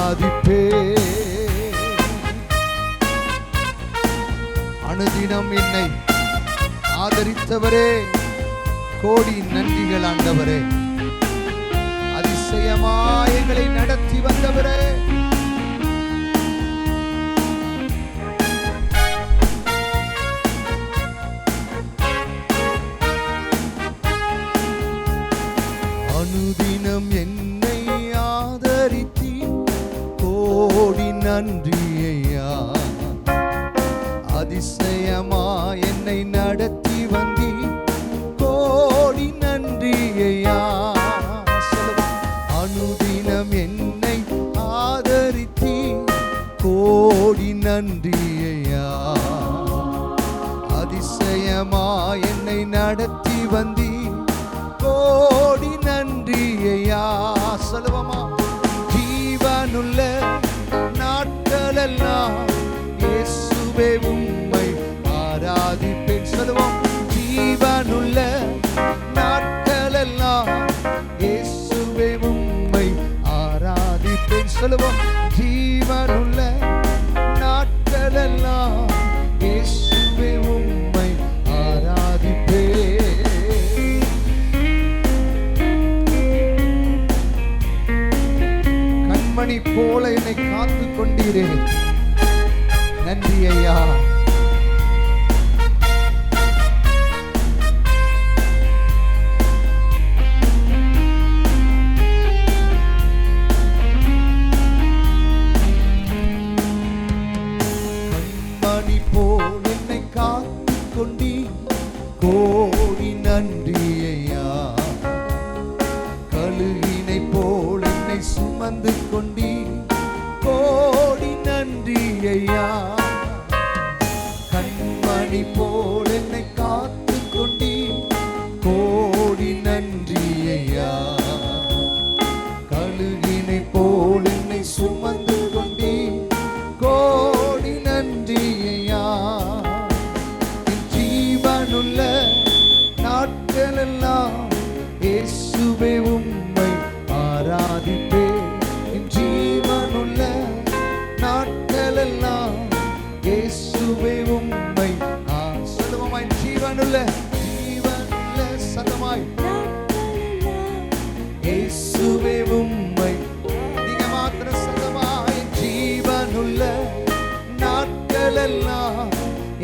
ஆராதிப்பே. அனுதினம் என்னை ஆதரித்தவரே, கோடி நன்றிகள் ஆண்டவரே. அதிசயமாய் எங்களை நடத்தி வந்தவரே, அனுதினம் என்னை ஆதரித்தி கோடி நன்றியா. அதிசயமா என்னை நடத்தி வந்தி கோடி நன்றியா. அனுதினம் என்னை ஆதரித்தி கோடி நன்றியா. அதிசயமா என்னை நடத்தி வந்தி கோடி நன்றியா. சொல்லுவோமா? ஜீவனுள்ள நாட்களெல்லாம் இயேசுவே உம்மை ஆராதிப்பேன். சொல்லுவோம். ஜீவனுள்ள நாட்களெல்லாம் இயேசுவே உம்மை ஆராதிப்பேன். சொல்லுவோம். ஜீவனுள்ள நாட்களெல்லாம் இயேசுவே உம்மை ஆராதிப்பேன். கண்மணி போல என்னை காத்து கொண்டீரே, நன்றி ஐயா. கண்மணி போல் என்னை காத்து கொண்டீ கோடி நன்றி ஐயா. கழுகினை போல் என்னை சுமந்து கொண்டீ கோடி நன்றி ஐயா. கண்மணி போல் என்னை காத்து கொண்டீ கோடி நன்றி ஐயா. கழுகினை போல் என்னை சுமந்து கொண்டீ கோடி நன்றி ஐயா. என் ஜீவனுள்ள நாட்களெல்லாம் இயேசுவே உம்மை ஆராதிப்பேன். என் ஜீவனுள்ள நாட்களெல்லாம் இயேசுவே உம்மை. சொல்லுவோமா? ஜீவனுள்ள சத்தமாய் இயேசுவே உம்மை. நீங்க மாத்திர சத்தமாய் ஜீவனுள்ள நாட்களெல்லாம்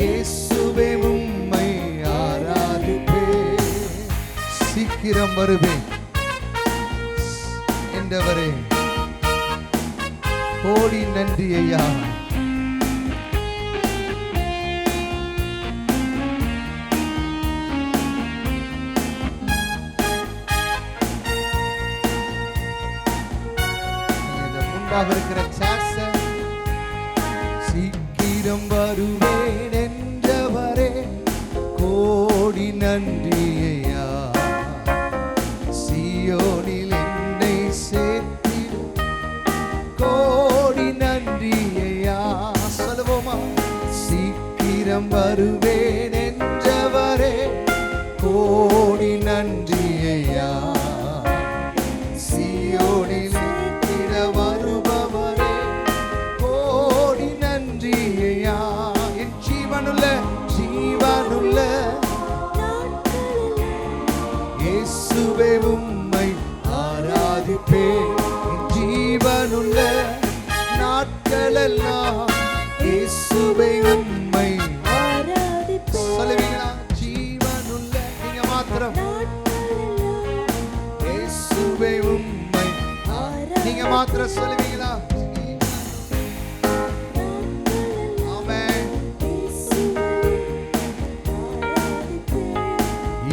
இயேசுவே உம்மை ஆராதிப்பேன். சீக்கிரம் வருவேன் என்றவரே, கோடி நன்றி ஐயா. முன்பாக இருக்கிற சாட்ச சீக்கிரம் வருவேன் என்றவரே, கோடி நன்றி ஐயா. சீயோனில் என்னை சேர்த்திடும் கோடி நன்றி ஐயா. சொல்லுவோமா? சீக்கிரம் வருவேன் என்றவரே, கோடி நன்றி ஐயா. சீயோனில் வருபவரே, கோடி நன்றி ஐயா. என் ஜீவனுள்ள இயேசுவே உம்மை ஆராதிப்பேன். என் ஜீவனுள்ள நாட்களெல்லாம் இயேசுவே உம்மை ஆராதிப்பேன். சொல்லுவீங்களா? ஜீவனுள்ள நீங்க மாத்திரம் இயேசுவே உம்மை. நீங்க மாத்திரம் சொல்லுவீங்களா? ஆமென்.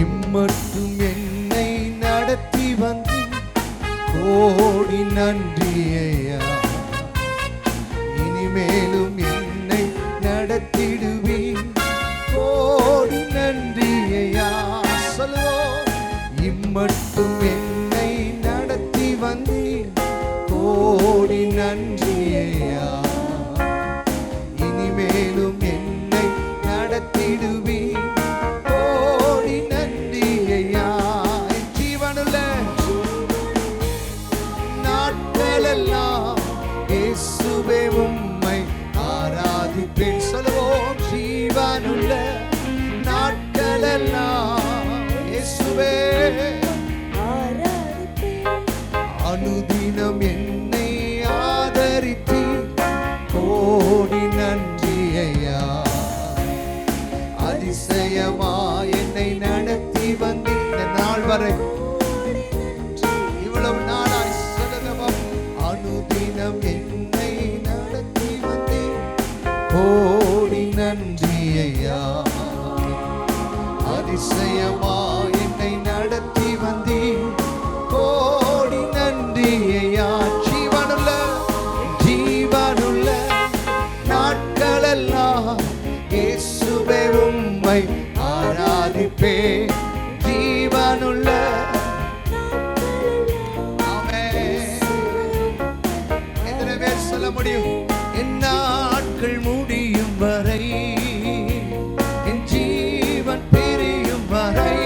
இம்மட்டும் என்னை நடத்தி வந்து கோடி நன்றி ஐயா. இனிமேலும் என்னை நடத்திடுவீர் கோடி நன்றி ஐயா. சொல்லுவோம். இம்மட்டும் என்னை நடத்தி வந்தீர் கோடி நன்றி ஐயா. இனிமேலும் என்னை நடத்திடுவீர் கோடி நன்றி ஐயா. ஜீவனுள்ள நாட்களெல்லாம் இயேசுவே உம்மை ஆராதிப்பேன். சொல்லுவோம், ஜீவனுள்ள நாட்களெல்லாம் இயேசுவே அனுதினம் என்னை ஆதரித்து கோடி நன்றி ஐயா. அதிசயமா என்னை நடத்தி வந்து இந்த நாள் வரை இவ்வளவு நாளாய் சதகம் அனுதினம் என்னை நடத்தி வந்து கோடி நன்றி ஐயா. அதிசயமா என்னை நடத்தி வந்து கோடி நன்றி ஐயா. ஜீவனுள்ள ஜீவனுள்ள நாட்களெல்லாம் இயேசுவே உம்மை ஆராதிப்பேன். ஜீவனுள்ள எத்தனை பேர் சொல்ல முடியும்? என் நாட்கள் முடியும் வரை, என் ஜீவன் பிரியும் வரை,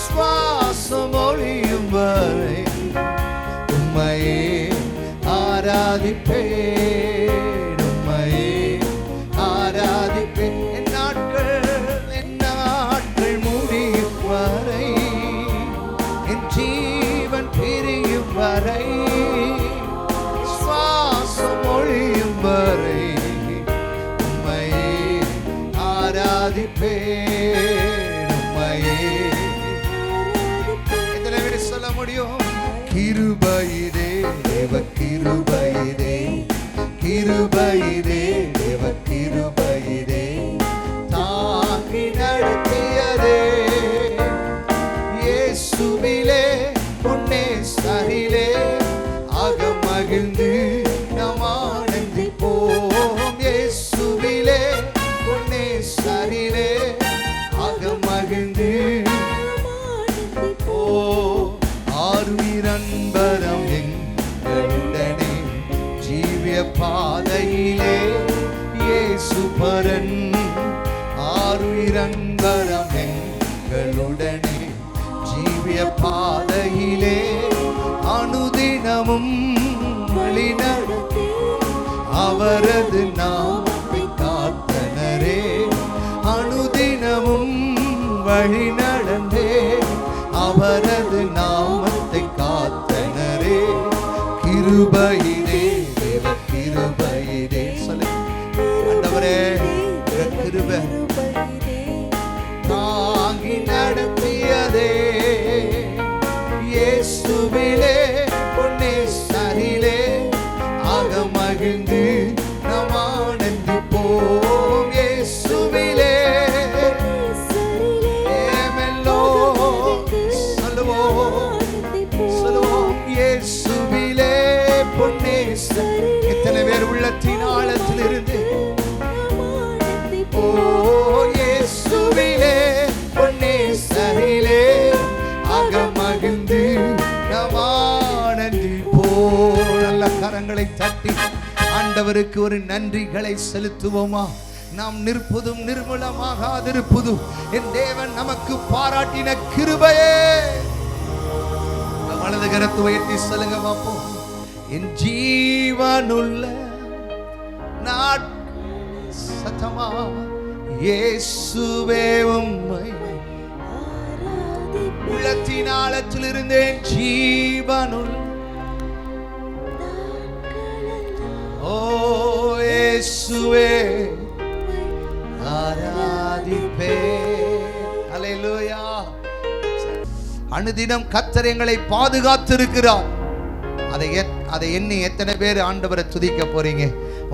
சுவாசம் ஒழியும் வரை உம்மையே ஆராதிப்பேன். உம்மையே ஆராதிப்பேன். என் நாட்கள் முடியும் வரை, என் ஜீவன் பிரியும் வரை, சுவாசம் ஒழியும் வரை உம்மையே ஆராதிப்பேன். உம்மையே எத்தனை பேர் சொல்ல முடியும்? கிருபையிலே தேவ கிருபையிலே, கிருபையிலே தேவ கிருபையிலே தாங்கி நடத்தியதே. இயேசுவிலே உன்னே சரிலே அகமகிழ்ந்து நாம் ஆனந்திப்போம். இயேசுவிலே உன்னே சரிலே அகமகிழ்ந்து ஓ ஆருயிரன்பரம் எங்களுடனே ஜீவிய பாதையிலே இயேசுபரன். ஆருயிரன்பரம் எங்களுடனே ஜீவிய பாதையிலே அனுதினமும் வழிநடத்தி அவரது நாமத்தை காத்தனரே. அனுதினமும் வழி நடந்தே அவரது நாமத்தை காத்தனரே. கிருபையிலே தேவ கிருபையிலே சொல்லு ஆண்டவரே, கிருபை தாங்கி நடத்தியதே. இயேசுவிலே உன்னே சரிலே அகமகிழ்ந்து நாம் ஆனந்திப்போம். இயேசுவிலே சொல்லுவோம், இயேசுவிலே பொன்னேசர். எத்தனை பேர் உள்ளத்தின் ஆழத்தில் இருந்து ஓ இயேசுவிலே பொன்னேசரிலே அகமகிழ்ந்து நாம் ஆனந்திப்போம். நல்ல கரங்களை தட்டி ஆண்டவருக்கு ஒரு நன்றிகளை செலுத்துவோமா? நாம் நிற்பதும் நிர்மூலமாகாதிருப்பதும் என் தேவன் நமக்கு பாராட்டின கிருபையே. வலது கரத்தை உயர்த்தி சொல்லுங்க பாப்போம். என் ஜீவனுள்ள சத்தமா இயேசுவே உம்மை உள்ளத்தின் ஆழத்தில் இருந்தேன். ஜீவனுள்ள ஓ இயேசுவே ஆராதிப்பேன். அல்லேலூயா. அனுதினம் கர்த்தர் எங்களை பாதுகாத்திருக்கிறார். அதை எண்ணி எத்தனை பேர் ஆண்டவரை துதிக்க போறீங்க?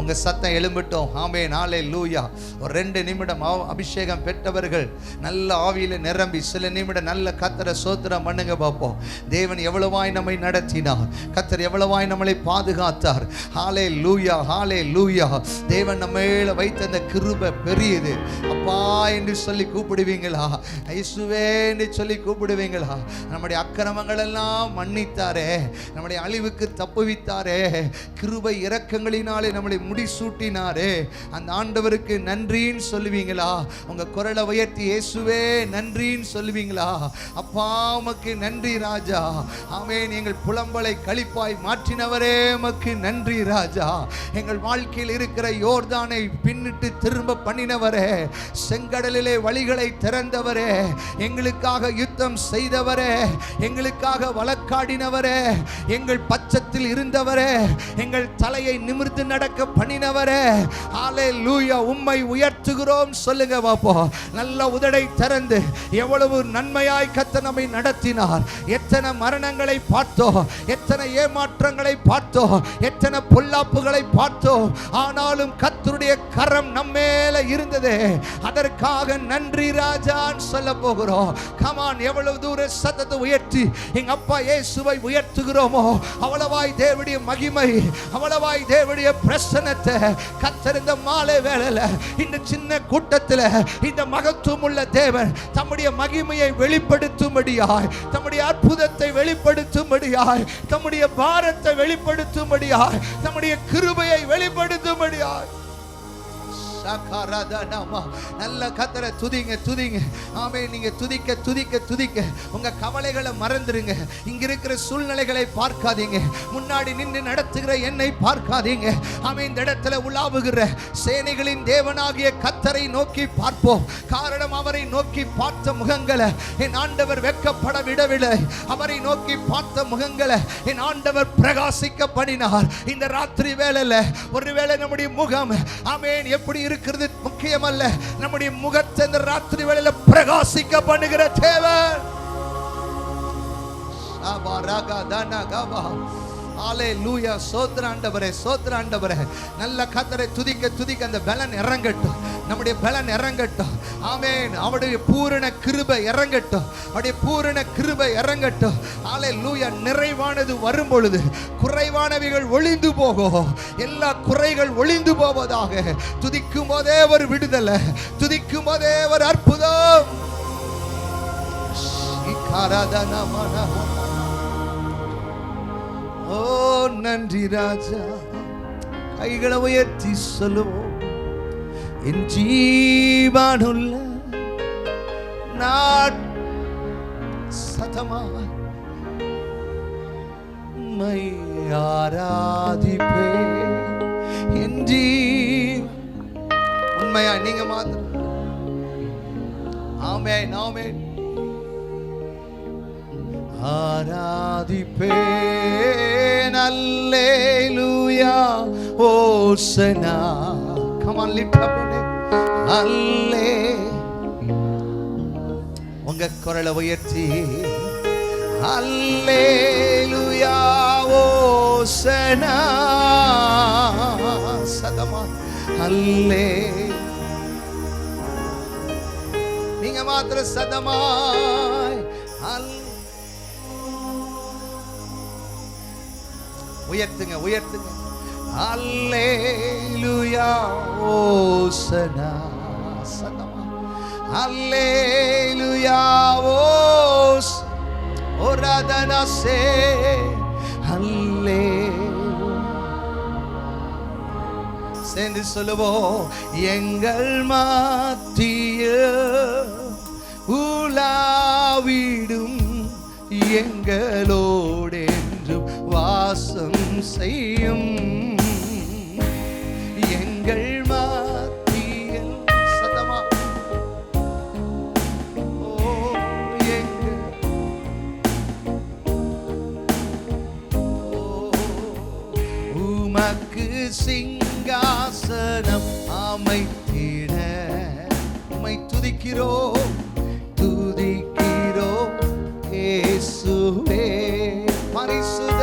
உங்க சத்தம் எழும்பட்டும். ஆமென், ஹல்லேலூயா. ஒரு 2 நிமிடம் அபிஷேகம் பெற்றவர்கள் நல்ல ஆவியில நிரம்பி சில நிமிடம் நல்ல கர்த்தரை ஸ்தோத்திரம் பண்ணுங்க பாப்போம். தேவன் எவ்வளவாய் நம்மை நடத்தினார், கர்த்தர் எவ்வளவாய் நம்மளை பாதுகாத்தார். ஹல்லேலூயா, ஹல்லேலூயா. தேவன் நம்ம மேல வைத்த அந்த கிருபை பெரியது. அப்பா என்று சொல்லி கூப்பிடுவீங்களா? இயேசுவே என்று சொல்லி கூப்பிடுவீங்களா? நம்முடைய அக்கிரமங்கள் எல்லாம் மன்னித்தாரே, நம்முடைய அழிவுக்கு தப்புவி தப்புவித்தாரே, கிருபை இரக்கங்களினாலே நம்மளை முடிசூட்டினாரே, அந்த ஆண்டவருக்கு நன்றின்னு சொல்லுவீங்களா? உங்க குரலை உயர்த்தி இயேசுவே நன்றின்னு சொல்லுவீங்களா? அப்பா உமக்கு நன்றி ராஜா. ஆமென். எங்கள் புலம்பலை களிப்பாய் மாற்றினவரே உமக்கு நன்றி ராஜா. எங்கள் வாழ்க்கையில் இருக்கிற யோர்தானை பின்னிட்டு திரும்ப பண்ணினவரே, செங்கடலிலே வழிகளை திறந்தவரே, எங்களுக்காக யுத்தம் செய்தவரே, எங்களுக்காக வழக்காடினவரே, எங்கள் பட்சத்தில் இருந்தவரே, எங்கள் தலையை நிமிர்ந்து நடக்க பண்ணினவரே, ஹல்லேலூயா, உம்மை உயர்த்துகிறோம் சொல்லுங்க பாப்போம். நல்ல உதடை திறந்து எவ்வளவு நன்மையாய் கர்த்தர் நம்மை நடத்தினார். எத்தனை மரணங்களை பார்த்தோம், எத்தனை ஏமாற்றங்களை பார்த்தோம், எத்தனை பொல்லாப்புகளை பார்த்தோம். ஆனாலும் கர்த்தருடைய கரம் நம்மேல இருந்தது. அதற்காக நன்றி ராஜான்னு சொல்ல போகிறோம். கமான், எவ்வளவு தூர சத்தத்தை உயர்த்தி எங்க அப்பா இயேசுவை உயர்த்துகிறோமோ அவ்வளவாய் தேவனுடைய மகிமை, அவ்வளவாய் தேவனுடைய பிரசன்னத்தை கர்த்தர் இந்த மாலை வேளையில இந்த சின்ன கூட்டத்தில் இந்த மகத்துவம் உள்ள தேவன் தம்முடைய மகிமையை வெளிப்படுத்தும்படியாய், தம்முடைய அற்புதத்தை வெளிப்படுத்தும்படியாய், தம்முடைய பாரத்தை வெளிப்படுத்தும்படியாய், தம்முடைய கிருபையை வெளிப்படுத்தும்படியாய். நல்ல கர்த்தரை துதிங்க, துதிங்க. ஆமென். நீங்க துதிக்க துதிக்க துதிக்க உங்க கவலைகளை மறந்துருங்க. இங்க இருக்கிற சூழ்நிலைகளை பார்க்காதீங்க, முன்னாடி நின்று நடத்துகிற என்னை பார்க்காதீங்க. ஆமென். இந்த இடத்துல உலாவுகிற சேனைகளின் தேவனாகிய கர்த்தரை நோக்கி பார்ப்போம். காரணம், அவரை நோக்கி பார்த்த முகங்களை என் ஆண்டவர் வெட்கப்பட விடவில்லை. அவரை நோக்கி பார்த்த முகங்களை என் ஆண்டவர் பிரகாசிக்க பண்ணினார். இந்த ராத்திரி வேளையில ஒருவேளை நம்முடைய முகம் ஆமென் எப்படி இருக்கிறது முக்கியமல்ல, நம்முடைய முகத்தை இந்த ராத்திரி வேளையில பிரகாசிக்க பண்ணுகிற தேவன். ஹல்லேலூயா. சோத்ர ஆண்டவரே, சோத்ர ஆண்டவரே. நல்ல கர்த்தரை துதிக்க துதிக்க அந்த பலன் இறங்கட்டும், நம்முடைய பலன் இறங்கட்டும். ஆமென். அவருடைய பூரண கிருபை இறங்கட்டும், அவருடைய பூரண கிருபை இறங்கட்டும். ஹல்லேலூயா. நிறைவானது வரும் பொழுது குறைவானவைகள் ஒளிந்து போகும். எல்லா குறைகள் ஒளிந்து போவதாக. துதிக்கும் போதே ஒரு விடுதலை, துதிக்கும் போதே ஒரு அற்புதம். ஓ நன்றி ராஜா. கைகளை உயர்த்தி சொல்லுவோம். என் ஜீவனுள்ள நாட் சதமா மை ஆராதிப்பே. என் உண்மையா நீங்க மாத்திரம். ஆமென், ஆமென். ஆராதிப்பேன். அல்லேலூயா, ஓசனா. Come on, lift up your name. அல்லே. உங்க குரலை உயர்த்தி அல்லேலூயா, ஓசனா. சதமா அல்லே. நீங்க மாத்திர சதமாய் உயர்த்துங்க, உயர்த்துங்க. அல்லேலூயா, ஓசனா. சதமா அல்லேலூயா, ஓஸ் ஓராதனா சே. அல்லே. சேர்ந்து சொல்லுவோம். எங்கள் மத்திய உலாவிடும் எங்களோடு வாசம் செய்யும். எங்கள் மத்தியில் சதமா. ஓ எங்கள் உமக்கு சிங்காசனம் அமைத்திட உம்மை துதிக்கிறோம், துதிக்கிறோம் இயேசுவே. பரிசுத்த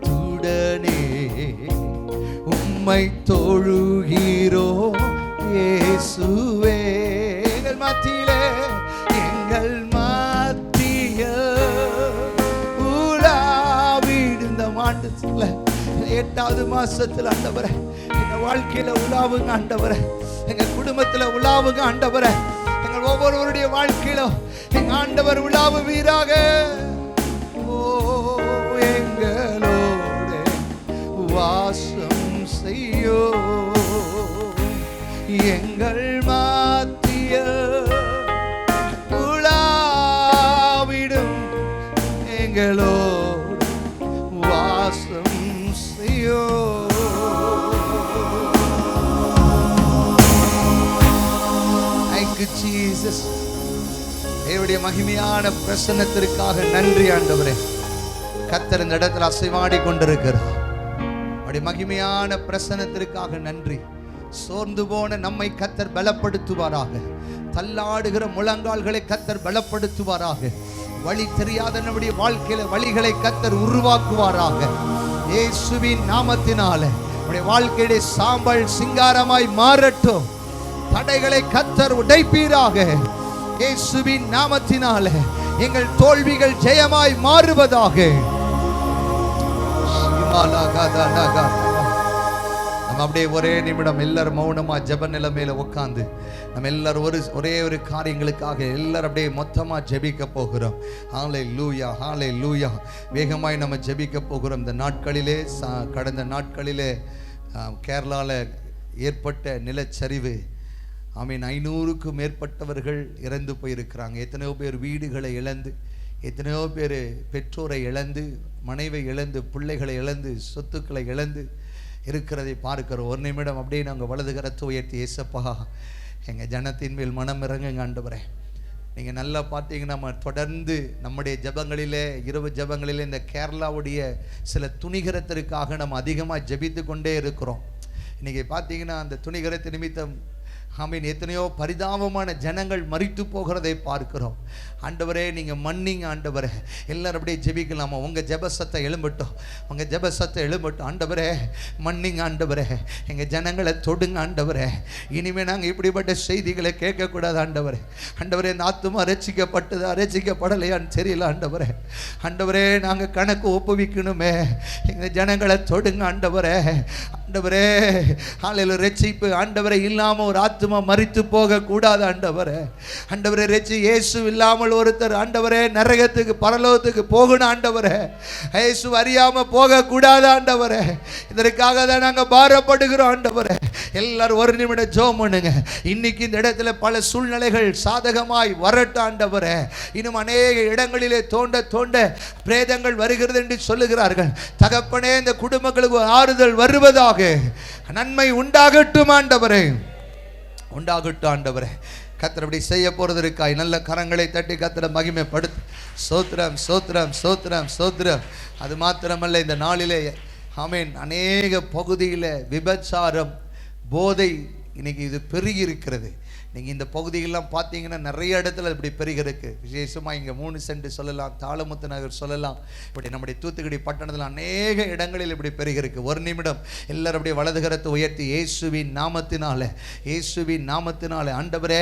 துடனே உம்மை தொழுகிறோம் இயேசுவே. எங்கள் மத்தியிலே, எங்கள் மத்திய உலாவிடும் இந்த ஆண்டுல 8வது மாசத்துல ஆண்டவரே எங்க வாழ்க்கையில உலாவுங்க ஆண்டவரே, எங்க குடும்பத்துல உலாவுங்க ஆண்டவரே, எங்க எங்கள் ஒவ்வொருவருடைய வாழ்க்கையிலும் எங்க ஆண்டவர் உலாவுவீராக. ஓ எங்களோடு வாசம் செய்யோ, எங்கள் மாத்திய உலாவிடும் எங்களோடு வாசம் செய்யோ. ஜீசஸ், தேவனுடைய மகிமையான பிரசன்னத்திற்காக நன்றி ஆண்டவரே. கர்த்தர் இந்த இடத்துல அசைவாடி கொண்டிருக்கிறார். அவருடைய மகிமையான பிரசன்னத்திற்காக நன்றி. சோர்ந்து போன நம்மை கர்த்தர் பலப்படுத்துவாராக. தள்ளாடுகிற முழங்கால்களை கர்த்தர் பலப்படுத்துவாராக. வழி தெரியாத நம்முடைய வாழ்க்கையில வழிகளை கர்த்தர் உருவாக்குவாராக. இயேசுவின் நாமத்தினால நம்முடைய வாழ்க்கையிலே சாம்பல் சிங்காரமாய் மாறட்டும். தடைகளை கர்த்தர் உடைப்பீராக. இயேசுவின் நாமத்தினால எங்கள் தோல்விகள் ஜெயமாய் மாறுவதாக. நம்ம அப்படியே ஒரே நிமிடம் எல்லாரும் மௌனமா ஜெப நிலைமையில உட்கார்ந்து நம்ம எல்லாரும் ஒரே ஒரு காரியங்களுக்காக எல்லாரும் அப்படியே மொத்தமா ஜெபிக்க போகிறோம். ஹல்லேலூயா, ஹல்லேலூயா. வேகமாய் நம்ம ஜெபிக்க போகிறோம். இந்த நாட்களிலே கடந்த நாட்களிலே கேரளாவில் ஏற்பட்ட நிலச்சரிவு, ஆமீன், 500க்கும் மேற்பட்டவர்கள் இறந்து போயிருக்கிறாங்க. எத்தனையோ பேர் வீடுகளை இழந்து, எத்தனையோ பேர் பெற்றோரை இழந்து, மனைவி இழந்து, பிள்ளைகளை இழந்து, சொத்துக்களை இழந்து இருக்கிறதை பார்க்கிறோம். ஒரு நிமிடம் அப்படியே நாங்கள் வலது கரத்தை உயர்த்தி, ஏசப்பா எங்கள் ஜனத்தின் மேல் மனம் இறங்குங்க ஆண்டவரே. நீங்கள் நல்லா பார்த்தீங்கன்னா நம்ம தொடர்ந்து நம்முடைய ஜபங்களிலே, இரவு ஜபங்களிலே இந்த கேரளாவுடைய சில துணிகரத்திற்காக நம்ம அதிகமாக ஜபித்து கொண்டே இருக்கிறோம். இன்றைக்கி பார்த்தீங்கன்னா அந்த துணிகரத்து நிமித்தம் ஆமீன் எத்தனையோ பரிதாபமான ஜனங்கள் மரித்து போகிறதை பார்க்கிறோம். ஆண்டவரே நீங்கள் மன்னிங்க ஆண்டவரே. எல்லாரும் அப்படியே ஜெபிக்கலாமா? உங்கள் ஜெபசத்தை எழும்பட்டும், உங்கள் ஜெபசத்தை எழும்பட்டும். ஆண்டவரே மன்னிங்க ஆண்டவரே, எங்கள் ஜனங்களை தொடுங்க ஆண்டவரே. இனிமேல் நாங்கள் இப்படிப்பட்ட செய்திகளை கேட்கக்கூடாது ஆண்டவரே. ஆண்டவரே இந்த ஆத்துமா ரட்சிக்கப்பட்டது ரட்சிக்கப்படலையான்னு தெரியல ஆண்டவரே. ஆண்டவரே நாங்கள் கணக்கு ஒப்புவிக்கணுமே, எங்கள் ஜனங்களை தொடுங்க ஆண்டவரே. ஆண்டவரே ஆலையில் ரட்சிப்பு ஆண்டவரை இல்லாமல் ஒரு ஆத்துமா மரித்து போக கூடாது ஆண்டவரே. ஆண்டவரே ரட்சி இயேசு இல்லாமல் ஒருத்தர் ஆண்டவரே நரகத்துக்கு பரலோகத்துக்கு போகணும் ஆண்டவரே. இயேசு அறியாம போக கூடாது ஆண்டவரே. இதற்காக தான் நாங்கள் பாரப்படுகிறோம் ஆண்டவரே. எல்லாரும் ஒரு நிமிடம் ஜெபம் பண்ணுங்க. இன்னைக்கு இந்த இடத்துல பல சூழ்நிலைகள் சாதகமாய் வரட்டும் ஆண்டவரே. இன்னும் அநேக இடங்களிலே தோண்ட தோண்ட பிரேதங்கள் வருகிறது என்று சொல்லுகிறார்கள். தகப்பனே இந்த குடும்பங்களுக்கு ஆறுதல் வருவதாக, நன்மை உண்டாகட்டும் ஆண்டவரே, உண்டாகட்டும் ஆண்டவரே. கர்த்தர் அப்படி செய்ய போறதற்காய் நல்ல கரங்களை தட்டி கர்த்தரை மகிமைப்படுத்து. ஸ்தோத்திரம், ஸ்தோத்திரம், ஸ்தோத்திரம், ஸ்தோத்திரம். அது மாத்திரமல்ல, இந்த நாளிலே ஆமீன் அநேக பகுதியில் விபச்சாரம், போதை இன்னைக்கு இது பெருகி இருக்கிறது. நீங்கள் இந்த பகுதிகளெலாம் பார்த்தீங்கன்னா நிறைய இடத்துல இப்படி பெருகிருக்கு. விசேஷமாக இங்கே 3 சென்ட் சொல்லலாம், தாளமுத்து நகர் சொல்லலாம், இப்படி நம்முடைய தூத்துக்குடி பட்டணத்தில் அநேக இடங்களில் இப்படி பெருகிருக்கு. ஒரு நிமிடம் எல்லாரும் அப்படியே வலதுகரத்தை உயர்த்தி, இயேசுவின் நாமத்தினால, இயேசுவின் நாமத்தினால ஆண்டவரே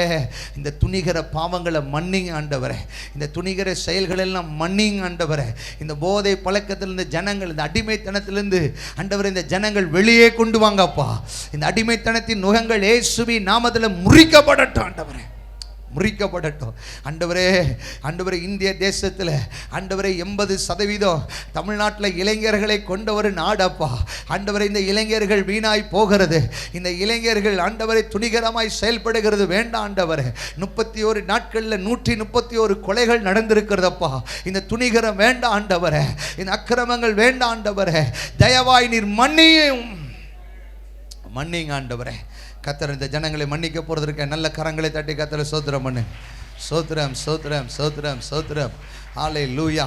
இந்த துணிகர பாவங்களை மன்னிங்க ஆண்டவரே. இந்த துணிகர செயல்களெல்லாம் மன்னிங்க ஆண்டவரே. இந்த போதை பழக்கத்திலிருந்து ஜனங்கள், இந்த அடிமைத்தனத்திலிருந்து ஆண்டவரே இந்த ஜனங்கள் வெளியே கொண்டு வாங்கப்பா. இந்த அடிமைத்தனத்தின் நுகங்கள் இயேசுவின் நாமத்தில் முறிக்கப்பட ஆண்டவரே, முறிக்கப்படட்டும் ஆண்டவரே. ஆண்டவரே இந்திய தேசத்தில் ஆண்டவரே 80% தமிழ்நாட்டில் இளைஞர்களை கொண்ட ஒரு நாடப்பா. ஆண்டவரே இந்த இளைஞர்கள் வீணாய் போகிறது, இந்த இளைஞர்கள் ஆண்டவரை துணிகரமாய் செயல்படுகிறது வேண்டாம் ஆண்டவரே. 31 நாட்களில் 131 கொலைகள் நடந்திருக்கிறதப்பா. இந்த துணிகரம் வேண்டாம் ஆண்டவரே, இந்த அக்கிரமங்கள் வேண்டாம் ஆண்டவரே. தயவாய் நீர் மன்னிங்க ஆண்டவரே. கர்த்தர் இந்த ஜனங்களை மன்னிக்க போறதற்கு நல்ல கரங்களை தட்டி கர்த்தரை ஸ்தோத்திரம் பண்ணு. ஸ்தோத்திரம், ஸ்தோத்திரம், ஸ்தோத்திரம், ஸ்தோத்திரம். ஹல்லேலூயா,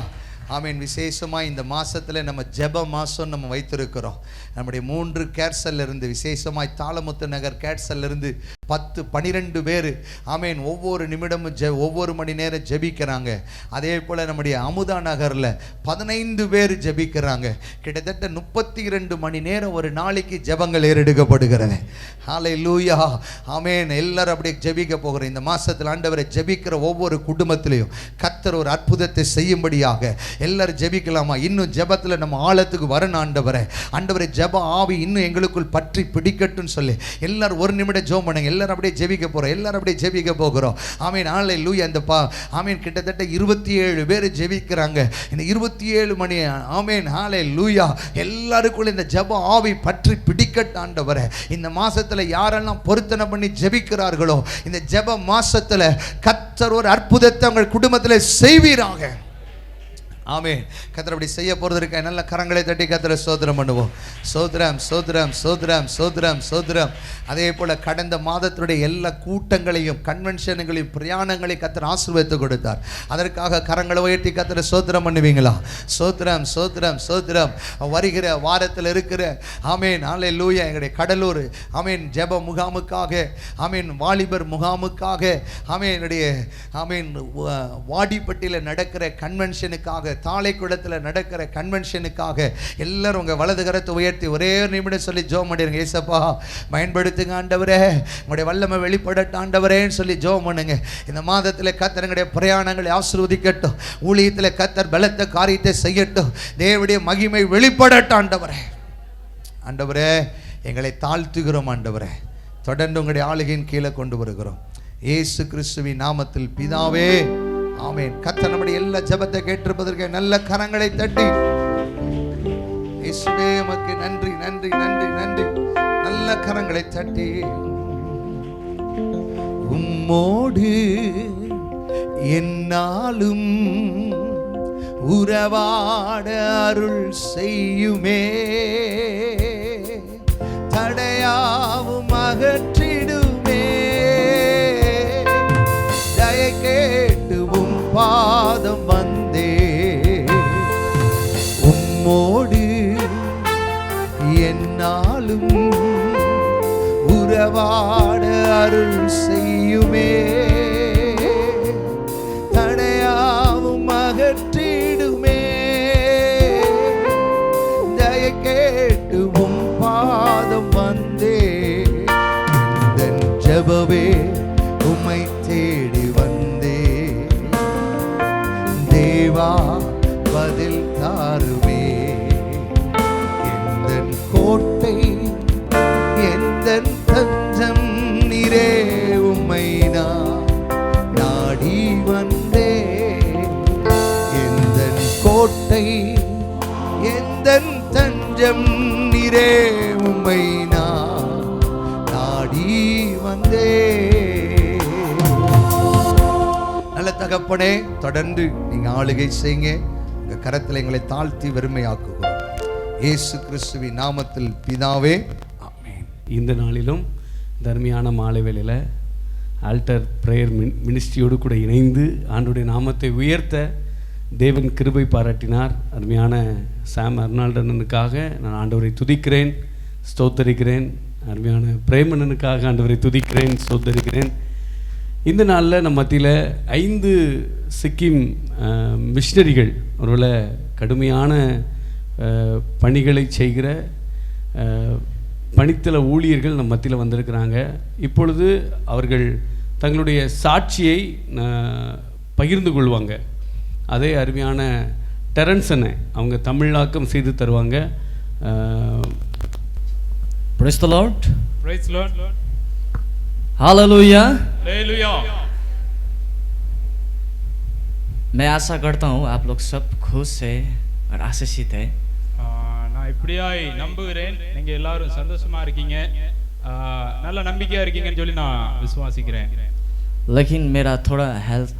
ஆமீன். விசேஷமாக இந்த மாதத்தில் நம்ம ஜெப மாதம் நம்ம வைத்திருக்கிறோம். நம்முடைய 3 கேர்சல்ல இருந்து, விசேஷமாய் தாளமுத்து நகர் கேர்சல்ல இருந்து 10-12 பேர் ஆமீன் ஒவ்வொரு நிமிடமும் ஒவ்வொரு மணி நேரம் ஜெபிக்கிறாங்க. அதே போல் நம்முடைய அமுதா நகரில் 15 பேர் ஜெபிக்கிறாங்க. கிட்டத்தட்ட 32 மணி நேரம் ஒரு நாளைக்கு ஜெபங்கள் ஏறெடுக்கப்படுகிறது. ஹல்லேலூயா, ஆமீன். எல்லாரும் அப்படியே ஜெபிக்க போகிறோம். இந்த மாதத்தில் ஆண்டவரை ஜெபிக்கிற ஒவ்வொரு குடும்பத்திலையும் கர்த்தர் ஒரு அற்புதத்தை செய்யும்படியாக எல்லாரும் ஜெபிக்கலாமா? இன்னும் ஜெபத்தில் நம்ம ஆழத்துக்கு வரணும் ஆண்டவரை. ஆண்டவரை ஜெப ஆவி இன்னும் எங்களுக்குள் பற்றி பிடிக்கட்டும் சொல்லி எல்லாரும் ஒரு நிமிடம் ஜெபம் பண்ணுங்க. எல்லாரும் அப்படியே ஜெபிக்க போகிறோம், எல்லாரும் அப்படியே ஜெபிக்க போகிறோம். ஆமீன், ஹல்லேலூயா. இந்த ஆமீன், கிட்டத்தட்ட 27 பேர் ஜெபிக்கிறாங்க இந்த 27 மணி. ஆமீன், ஹல்லேலூயா. எல்லாருக்குள்ள இந்த ஜெப ஆவி பற்றி பிடிக்கட்ட ஆண்டவரே. இந்த மாசத்துல யாரெல்லாம் பொருத்தனை பண்ணி ஜெபிக்கிறார்களோ, இந்த ஜெப மாசத்துல கர்த்தர் ஒரு அற்புதத்தை உங்கள் குடும்பத்தில் செய்வீராக. ஆமென். கர்த்தர் அப்படி செய்ய போறதற்கு நல்ல கரங்களை தட்டி கர்த்தரை ஸ்தோத்திரம் பண்ணுவோம். ஸ்தோத்திரம், ஸ்தோத்திரம், ஸ்தோத்திரம், ஸ்தோத்திரம், ஸ்தோத்திரம். அதே போல கடந்த மாதத்துடைய எல்லா கூட்டங்களையும், கன்வென்ஷன்களையும், பிரயாணங்களையும் கர்த்தர் ஆசீர்வதித்து கொடுத்தார். அதற்காக கரங்களை உயர்த்தி கர்த்தரை ஸ்தோத்திரம் பண்ணுவீங்களா? ஸ்தோத்திரம், ஸ்தோத்திரம், ஸ்தோத்திரம். வருகிற வாரத்தில் இருக்கிற ஆமென், ஹல்லேலூயா, எங்களுடைய கடலூர் ஆமென் ஜெப முகாமுக்காக, ஆமென் வாலிபர் முகாமுக்காக, ஆமென் என்னுடைய ஆமென் வாடிப்பட்டியில் நடக்கிற கன்வென்ஷனுக்காக, தாளைக்குளத்தில் நடக்கிற கன்வென்ஷனுக்காக எல்லாரும் உங்கள் வலது கரத்தை உயர்த்தி ஒரே நிமிடம் சொல்லி ஜெபம் பண்ணிடுங்க. ஏசப்பா பயன்படுத்துங்க ஆண்டவரே, உங்களுடைய வல்லமை வெளிப்படட்டும் ஆண்டவரேன்னு சொல்லி ஜெபம் பண்ணுங்க. இந்த மாதத்தில் கர்த்தர் எங்களுடைய பிரயாணங்களை ஆசீர்வதிக்கட்டும், ஊழியத்தில் கர்த்தர் பலத்த காரியத்தை செய்யட்டும், தேவனுடைய மகிமை வெளிப்படட்டும் ஆண்டவரே. ஆண்டவரே எங்களை தாழ்த்துகிறோம் ஆண்டவரே, தொடர்ந்து உங்களுடைய ஆளுகையின் கீழே கொண்டு வருகிறோம் இயேசு கிறிஸ்துவின் நாமத்தில் பிதாவே, ஆமென். கர்த்தர் நம்முடைய எல்லா ஜெபத்தை கேட்டிருப்பதற்கு நல்ல கரங்களை தட்டி இயேசுவே உமக்கு நன்றி, நன்றி, நன்றி, நன்றி. நல்ல கரங்களை தட்டி உம்மோடு என்னாலும் உறவாட அருள் செய்யுமே, தடையாவும் அகற்றிடுமே, தயை கேட்டு உம் பாதம் வந்தே, உம்மோடு என்னாலும் உறவாட அருள் செய்யுமே, தடையாவும் அகற்றிடுமே, தயை கேட்டு உம் பாதம் வந்தே, எந்தன் ஜெபமே உம்மை தேடி வந்தே, தேவா பதில் தாருமே, எந்தன் கோட்டை எந்தன் தஞ்சம் நீரே, உம்மை நான் நாடி வந்தே, எந்தன் கோட்டை எந்தன் தஞ்சம் நீரே, உம்மை நான் நாடி வந்தே. நல்ல தகப்பனே, தொடர்ந்து நீங்க ஆளுகை செய்யுங்க. உங்க கரத்தில் எங்களை தாழ்த்தி வெறுமையாக்குகிறோம் இயேசு கிறிஸ்துவின் நாமத்தில் பிதாவே, ஆமென். இந்த நாளிலும் தர்மியான மாலை வேளையில் ஆல்டர் பிரேயர் மினிஸ்ட்ரியோடு கூட இணைந்து ஆண்டுடைய நாமத்தை உயர்த்த தேவன் கிருபை பாராட்டினார். அருமையான சாம் அர்னால்டனுக்காக நான் ஆண்டவரை துதிக்கிறேன், ஸ்தோத்தரிக்கிறேன். அருமையான பிரேமணனுக்காக ஆண்டவரை துதிக்கிறேன், ஸ்தோத்தரிக்கிறேன். இந்த நாளில் நம்ம மத்தியில் 5 சிக்கிம் மிஷினரிகள், ஒருவேளை கடுமையான பணிகளை செய்கிற பணித்தள ஊழியர்கள் நம்ம மத்தியில் வந்திருக்கிறாங்க. இப்பொழுது அவர்கள் தங்களுடைய சாட்சியை பகிர்ந்து கொள்வாங்க. அதே அருமையான டெரன்சனை அவங்க தமிழாக்கம் செய்து தருவாங்க. Praise the Lord. Praise the Lord. Hallelujah. Hallelujah. मैं आशा करता हूँ आप लोग सब खुश है और आशीषित है. நான் இப்படியாய் நம்புகிறேன், நீங்க எல்லாரும் சந்தோஷமா இருக்கீங்க, நல்ல நம்பிக்கையா இருக்கீங்கன்னு சொல்லி நான் விசுவாசிக்கிறேன். लेकिन मेरा थोड़ा हेल्थ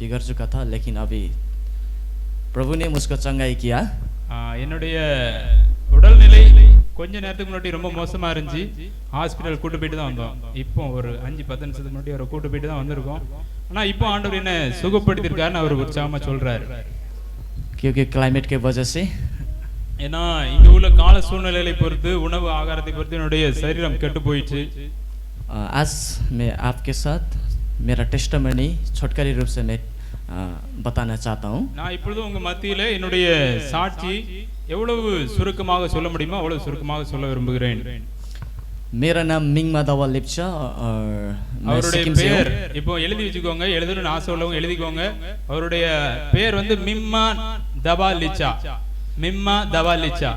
बिगड़ चुका था, लेकिन अभी प्रभु ने मुझको चंगाई किया. என்னுடைய உடல்நிலை கொஞ்ச நேரத்துக்கு முன்னாடி ரொம்ப மோசமா இருந்துச்சு. ஹாஸ்பிட்டல் கூட்டு போயிட்டு தான் வந்தோம். இப்போ ஒரு 5-10 நிமிஷத்துக்கு முன்னாடி அவரை கூட்டு போயிட்டு தான் வந்திருக்கோம். ஆனா இப்போ ஆண்டவர் என்ன சுகப்படுத்தியிருக்காருன்னு அவர் உற்சாகமா சொல்றாரு. क्योंकि क्लाइमेट के वजह से, ஏன்னா இங்க உள்ள கால சூழ்நிலைகளை பொறுத்து, உணவு ஆகாரத்தை பொறுத்து என்னுடைய சரீரம் கெட்டு போயிடுச்சு. आज मैं आपके साथ मेरा टेस्टिमनी छोटकरी रूप से मैं बताना चाहता हूँ. நான் இப்பொழுது உங்க மத்தியில என்னுடைய சாட்சி எவ்வளவு சுருக்கமாக சொல்ல முடியுமோ அவ்வளவு சுருக்கமாக சொல்ல விரும்புகிறேன். मेरा नाम मिंगमा दवा लिप्चा और मैं அவருடைய सिक्किम से பெயர் हूँ. இப்போ எழுதி வச்சுக்கோங்க, எழுதணும்னு ஆசை உள்ளவங்க எழுதிக்கோங்க. அவருடைய பெயர் வந்து மிம்மா தபாலிச்சா, மிம்மா தபாலிச்சா,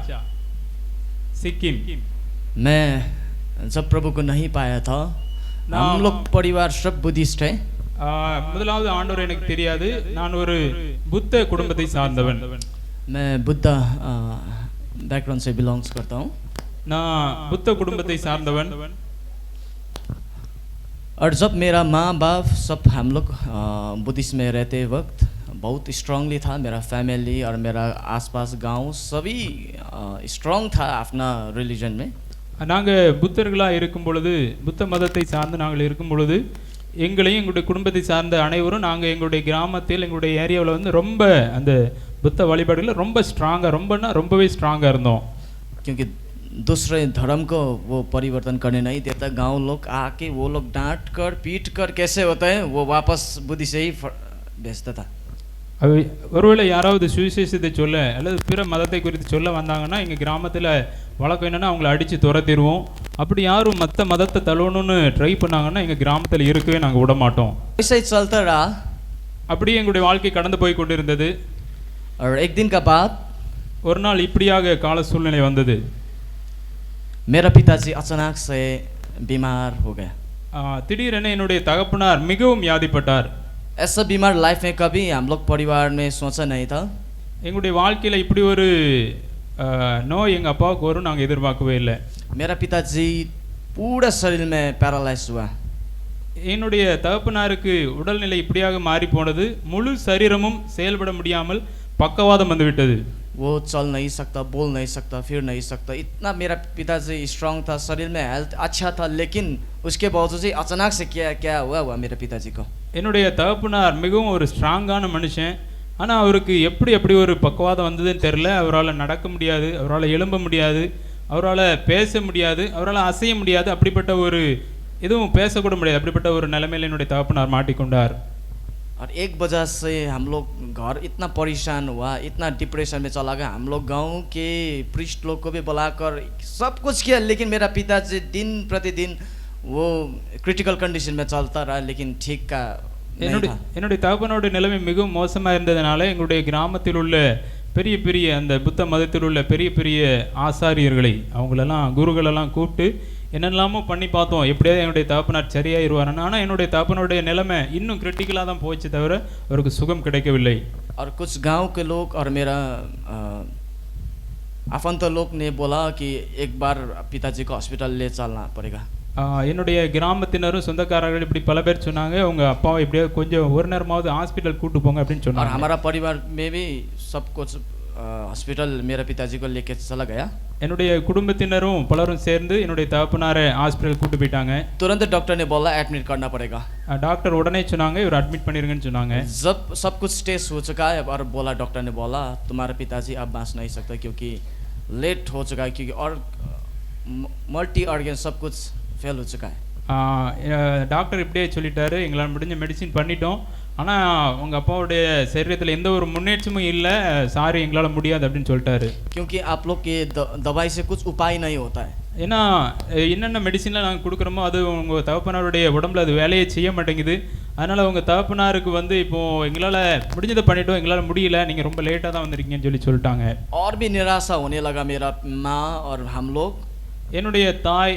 सिक्किम. मैं जब प्रभु को नहीं पाया था हम लोग परिवार सब बुद्धिस्ट है। முதலாவது ஆண்டவர் எனக்கு தெரியாது, நான் ஒரு புத்த குடும்பத்தை சார்ந்தவன். मैं बुद्ध बैकग्राउंड से बिलोंग्स करता हूँ। நான் புத்த குடும்பத்தை சார்ந்தவன். और जब मेरा माँ बाप सब हम लोग बुद्धिस्ट में रहते वक्त बहुत स्ट्रांगली था, मेरा फैमिली और मेरा आसपास गांव सभी स्ट्रांग था अपना रिलीजन में। நாங்கள் புத்தர்களாக இருக்கும் பொழுது, புத்த மதத்தை சார்ந்து நாங்கள் இருக்கும் பொழுது, எங்களையும் எங்களுடைய குடும்பத்தை சார்ந்த அனைவரும் நாங்கள் எங்களுடைய கிராமத்தில் எங்களுடைய ஏரியாவில் வந்து ரொம்ப அந்த புத்த வழிபாடுகளில் ரொம்ப ஸ்ட்ராங்காக, ரொம்பவே ஸ்ட்ராங்காக இருந்தோம். क्योंकि दूसरे धर्म को वो परिवर्तन करने नहीं देता, गांव लोग आके वो लोग डांट कर पीट कर कैसे होता है वो वापस बुद्धि से ही भेजता था। அவை ஒருவேளை யாராவது சுவிசேஷத்தை சொல்ல அல்லது பிற மதத்தை குறித்து சொல்ல வந்தாங்கன்னா எங்கள் கிராமத்தில் வழக்கம் என்னென்னா அவங்கள அடித்து துரத்திடுவோம். அப்படி யாரும் மற்ற மதத்தை தழுவணும்னு ட்ரை பண்ணாங்கன்னா எங்கள் கிராமத்தில் இருக்கவே நாங்கள் விட மாட்டோம். ऐसे ही चलता रहा। அப்படியே எங்களுடைய வாழ்க்கை கடந்து போய் கொண்டிருந்தது. और एक दिन का बाद ஒரு நாள் இப்படியாக கால சூழ்நிலை வந்தது. मेरा पिताजी अचानक से बीमार हो गया। திடீரென என்னுடைய தகப்பனார் மிகவும் வியாதிப்பட்டார். ऐसा बीमार लाइफ में कभी हम लोग परिवार में सोचा नहीं था। எங்களுடைய வாழ்க்கையில் இப்படி ஒரு நோய் எங்கள் அப்பாவுக்கு வரும் நாங்கள் எதிர்பார்க்கவே இல்லை. मेरा पिताजी पूरा शरीर में पैरालाइज हुआ। என்னுடைய தகப்பனாருக்கு உடல்நிலை இப்படியாக மாறி போனது, முழு சரீரமும் செயல்பட முடியாமல் பக்கவாதம் வந்துவிட்டது. वो चल नहीं सकता, बोल नहीं सकता, फिर नहीं सकता। इतना मेरा पिताजी स्ट्रांग था, शरीर में हेल्थ अच्छा था, लेकिन उसके बावजूद ही अचानक से क्या हुआ मेरे पिताजी को। என்னுடைய தகப்பனார் மிகவும் ஒரு ஸ்ட்ராங்கான மனுஷன். ஆனால் அவருக்கு எப்படி ஒரு பக்கவாதம் வந்ததுன்னு தெரில. அவரால் நடக்க முடியாது, அவரால் எழும்ப முடியாது, அவரால் பேச முடியாது, அவரால் அசைய முடியாது. அப்படிப்பட்ட ஒரு எதுவும் பேசக்கூட முடியாது. அப்படிப்பட்ட ஒரு நிலைமையில் என்னுடைய தகப்பனார் மாட்டிக்கொண்டார். और एक वजह से हम लोग घर इतना परेशान हुआ, इतना डिप्रेशन में चला गया। हम लोग गांव के प्रीस्ट लोग को भी बुलाकर सब कुछ किया, लेकिन मेरा पिताजी दिन प्रतिदिन वो क्रिटिकल कंडीशन में चलता रहा, लेकिन ठीक का नहीं था। என்னுடைய தகப்பனோட நிலைமை மிகவும் மோசமாக இருந்ததுனால எங்களுடைய கிராமத்தில் உள்ள பெரிய அந்த புத்த மதத்தில் உள்ள பெரிய ஆசாரியர்களை, அவங்களெல்லாம் குருகளெல்லாம் கூப்பிட்டு என்னெல்லாமோ பண்ணி பார்த்தோம், எப்படியாவது என்னுடைய தகப்பனார் சரியாயிருவாருன்னு. ஆனால் என்னுடைய தகப்பனுடைய நிலைமை இன்னும் கிரிட்டிக்கலாக தான் போச்சு, தவிர அவருக்கு சுகம் கிடைக்கவில்லை. और कुछ गांव के लोग और मेरा आफंत लोग ने बोला कि एक बार पिताजी को हॉस्पिटल ले चलना पड़ेगा। என்னுடைய கிராமத்தினரும் சொந்தக்காரர்கள் இப்படி பல பேர் சொன்னாங்க, உங்கள் அப்பாவை எப்படியோ கொஞ்சம் ஒரு நேரமாவது ஹாஸ்பிட்டல் கூட்டு போங்க அப்படின்னு और சொன்னாங்க. हमारा परिवार में भी सब कुछ हॉस्पिटल मेरा पिताजी को लेके चला गया। என்னுடைய குடும்பத்தினரும் பலரும் சேர்ந்து என்னுடைய தகப்பனாரை ஹாஸ்பிட்டல் கூட்டு போயிட்டாங்க. तुरंत डॉक्टर ने बोला एडमिट करना पड़ेगा। டாக்டர் உடனே சொன்னாங்க இவர் அட்மிட் பண்ணிருங்கன்னு சொன்னாங்க. जब सब कुछ टेस्ट हो चुका है और बोला, डॉक्टर ने बोला तुम्हारा पिताजी अब बाँच नहीं सकता क्योंकि लेट हो चुका है, क्योंकि और मल्टी ऑर्गन सब कुछ फेल हो चुका है। டாக்டர் இப்படியே சொல்லிட்டாரு, எங்களால் முடிஞ்ச மெடிசின் பண்ணிட்டோம், ஆனால் உங்கள் அப்பாவுடைய சரீரத்தில் எந்த ஒரு முன்னேற்றமும் இல்லை, சாரி எங்களால் முடியாது அப்படின்னு சொல்லிட்டாரு. क्योंकि आप लोग के दवाई से कुछ उपाय नहीं होता है। ஏன்னா என்னென்ன மெடிசின்லாம் நாங்கள் கொடுக்குறோமோ அது உங்கள் தகப்பனாருடைய உடம்புல அது வேலையை செய்ய மாட்டேங்குது. அதனால் உங்கள் தகப்பனாருக்கு வந்து இப்போது எங்களால் முடிஞ்சதை பண்ணிட்டோம், எங்களால் முடியல, நீங்கள் ரொம்ப லேட்டாக தான் வந்திருக்கீங்கன்னு சொல்லிட்டாங்க. और भी निराशा होने लगा मेरा माँ और हम लोग। என்னுடைய தாய்,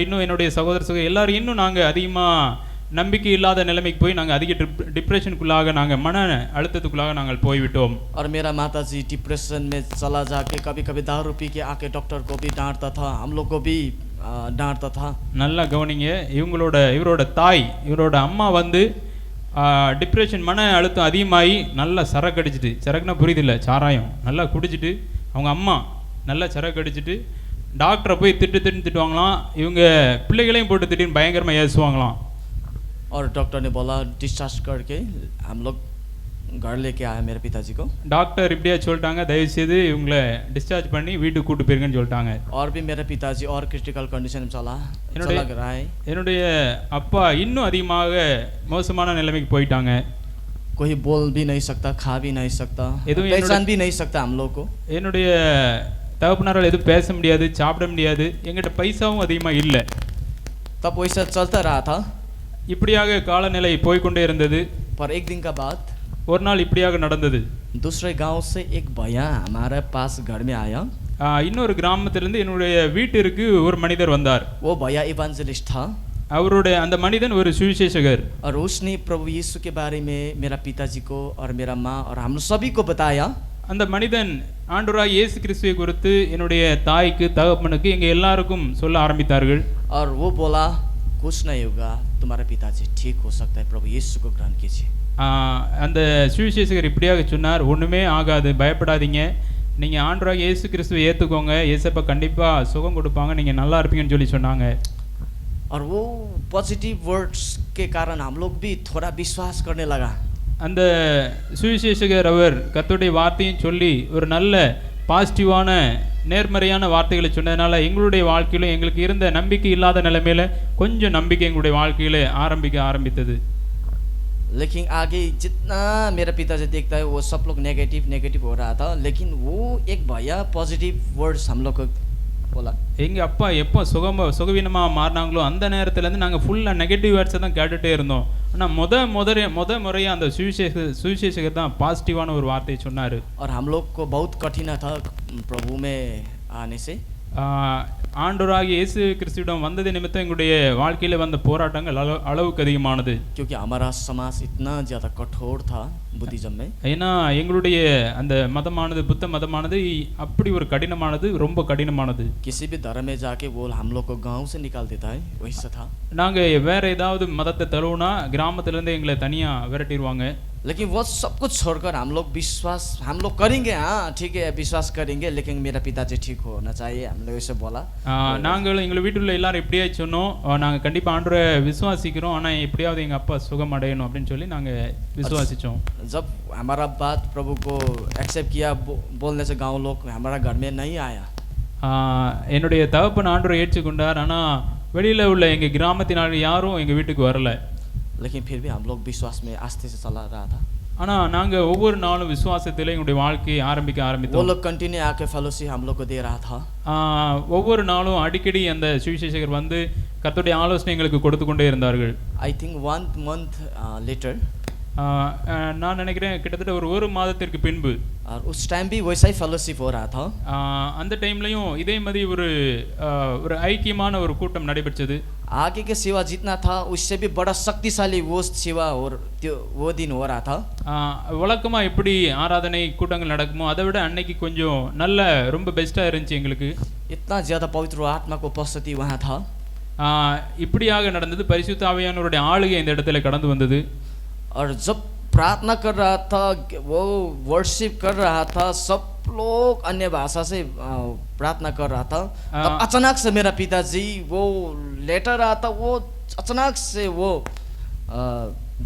இன்னும் என்னுடைய சகோதர எல்லாரும் இன்னும் நாங்கள் அதிகமாக நம்பிக்கை இல்லாத நிலைமைக்கு போய் நாங்கள் அதிக டிப்ரெஷனுக்குள்ளாக, நாங்கள் மன அழுத்தத்துக்குள்ளாக நாங்கள் போய்விட்டோம். और मेरा माताजी डिप्रेशन में चला जाके कभी दारू पी के आके डॉक्टर को भी डांटता था, हम लोग को भी डांटता था। நல்லா கவனிங்க, இவரோட தாய், இவரோட அம்மா வந்து டிப்ரெஷன் மன அழுத்தம் அதிகமாகி நல்லா சரக்கு அடிச்சிட்டு, சரக்குனா புரியுதில்ல, சாராயம் நல்லா குடிச்சிட்டு, அவங்க அம்மா நல்லா சரக்கு அடிச்சிட்டு டாக்டரை போய் திட்டுவாங்களாம், இவங்க பிள்ளைகளையும் போட்டு திட்டின்னு பயங்கரமாக ஏசுவாங்களாம். और डॉक्टर ने बोला डिस्चार्ज करके हम लोग घर लेके आए मेरे पिताजी को। டாக்டர் இப்படியா சொல்லிட்டாங்க, தயவுசெய்து இவங்களை டிஸ்சார்ஜ் பண்ணி வீட்டுக்கு கூட்டு போயிருங்கன்னு சொல்லிட்டாங்க. और भी मेरा पिताजी और क्रिटिकल कंडीशन में चला रहा है। என்னுடைய அப்பா இன்னும் அதிகமாக மோசமான நிலைமைக்கு போயிட்டாங்க. कोई बोल भी नहीं सकता, खा भी नहीं सकता, पहचान भी नहीं सकता हम लोग को। என்னுடைய தகப்பனாரால் எதுவும் பேச முடியாது, சாப்பிட முடியாது, எங்கிட்ட பைசாவும் அதிகமாக இல்லை. तब वैसा चलता रहा था। இப்படியாக காலநிலை போய்கொண்டே இருந்தது. पर एक दिन का बाद ஒரு நாள் இப்படியாக நடந்தது. दूसरे गांव से एक भैया हमारे पास घर में आया। இன்னொரு கிராமத்திலிருந்து என்னுடைய வீட்டிற்கு ஒரு மனிதர் வந்தார். वो भैया इवांजेलिस्ट था। அவருடைய அந்த மனிதன் ஒரு சுவிசேஷகர். और उसने प्रभु यीशु के बारे में मेरा पिताजी को और मेरा माँ और हम सभी को बताया. அந்த மனிதன் ஆண்டவராகிய இயேசு கிறிஸ்துவை குறித்து என்னுடைய தாய்க்கு தகப்பனுக்கு எங்க எல்லாருக்கும் சொல்ல ஆரம்பித்தார்கள். और वो बोला कुछ नहीं होगा, तुम्हारा पिताजी ठीक हो सकता है, प्रभु यीशु को ग्रहण कीजिए. அந்த சுவிசேஷகர் இப்படியாக சொன்னார், ஒண்ணுமே ஆகாது, பயப்படாதீங்க, நீங்க ஆண்டவராகிய இயேசு கிறிஸ்துவை ஏத்துக்கோங்க, இயேசப்பா கண்டிப்பா சுகம் கொடுப்பாங்க, நீங்க நல்லா இருப்பீங்கன்னு சொல்லி சொன்னாங்க. और वो पॉजिटिव वर्ड्स के कारण हम लोग भी थोड़ा विश्वास करने लगा. அந்த சுவிசேஷகர் அவர் கர்த்தருடைய வார்த்தையும் சொல்லி ஒரு நல்ல பாசிட்டிவான நேர்மறையான வார்த்தைகளை சொன்னதுனால எங்களுடைய வாழ்க்கையிலும் எங்களுக்கு இருந்த நம்பிக்கை இல்லாத நிலைமையில கொஞ்சம் நம்பிக்கை எங்களுடைய வாழ்க்கையில ஆரம்பித்தது. लेकिन आगे जितना मेरा पिताजी देखता है वो सब लोग नेगेटिव हो रहा था, लेकिन वो एक भैया पॉजिटिव वर्ड्स हम लोग को बोला. எங்க அப்பா எப்போ சுகவீனமா மாறினாங்களோ அந்த நேரத்துல இருந்து நாங்க ஃபுல்லா நெகட்டிவ் வேர்ட்ஸை தான் கேட்டுட்டே இருந்தோம். ஆனா முத முறையா அந்த சுவிசேஷகர் தான் பாசிட்டிவான ஒரு வார்த்தையை சொன்னாரு. और हम लोग को बहुत कठिन था प्रभु में आने से. ஆண்டவராகிய இயேசு கிறிஸ்துவிடம் வந்தது நிமித்தம் எங்களுடைய வாழ்க்கையில வந்த போராட்டங்கள் அளவுக்கு அதிகமானது. क्योंकि हमारा समाज इतना ज्यादा कठोर था बुद्धिज्म में. ஏன்னா எங்களுடைய அந்த மதமானது புத்த மதமானது அப்படி ஒரு கடினமானது, ரொம்ப கடினமானது. किसी भी धर्म में जाके वो हम लोग को गांव से निकाल देता है, वैसा था. நாங்க வேற ஏதாவது மதத்தை தழுவுனா கிராமத்துல இருந்து எங்களை தனியா விரட்டிடுவாங்க. लेकिन वो सब कुछ छोड़कर हम लोग विश्वास हम लोग करेंगे, हाँ ठीक है विश्वास करेंगे, लेकिन मेरा पिताजी ठीक होना चाहिए, हम लोग ऐसे बोला. நாங்கள் எங்களை வீட்டுல எல்லாரும் எப்படியா சொன்னோம், நாங்க கண்டிப்பா ஆண்டவரை விசுவாசிக்கிறோம், ஆனா எப்படியாவது எங்க அப்பா சுகம் அடையணும் அப்படின்னு சொல்லி நாங்க விசுவாசிச்சோம். जब हमारा बात प्रभु को एक्सेप्ट किया, बोलने से गांव लोग हमारा घर में नहीं आया. என்னுடைய தகப்பன் ஆண்டவரை ஏற்றுக்கொண்டார், ஆனா வெளியில உள்ள எங்க கிராமத்தினர் யாரும் எங்க வீட்டுக்கு வரல. लेकिन फिर भी हम लोग विश्वास में आस्ते से चला रहा था. ஆனா நாங்க ஒவ்வொரு நாளும் விசுவாசத்திலே எங்களுடைய வாழ்க்கையை ஆரம்பித்தோம். वो लोग कंटिन्यू आके फेलोशिप हम लोग को दे रहा था. ஒவ்வொரு நாளும் அடிக்கடி அந்த சுவிசேஷகர் வந்து கர்த்தருடைய ஆலோசனை எங்களுக்கு கொடுத்து கொண்டே இருந்தார்கள். I think 1 month later. நான் நினைக்கிறேன் கிட்டத்தட்ட ஒரு மாதத்திற்கு பின்பு. और उस टाइम भी वैसा ही फेलोशिप हो रहा था. அந்த டைம்லயும் இதே மாதிரி ஒரு ஐக்கியமான ஒரு கூட்டம் நடைபெற்றது. आगे के सेवा जितना था उससे भी बड़ा शक्तिशाली वो सेवा और वो दिन हो रहा था. வழக்கமா எப்படி ஆராதனை கூட்டங்கள் நடக்குமோ அதை விட அன்னைக்கு கொஞ்சம் நல்ல ரொம்ப பெஸ்டா இருந்துச்சு எங்களுக்கு. इतना ज्यादा पवित्र आत्मा को उपस्थिति वहां था. இப்படியாக நடந்தது. பரிசுத்த ஆவியானவருடைய ஆளுகை இந்த இடத்துல கடந்து வந்தது. और जब प्रार्थना कर रहा था, वो वर्शिप कर रहा था, सब लोग अन्य भाषा से प्रार्थना कर रहा था. तब अचानक से मेरा पिताजी वो लेटर रहा था, वो अचानक से वो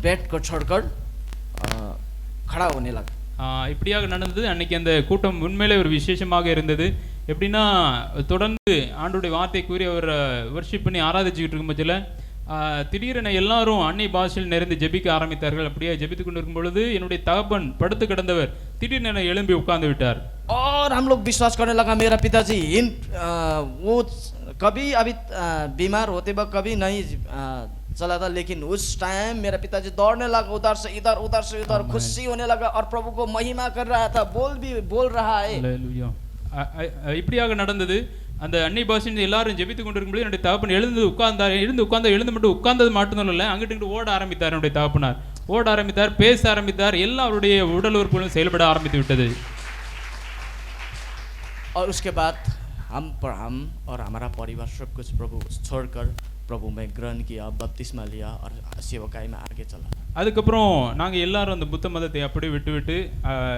बेड को छोड़कर खड़ा होने लगा. இப்படியாக நடந்தது. அன்னைக்கு அந்த கூட்டம் உண்மையிலே ஒரு விசேஷமாக இருந்தது. எப்படின்னா தொடர்ந்து ஆண்டவருடைய வார்த்தை கூறி அவர் வர்ஷிப் பண்ணி ஆராதிச்சுக்கிட்டு இருக்கும் பட்சத்தில் திடீரென எல்லாரும் அன்னை பாஷையில் நிறைந்து ஜெபிக்க ஆரம்பித்தார்கள். அப்படியே ஜெபித்து கொண்டு இருக்கும் பொழுது என்னுடைய தகப்பன் படுத்து கிடந்தவர் திடீரென எழும்பி உட்கார்ந்து விட்டார். और हम लोग विश्वास करने लगा मेरा पिताजी वो कभी अभी बीमार होते वक्त कभी नहीं चला था, लेकिन उस टाइम मेरा पिताजी दौड़ने लगा, उधर से इधर खुशी होने लगा और प्रभु को महिमा कर रहा था, बोल रहा है. இப்படியாக நடந்தது. அந்த அன்னை பாஷையில் எல்லாரும் ஜெபித்து கொண்டிருக்கும்போது என்னுடைய தகப்பன் எழுந்து மட்டும் உட்கார்ந்தது மட்டும் இல்லை, அங்கிட்டு ஓட ஆரம்பித்தார். என்னுடைய தகப்பனார் ஓட ஆரம்பித்தார், பேச ஆரம்பித்தார், எல்லாருடைய உடல் உறுப்புகளும் செயல்பட ஆரம்பித்து விட்டது. और उसके बाद हम और हमारा परिवार सब कुछ प्रभु छोड़कर प्रभु में ग्रहण किया, बपतिस्मा लिया और सेवकाई में आगे चला. அதுக்கப்புறம் நாங்கள் எல்லாரும் அந்த புத்த மதத்தை அப்படியே விட்டு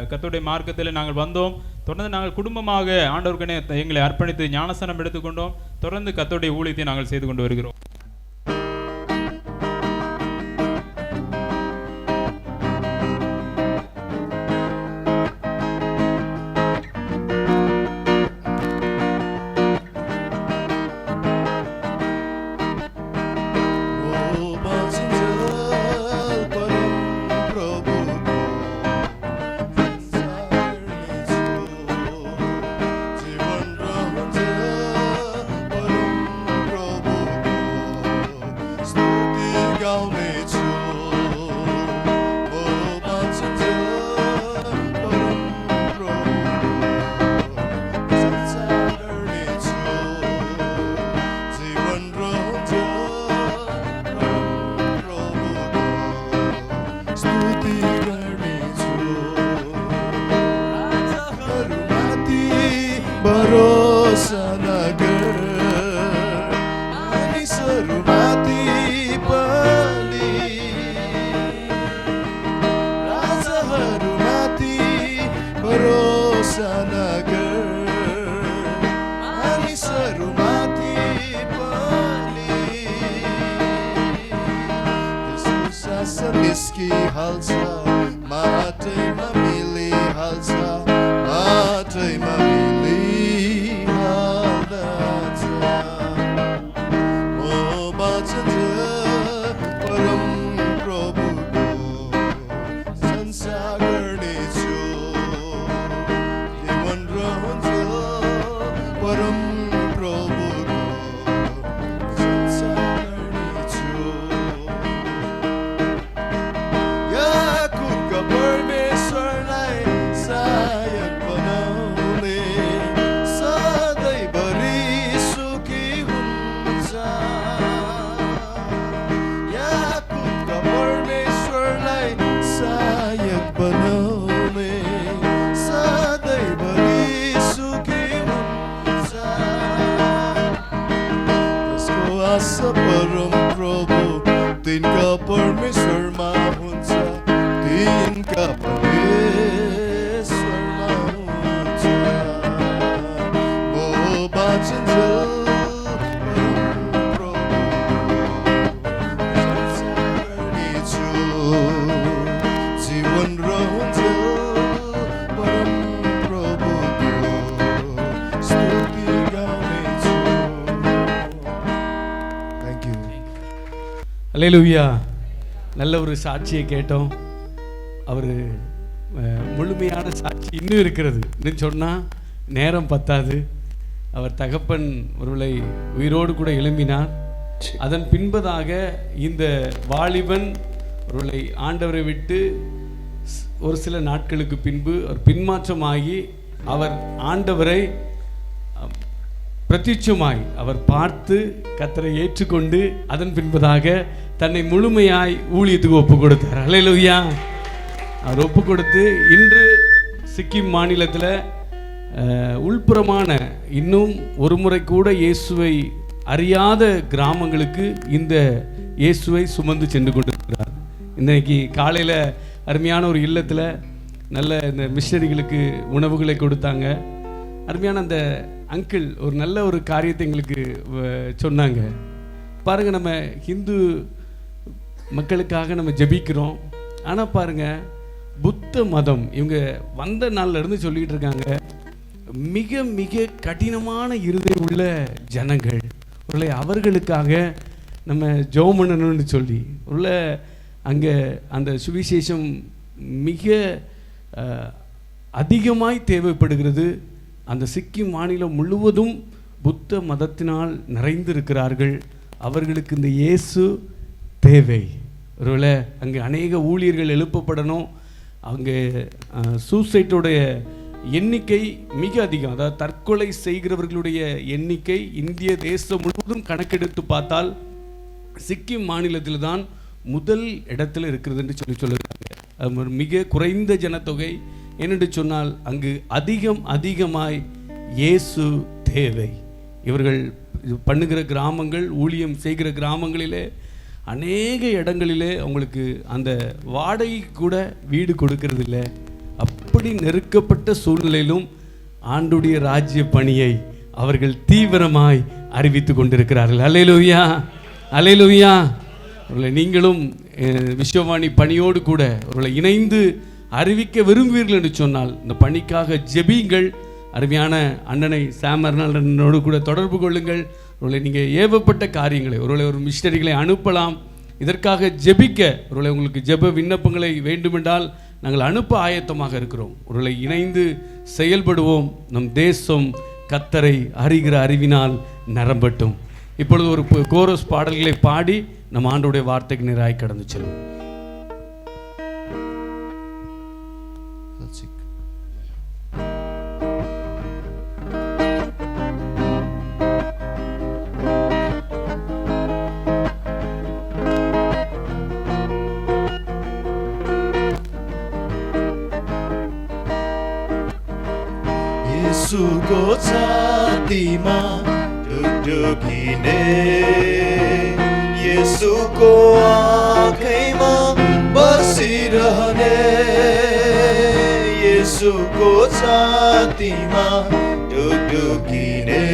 கர்த்தருடைய மார்க்கத்தில் நாங்கள் வந்தோம். தொடர்ந்து நாங்கள் குடும்பமாக ஆண்டவருக்கென எங்களை அர்ப்பணித்து ஞானஸ்நானம் எடுத்துக்கொண்டோம். தொடர்ந்து கர்த்தருடைய ஊழியத்தை நாங்கள் செய்து கொண்டு வருகிறோம். भरोसा नगर मानिसहरूमाथि पनि राजाहरूमाथि भरोसा नगर मानिसहरूमाथि पनि त्यसको शासन निस्किहाल्छ माटैमा मिलिहाल्छ माटैमा मिलिहाल्दछ म बाँच्छ परम प्रभुको संसार गर्नेछु जीवन रहन्छ परम प्रभुको संसार गर्नेछु याकुबका परमेश्वरलाई सहायक बनाउने सधैँभरि सुखी हुन्छ याकुबका परमेश्वरलाई सहायक बनाउने सधैँभरि सुखी हुन्छ त्यसको आशा परम प्रभु तिनका परमेश्वरमा हुन्छ तिनका परमेश्वरमा हुन्छ म बाँचिन्जेल परम प्रभुको संसार गर्नेछु जीवन रहन्जेल परम प्रभुको स्तुति गाउनेछु थ्याङ्क यू அல்லேலூயா. நல்ல ஒரு சாட்சியை கேட்டோம். அவர் முழுமையான சாட்சி இன்னும் இருக்கிறது. இன்னும் சொன்னால் நேரம் பத்தாது. அவர் தகப்பன் ஒருவளை உயிரோடு கூட எழும்பினார். அதன் பின்பதாக இந்த வாலிபன் ஒருவளை ஆண்டவரை விட்டு ஒரு சில நாட்களுக்கு பின்பு அவர் பின்மாற்றமாகி அவர் ஆண்டவரை பிரத்யட்சமாய் அவர் பார்த்து கர்த்தரை ஏற்றுக்கொண்டு அதன் பின்பதாக தன்னை முழுமையாய் ஊழியத்துக்கு ஒப்பு கொடுத்தார். அல்லேலூயா. அவர் ஒப்பு கொடுத்து இன்று சிக்கிம் மாநிலத்தில் உள்புறமான இன்னும் ஒரு முறை கூட இயேசுவை அறியாத கிராமங்களுக்கு இந்த இயேசுவை சுமந்து சென்று கொண்டிருக்கிறார். இன்றைக்கு காலையில் அருமையான ஒரு இல்லத்தில் நல்ல இந்த மிஷனரிகளுக்கு உணவுகளை கொடுத்தாங்க. அருமையான அந்த அங்கிள் ஒரு நல்ல ஒரு காரியத்தை எங்களுக்கு சொன்னாங்க. பாருங்கள், நம்ம ஹிந்து மக்களுக்காக நம்ம ஜெபிக்கிறோம். ஆனால் பாருங்கள், புத்த மதம் இவங்க வந்த நாள்ல இருந்து சொல்லிகிட்டு இருக்காங்க, மிக மிக கடினமான இருதயம் உள்ள ஜனங்கள் உள்ள அவர்களுக்காக நம்ம ஜெபம் பண்ணணும்னு சொல்லி உள்ள அங்கே அந்த சுவிசேஷம் மிக அதிகமாய் தேவைப்படுகிறது. அந்த சிக்கிம் மாநிலம் முழுவதும் புத்த மதத்தினால் நிறைந்திருக்கிறார்கள். அவர்களுக்கு இந்த இயேசு தேவை. ஒருவேளை அங்கே அநேக ஊழியர்கள் எழுப்பப்படணும். அங்கே சூசைட்டோடைய எண்ணிக்கை மிக அதிகம். அதாவது தற்கொலை செய்கிறவர்களுடைய எண்ணிக்கை இந்திய தேசம் முழுவதும் கணக்கெடுத்து பார்த்தால் சிக்கிம் மாநிலத்தில் தான் முதல் இடத்துல இருக்கிறது என்று சொல்லுகிறாங்க. அது ஒரு மிக குறைந்த ஜனத்தொகை. ஏனென்று சொன்னால் அங்கு அதிகமாய் இயேசு தேவை. இவர்கள் பண்ணுகிற கிராமங்கள், ஊழியம் செய்கிற கிராமங்களிலே அநேக இடங்களிலே அவங்களுக்கு அந்த வாடகை கூட வீடு கொடுக்கறது இல்லை. அப்படி நெருக்கப்பட்ட சூழ்நிலையிலும் ஆண்டுடைய ராஜ்ய பணியை அவர்கள் தீவிரமாய் அறிவித்து கொண்டிருக்கிறார்கள். அல்லேலூயா, அல்லேலூயா. அவர்களை நீங்களும் விஸ்வவாணி பணியோடு கூட அவர்களை இணைந்து அறிவிக்க விரும்புவீர்கள் என்று சொன்னால் இந்த பணிக்காக ஜெபியுங்கள். அருமையான அண்ணனை சாமர்னோடு கூட தொடர்பு கொள்ளுங்கள். ஒருவேளை நீங்கள் ஏவப்பட்ட காரியங்களை, ஒருவேளை ஒரு மிஷனரிகளை அனுப்பலாம். இதற்காக ஜெபிக்க ஒருவேளை உங்களுக்கு ஜெப விண்ணப்பங்களை வேண்டுமென்றால் நாங்கள் அனுப்ப ஆயத்தமாக இருக்கிறோம். ஒருவேளை இணைந்து செயல்படுவோம். நம் தேசம் கர்த்தரை அறிகிற அறிவினால் நிரம்பட்டும். இப்பொழுது ஒரு கோரஸ் பாடல்களை பாடி நம் ஆண்டவருடைய வார்த்தைக்கு நேராய் கடந்து செல்வோம். 예수고 छातीमा ढुकढुकिने 예수को आँखैमा बसिरहने 예수को छातीमा ढुकढुकिने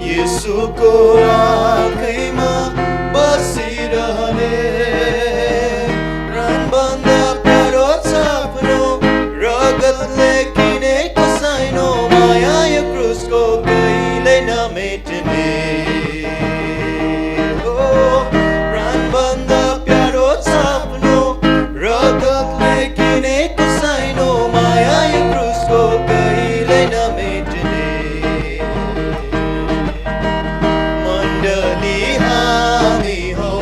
예수को आँखैमा बसिरहने प्राणभन्दा प्यारो छ आफ्नो रगतले किनेको साइनो माया यो क्रुसको कहिल्यै नमेट्ने प्राणभन्दा प्यारो छ आफ्नो रगतले किनेको साइनो माया यो क्रुसको कहिल्यै नमेट्ने मण्डली हामी हौ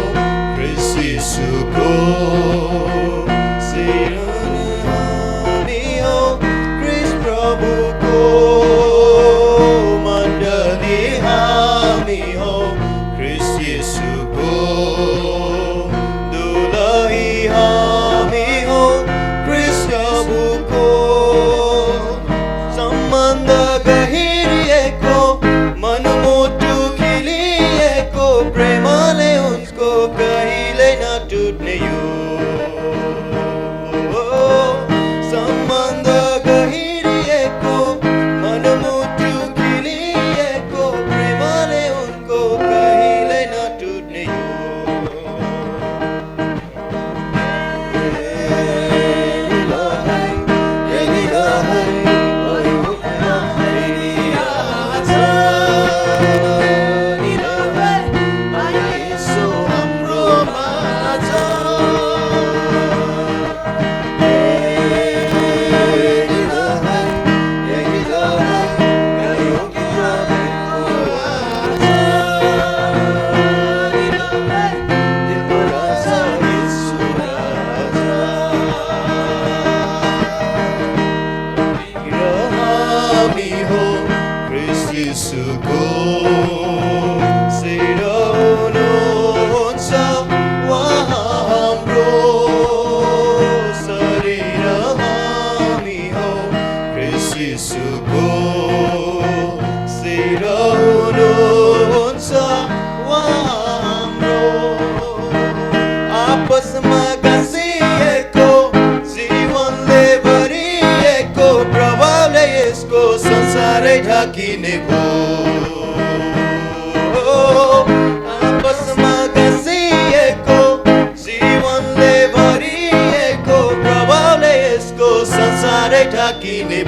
ख्रीष्ट येशूको हामी हौ ख्रीष्ट प्रभुको मण्डली हामी हौ ख्रीष्ट येशूको दुलही हामी हौ ख्रीष्ट प्रभुको सम्बन्ध गहिरिएको मनमुटु खिलिएको प्रेमले उनको कहिल्यै नटुट्ने यो सम्बन्ध गहिरिएको मनमुटु खिलिएको प्रेमले उनको कहिल्यै नटुट्ने यो हामी हो ख्रीष्ट येशूको सेवा हुनुहुन्छ उहाँ हाम्रो शरीर हामी हो ख्रीष्ट येशूको सेवा हुनुहुन्छ उहाँ हाम्रो आपसमा गाँसिएको जीवनले भरिएको प्रभावले यसको संसारै ढाकिने भयो आपसमा गाँसिएको जीवनले भरिएको प्रभावले यसको संसारै ढाकिने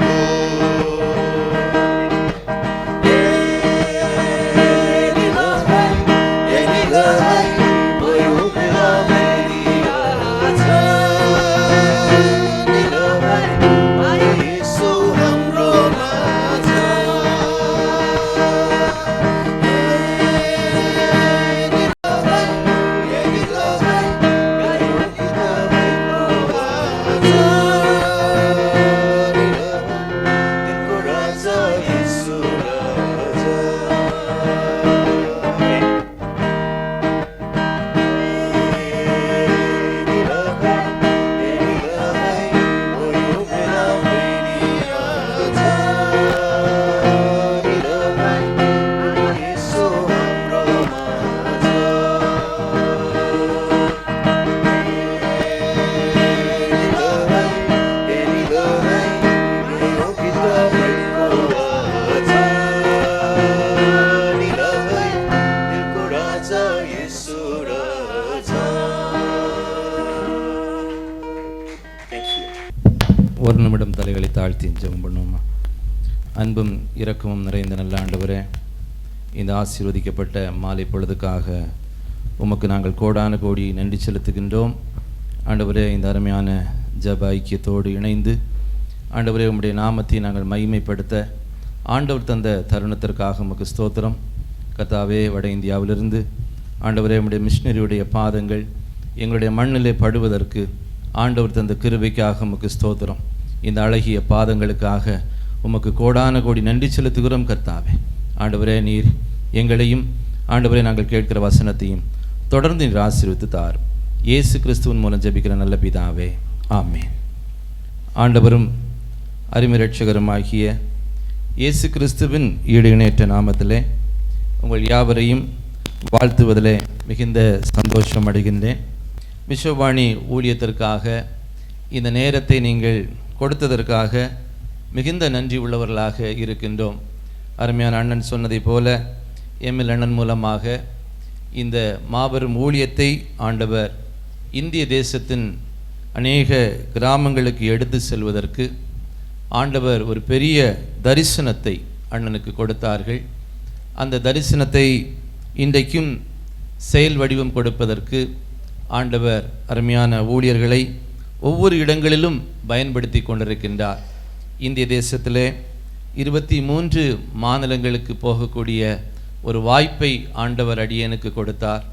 ஒரு நிமிடம் தலைகளை தாழ்த்தி ஜெபம் பண்ணுவோமா. அன்பும் இரக்கமும் நிறைந்த நல்ல ஆண்டவரே, இந்த ஆசீர்வதிக்கப்பட்ட மாலை பொழுதுக்காக உமக்கு நாங்கள் கோடான கோடி நன்றி செலுத்துகின்றோம். ஆண்டவரே, இந்த அருமையான ஜெப ஐக்கியத்தோடு இணைந்து ஆண்டவரே உம்முடைய நாமத்தை நாங்கள் மகிமைப்படுத்த ஆண்டவர் தந்த தருணத்திற்காக உமக்கு ஸ்தோத்திரம். கர்த்தாவே, வட இந்தியாவிலிருந்து ஆண்டவரே உம்முடைய மிஷினரியுடைய பாதங்கள் எங்களுடைய மண்ணிலே படுவதற்கு ஆண்டவர் தந்த கிருபைக்காக உமக்கு ஸ்தோத்திரம். இந்த அழகிய பாதங்களுக்காக உமக்கு கோடான கோடி நன்றி செலுத்துகிறோம். கர்த்தாவே, ஆண்டவரே நீர் எங்களையும் ஆண்டவரே நாங்கள் கேட்கிற வசனத்தையும் தொடர்ந்து நீர் ஆசீர்வித்து தாரும். இயேசு கிறிஸ்துவின் மூலம் ஜெபிக்கிற நல்ல பிதாவே, ஆமென். ஆண்டவரும் அருமை இரட்சகருமாகிய இயேசு கிறிஸ்துவின் ஈடு இணையற்ற நாமத்திலே உங்கள் யாவரையும் வாழ்த்துவதிலே மிகுந்த சந்தோஷம் அடைகின்றேன். விஸ்வவாணி ஊழியத்திற்காக இந்த நேரத்தை நீங்கள் கொடுத்ததற்காக மிகுந்த நன்றி உள்ளவர்களாக இருக்கின்றோம். அருமையான அண்ணன் சொன்னதை போல எம்எல் அண்ணன் மூலமாக இந்த மாபெரும் ஊழியத்தை ஆண்டவர் இந்திய தேசத்தின் அநேக கிராமங்களுக்கு எடுத்து செல்வதற்கு ஆண்டவர் ஒரு பெரிய தரிசனத்தை அண்ணனுக்கு கொடுத்தார்கள். அந்த தரிசனத்தை இன்றைக்கும் செயல் வடிவம் கொடுப்பதற்கு ஆண்டவர் அருமையான ஊழியர்களை ஒவ்வொரு இடங்களிலும் பயன்படுத்தி கொண்டிருக்கின்றார். இந்திய தேசத்திலே 23 மாநிலங்களுக்கு போகக்கூடிய ஒரு வாய்ப்பை ஆண்டவர் அடியேனுக்கு கொடுத்தார்.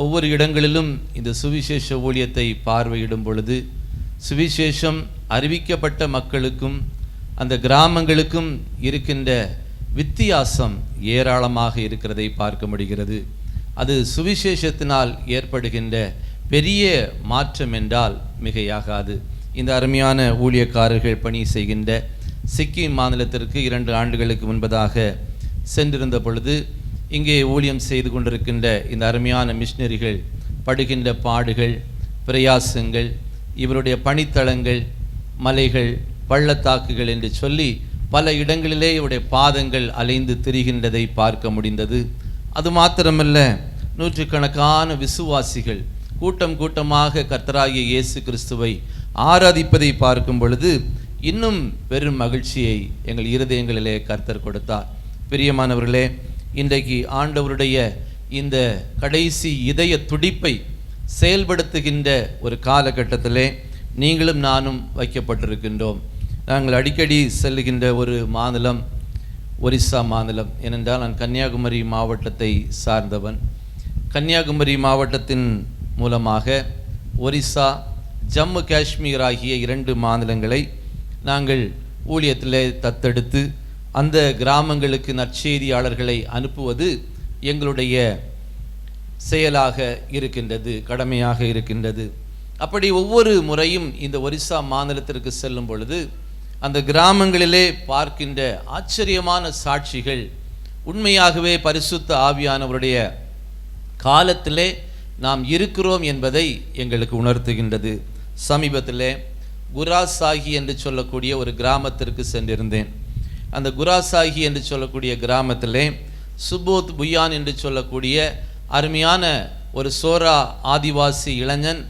ஒவ்வொரு இடங்களிலும் இந்த சுவிசேஷ ஊழியத்தை பார்வையிடும் பொழுது சுவிசேஷம் அறிவிக்கப்பட்ட மக்களுக்கும் அந்த கிராமங்களுக்கும் இருக்கின்ற வித்தியாசம் ஏராளமாக இருக்கிறதை பார்க்க முடிகிறது. அது சுவிசேஷத்தினால் ஏற்படுகின்ற பெரிய மாற்றம் என்றால் மிகையாகாது. இந்த அருமையான ஊழியக்காரர்கள் பணி செய்கின்ற சிக்கிம் மாநிலத்திற்கு 2 ஆண்டுகளுக்கு முன்பதாக சென்றிருந்த பொழுது இங்கே ஊழியம் செய்து கொண்டிருக்கின்ற இந்த அருமையான மிஷினரிகள் படுகின்ற பாடுகள், பிரயாசங்கள், இவருடைய பணித்தளங்கள், மலைகள், பள்ளத்தாக்குகள் என்று சொல்லி பல இடங்களிலே இவருடைய பாதங்கள் அலைந்து திரிகின்றதை பார்க்க முடிந்தது. அது மாத்திரமல்ல, நூற்றுக்கணக்கான விசுவாசிகள் கூட்டம் கூட்டமாக கர்த்தராகிய இயேசு கிறிஸ்துவை ஆராதிப்பதை பார்க்கும் பொழுது இன்னும் பெரும் மகிழ்ச்சியை எங்கள் இருதயங்களிலே கர்த்தர் கொடுத்தார். பிரியமானவர்களே, இன்றைக்கு ஆண்டவருடைய இந்த கடைசி இதய துடிப்பை செயல்படுத்துகின்ற ஒரு காலகட்டத்திலே நீங்களும் நானும் வைக்கப்பட்டிருக்கின்றோம். நாங்கள் அடிக்கடி செல்லுகின்ற ஒரு மாநிலம் ஒரிசா மாநிலம். ஏனென்றால் நான் கன்னியாகுமரி மாவட்டத்தை சார்ந்தவன். கன்னியாகுமரி மாவட்டத்தின் மூலமாக ஒரிசா, ஜம்மு காஷ்மீர் ஆகிய 2 மாநிலங்களை நாங்கள் ஊழியத்திலே தத்தெடுத்து அந்த கிராமங்களுக்கு நற்செய்தியாளர்களை அனுப்புவது எங்களுடைய செயலாக இருக்கின்றது, கடமையாக இருக்கின்றது. அப்படி ஒவ்வொரு முறையும் இந்த ஒரிசா மாநிலத்திற்கு செல்லும் பொழுது அந்த கிராமங்களிலே பார்க்கின்ற ஆச்சரியமான சாட்சிகள் உண்மையாகவே பரிசுத்த ஆவியானவருடைய காலத்திலே நாம் இருக்கிறோம் என்பதை எங்களுக்கு உணர்த்துகின்றது. சமீபத்திலே குராசாகி என்று சொல்லக்கூடிய ஒரு கிராமத்திற்கு சென்றிருந்தேன். அந்த குராசாகி என்று சொல்லக்கூடிய கிராமத்திலே சுபோத் புயான் என்று சொல்லக்கூடிய அருமையான ஒரு சோரா ஆதிவாசி இளைஞன்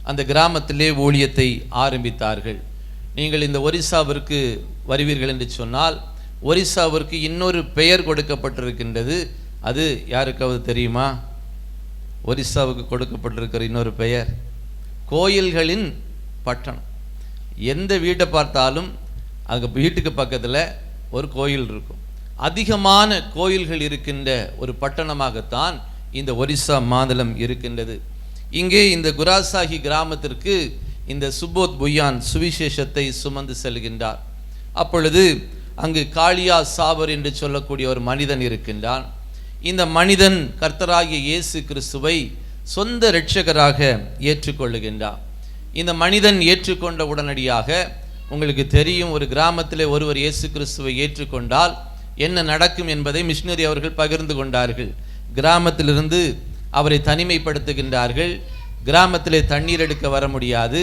அந்த கிராமத்திலே ஊழியத்தை ஆரம்பித்தார்கள். நீங்கள் இந்த ஒரிசாவிற்கு வருவீர்கள் என்று சொன்னால் ஒரிசாவிற்கு இன்னொரு பெயர் கொடுக்கப்பட்டிருக்கின்றது. அது யாருக்காவது தெரியுமா? ஒரிசாவுக்கு கொடுக்கப்பட்டிருக்கிற இன்னொரு பெயர் கோயில்களின் பட்டணம். எந்த வீட்டை பார்த்தாலும் அங்கே வீட்டுக்கு பக்கத்தில் ஒரு கோயில் இருக்கும். அதிகமான கோயில்கள் இருக்கின்ற ஒரு பட்டணமாகத்தான் இந்த ஒரிசா மாநிலம் இருக்கின்றது. இங்கே இந்த குராசாகி கிராமத்திற்கு இந்த சுபோத் புயான் சுவிசேஷத்தை சுமந்து செல்கின்றார். அப்பொழுது அங்கு காளியா சாபர் என்று சொல்லக்கூடிய ஒரு மனிதன் இருக்கின்றான். இந்த மனிதன் கர்த்தராகிய இயேசு கிறிஸ்துவை சொந்த இரட்சகராக ஏற்றுக்கொள்ளுகின்றார். இந்த மனிதன் ஏற்றுக்கொண்ட உடனடியாக உங்களுக்கு தெரியும், ஒரு கிராமத்திலே ஒருவர் இயேசு கிறிஸ்துவை ஏற்றுக்கொண்டால் என்ன நடக்கும் என்பதை மிஷினரி அவர்கள் பகிர்ந்து கொண்டார்கள். கிராமத்திலிருந்து அவரை தனிமைப்படுத்துகின்றார்கள். கிராமத்திலே தண்ணீர் எடுக்க வர முடியாது,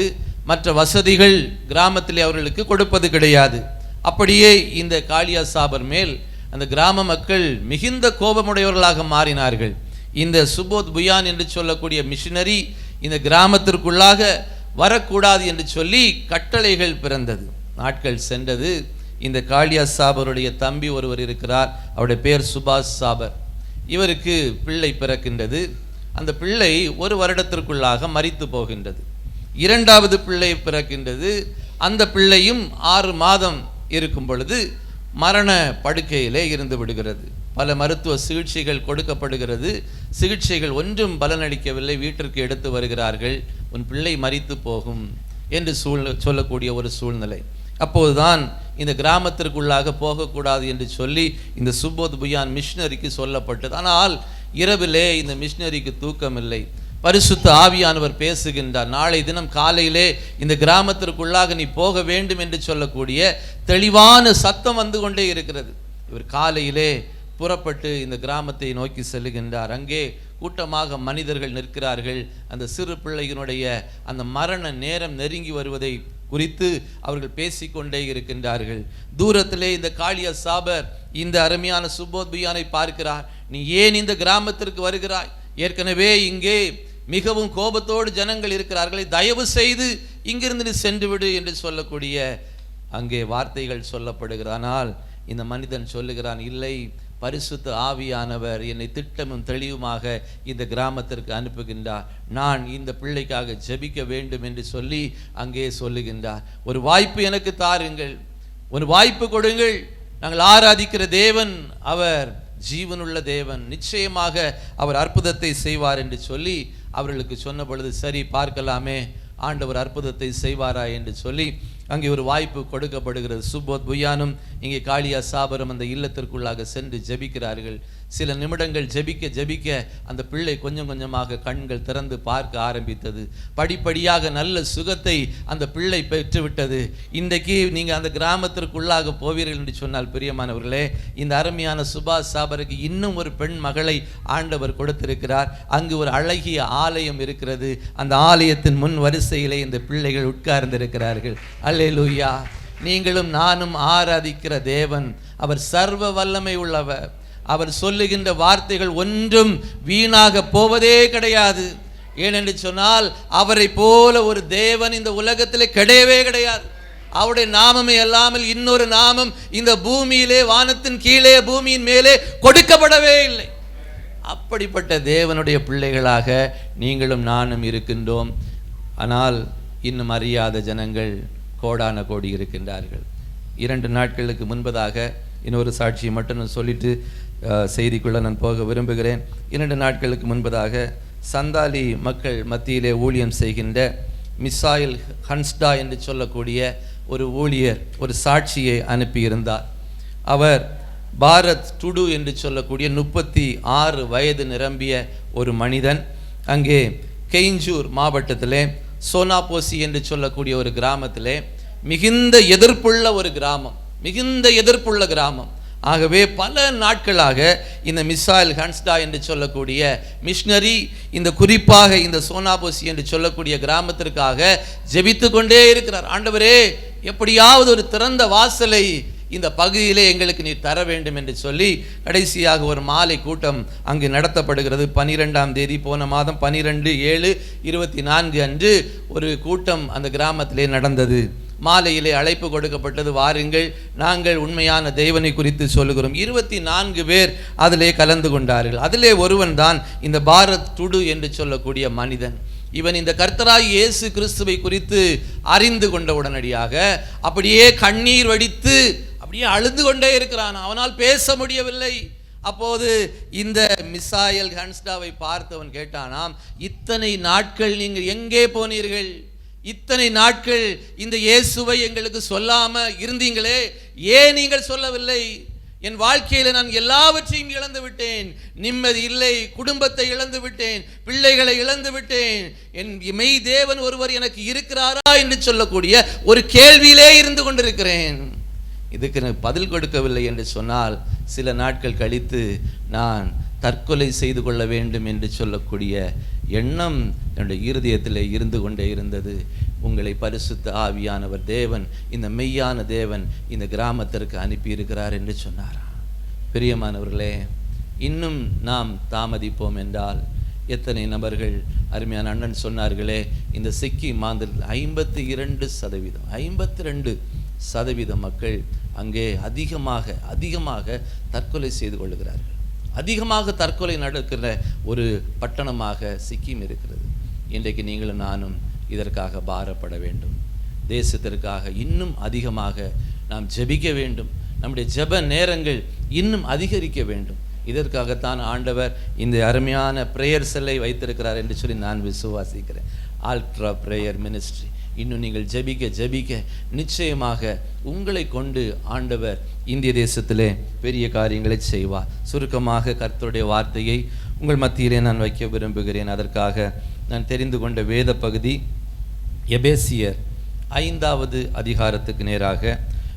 மற்ற வசதிகள் கிராமத்திலே அவர்களுக்கு கொடுப்பது கிடையாது. அப்படியே இந்த காளியா சாபர் மேல் அந்த கிராம மக்கள் மிகுந்த கோபமுடையவர்களாக மாறினார்கள். இந்த சுபோத் புயான் என்று சொல்லக்கூடிய மிஷினரி இந்த கிராமத்திற்குள்ளாக வரக்கூடாது என்று சொல்லி கட்டளைகள் பிறந்தது. நாட்கள் சென்றது. இந்த காளியா சாபருடைய தம்பி ஒருவர் இருக்கிறார். அவருடைய பெயர் சுபாஷ் சாபர். இவருக்கு பிள்ளை பிறக்கின்றது. அந்த பிள்ளை 1 வருடத்திற்குள்ளாக மரித்து போகின்றது. 2வது பிள்ளை பிறக்கின்றது. அந்த பிள்ளையும் 6 மாதம் இருக்கும் பொழுது மரண படுக்கையிலே இருந்து விடுகிறது. பல மருத்துவ சிகிச்சைகள் கொடுக்கப்படுகிறது. சிகிச்சைகள் ஒன்றும் பலனளிக்கவில்லை. வீட்டிற்கு எடுத்து வருகிறார்கள். உன் பிள்ளை மரித்து போகும் என்று சொல்லக்கூடிய ஒரு சூழ்நிலை. அப்போதுதான் இந்த கிராமத்திற்குள்ளாக போகக்கூடாது என்று சொல்லி இந்த சுபோத் புயான் மிஷினரிக்கு சொல்லப்பட்டது. ஆனால் இரவிலே இந்த மிஷினரிக்கு தூக்கம் இல்லை. பரிசுத்த ஆவியானவர் பேசுகின்றார். நாளை தினம் காலையிலே இந்த கிராமத்திற்குள்ளாக நீ போக வேண்டும் என்று சொல்லக்கூடிய தெளிவான சத்தம் வந்து கொண்டே இருக்கிறது. இவர் காலையிலே புறப்பட்டு இந்த கிராமத்தை நோக்கி செல்லுகின்றார். அங்கே கூட்டமாக மனிதர்கள் நிற்கிறார்கள். அந்த சிறு பிள்ளையினுடைய அந்த மரண நேரம் நெருங்கி வருவதை குறித்து அவர்கள் பேசிக்கொண்டே இருக்கின்றார்கள். தூரத்திலே இந்த காளியா சாபர் இந்த அருமையான சுபோத் புயானை பார்க்கிறார். நீ ஏன் இந்த கிராமத்திற்கு வருகிறாய்? ஏற்கனவே இங்கே மிகவும் கோபத்தோடு ஜனங்கள் இருக்கிறார்களே, தயவு செய்து இங்கிருந்து நீ சென்று விடு என்று சொல்லக்கூடிய அங்கே வார்த்தைகள் சொல்லப்படுகிறார். ஆனால் இந்த மனிதன் சொல்லுகிறான், இல்லை, பரிசுத்த ஆவியானவர் என்னை திட்டமும் தெளிவுமாக இந்த கிராமத்திற்கு அனுப்புகின்றார். நான் இந்த பிள்ளைக்காக ஜெபிக்க வேண்டும் என்று சொல்லி அங்கே சொல்லுகின்றார். ஒரு வாய்ப்பு எனக்கு தாருங்கள், ஒரு வாய்ப்பு கொடுங்கள். நாங்கள் ஆராதிக்கிற தேவன் அவர் ஜீவனுள்ள தேவன், நிச்சயமாக அவர் அற்புதத்தை செய்வார் என்று சொல்லி அவர்களுக்கு சொன்ன பொழுது, சரி பார்க்கலாமே, ஆண்டவர் அற்புதத்தை செய்வாரா என்று சொல்லி அங்கே ஒரு வாய்ப்பு கொடுக்கப்படுகிறது. சுபோத் புயானும் இங்கே காளியா சாபரும் அந்த இல்லத்திற்குள்ளாக சென்று ஜெபிக்கிறார்கள். சில நிமிடங்கள் ஜெபிக்க ஜெபிக்க அந்த பிள்ளை கொஞ்சம் கொஞ்சமாக கண்கள் திறந்து பார்க்க ஆரம்பித்தது. படிப்படியாக நல்ல சுகத்தை அந்த பிள்ளை பெற்றுவிட்டது. இன்றைக்கு நீங்கள் அந்த கிராமத்திற்குள்ளாக போவீர்கள் என்று சொன்னால், பிரியமானவர்களே, இந்த அருமையான சுபாஷ் சாபருக்கு இன்னும் ஒரு பெண் மகளை ஆண்டவர் கொடுத்திருக்கிறார். அங்கு ஒரு அழகிய ஆலயம் இருக்கிறது. அந்த ஆலயத்தின் முன் வரிசையிலே இந்த பிள்ளைகள் உட்கார்ந்திருக்கிறார்கள். அல்லேலூயா! நீங்களும் நானும் ஆராதிக்கிற தேவன் அவர் சர்வ வல்லமை உள்ளவர். அவர் சொல்லுகின்ற வார்த்தைகள் ஒன்றும் வீணாக போவதே கிடையாது. ஏனென்று சொன்னால் அவரை போல ஒரு தேவன் இந்த உலகத்திலே கிடையவே கிடையாது. அவருடைய நாமமே அல்லாமல் இன்னொரு நாமம் இந்த பூமியிலே, வானத்தின் கீழே, பூமியின் மேலே கொடுக்கப்படவே இல்லை. அப்படிப்பட்ட தேவனுடைய பிள்ளைகளாக நீங்களும் நானும் இருக்கின்றோம். ஆனால் இன்னும் அறியாத ஜனங்கள் கோடான கோடி இருக்கின்றார்கள். 2 நாட்களுக்கு முன்பதாக இன்னொரு சாட்சியை மட்டும் சொல்லிட்டு செய்திக்குள்ள நான் போக விரும்புகிறேன். 2 நாட்களுக்கு முன்பதாக சந்தாலி மக்கள் மத்தியிலே ஊழியம் செய்கின்ற மிசாயில் ஹன்ஸ்டா என்று சொல்லக்கூடிய ஒரு ஊழியர் ஒரு சாட்சியை அனுப்பியிருந்தார். அவர் பாரத் டுடு என்று சொல்லக்கூடிய 36 வயது நிரம்பிய ஒரு மனிதன். அங்கே கெய்ஞ்சூர் மாவட்டத்திலே சோனாபோசி என்று சொல்லக்கூடிய ஒரு கிராமத்திலே மிகுந்த எதிர்ப்புள்ள ஒரு கிராமம், மிகுந்த எதிர்ப்புள்ள கிராமம். ஆகவே பல நாட்களாக இந்த மிசாயில் ஹன்ஸ்டா என்று சொல்லக்கூடிய மிஷனரி இந்த குறிப்பாக இந்த சோனாபோசி என்று சொல்லக்கூடிய கிராமத்திற்காக ஜெபித்து கொண்டே இருக்கிறார். ஆண்டவரே, எப்படியாவது ஒரு திறந்த வாசலை இந்த பகுதியிலே எங்களுக்கு நீ தர வேண்டும் என்று சொல்லி கடைசியாக ஒரு மாலை கூட்டம் அங்கு நடத்தப்படுகிறது. 12ஆம் தேதி, போன மாதம் 12/7/24 அன்று ஒரு கூட்டம் அந்த கிராமத்திலே நடந்தது. மாலையிலே அழைப்பு கொடுக்கப்பட்டது, வாருங்கள், நாங்கள் உண்மையான தேவனை குறித்து சொல்லுகிறோம். 24 பேர் அதிலே கலந்து கொண்டார்கள். அதிலே ஒருவன் தான் இந்த பாரத் டுடு என்று சொல்லக்கூடிய மனிதன். இவன் இந்த கர்த்தராய் இயேசு கிறிஸ்துவை குறித்து அறிந்து கொண்ட உடனடியாக அப்படியே கண்ணீர் வடித்து அப்படியே அழுது கொண்டே இருக்கிறான். அவனால் பேச முடியவில்லை. அப்போது இந்த மிசாயல் ஹன்ஸ்டாவை பார்த்தவன் கேட்டானாம், இத்தனை நாட்கள் நீங்கள் எங்கே போனீர்கள்? இத்தனை நாட்கள் இந்த இயேசுவை எங்களுக்கு சொல்லாம இருந்தீங்களே, ஏன் நீங்கள் சொல்லவில்லை? என் வாழ்க்கையில நான் எல்லாவற்றையும் இழந்து விட்டேன். நிம்மதி இல்லை, குடும்பத்தை இழந்து விட்டேன், பிள்ளைகளை இழந்து விட்டேன். என் மெய் தேவன் ஒருவர் எனக்கு இருக்கிறாரா என்று சொல்லக்கூடிய ஒரு கேள்வியிலே இருந்து கொண்டிருக்கிறேன். இதுக்கு எனக்கு பதில் கொடுக்கவில்லை என்று சொன்னால், சில நாட்கள் கழித்து நான் தற்கொலை செய்து கொள்ள வேண்டும் என்று சொல்லக்கூடிய எண்ணம் என்னுடைய இருதயத்தில் இருந்து கொண்டே இருந்தது. உங்களை பரிசுத்த ஆவியானவர் தேவன், இந்த மெய்யான தேவன் இந்த கிராமத்திற்கு அனுப்பியிருக்கிறார் என்று சொன்னார். பிரியமானவர்களே, இன்னும் நாம் தாமதிப்போம் என்றால் எத்தனை நபர்கள், அருமையான அண்ணன் சொன்னார்களே, இந்த சிக்கிம் மாநிலத்தில் 52% மக்கள் அங்கே அதிகமாக தற்கொலை செய்து கொள்ளுகிறார்கள். அதிகமாக தற்கொலை நடக்கிற ஒரு பட்டணமாக சிக்கிம் இருக்கிறது. இன்றைக்கு நீங்களும் நானும் இதற்காக பாரப்பட வேண்டும். தேசத்திற்காக இன்னும் அதிகமாக நாம் ஜெபிக்க வேண்டும். நம்முடைய ஜெப நேரங்கள் இன்னும் அதிகரிக்க வேண்டும். இதற்காகத்தான் ஆண்டவர் இந்த அருமையான பிரேயர் செல்லை வைத்திருக்கிறார் என்று சொல்லி நான் விசுவாசிக்கிறேன். Alter prayer ministry. இன்னும் நீங்கள் ஜெபிக்க நிச்சயமாக உங்களை கொண்டு ஆண்டவர் இந்திய தேசத்திலே பெரிய காரியங்களை செய்வார். சுருக்கமாக கர்த்தருடைய வார்த்தையை உங்கள் மத்தியிலே நான் வைக்க விரும்புகிறேன். அதற்காக நான் தெரிந்து கொண்ட வேத பகுதி எபேசியர் 5வது அதிகாரத்துக்கு நேராக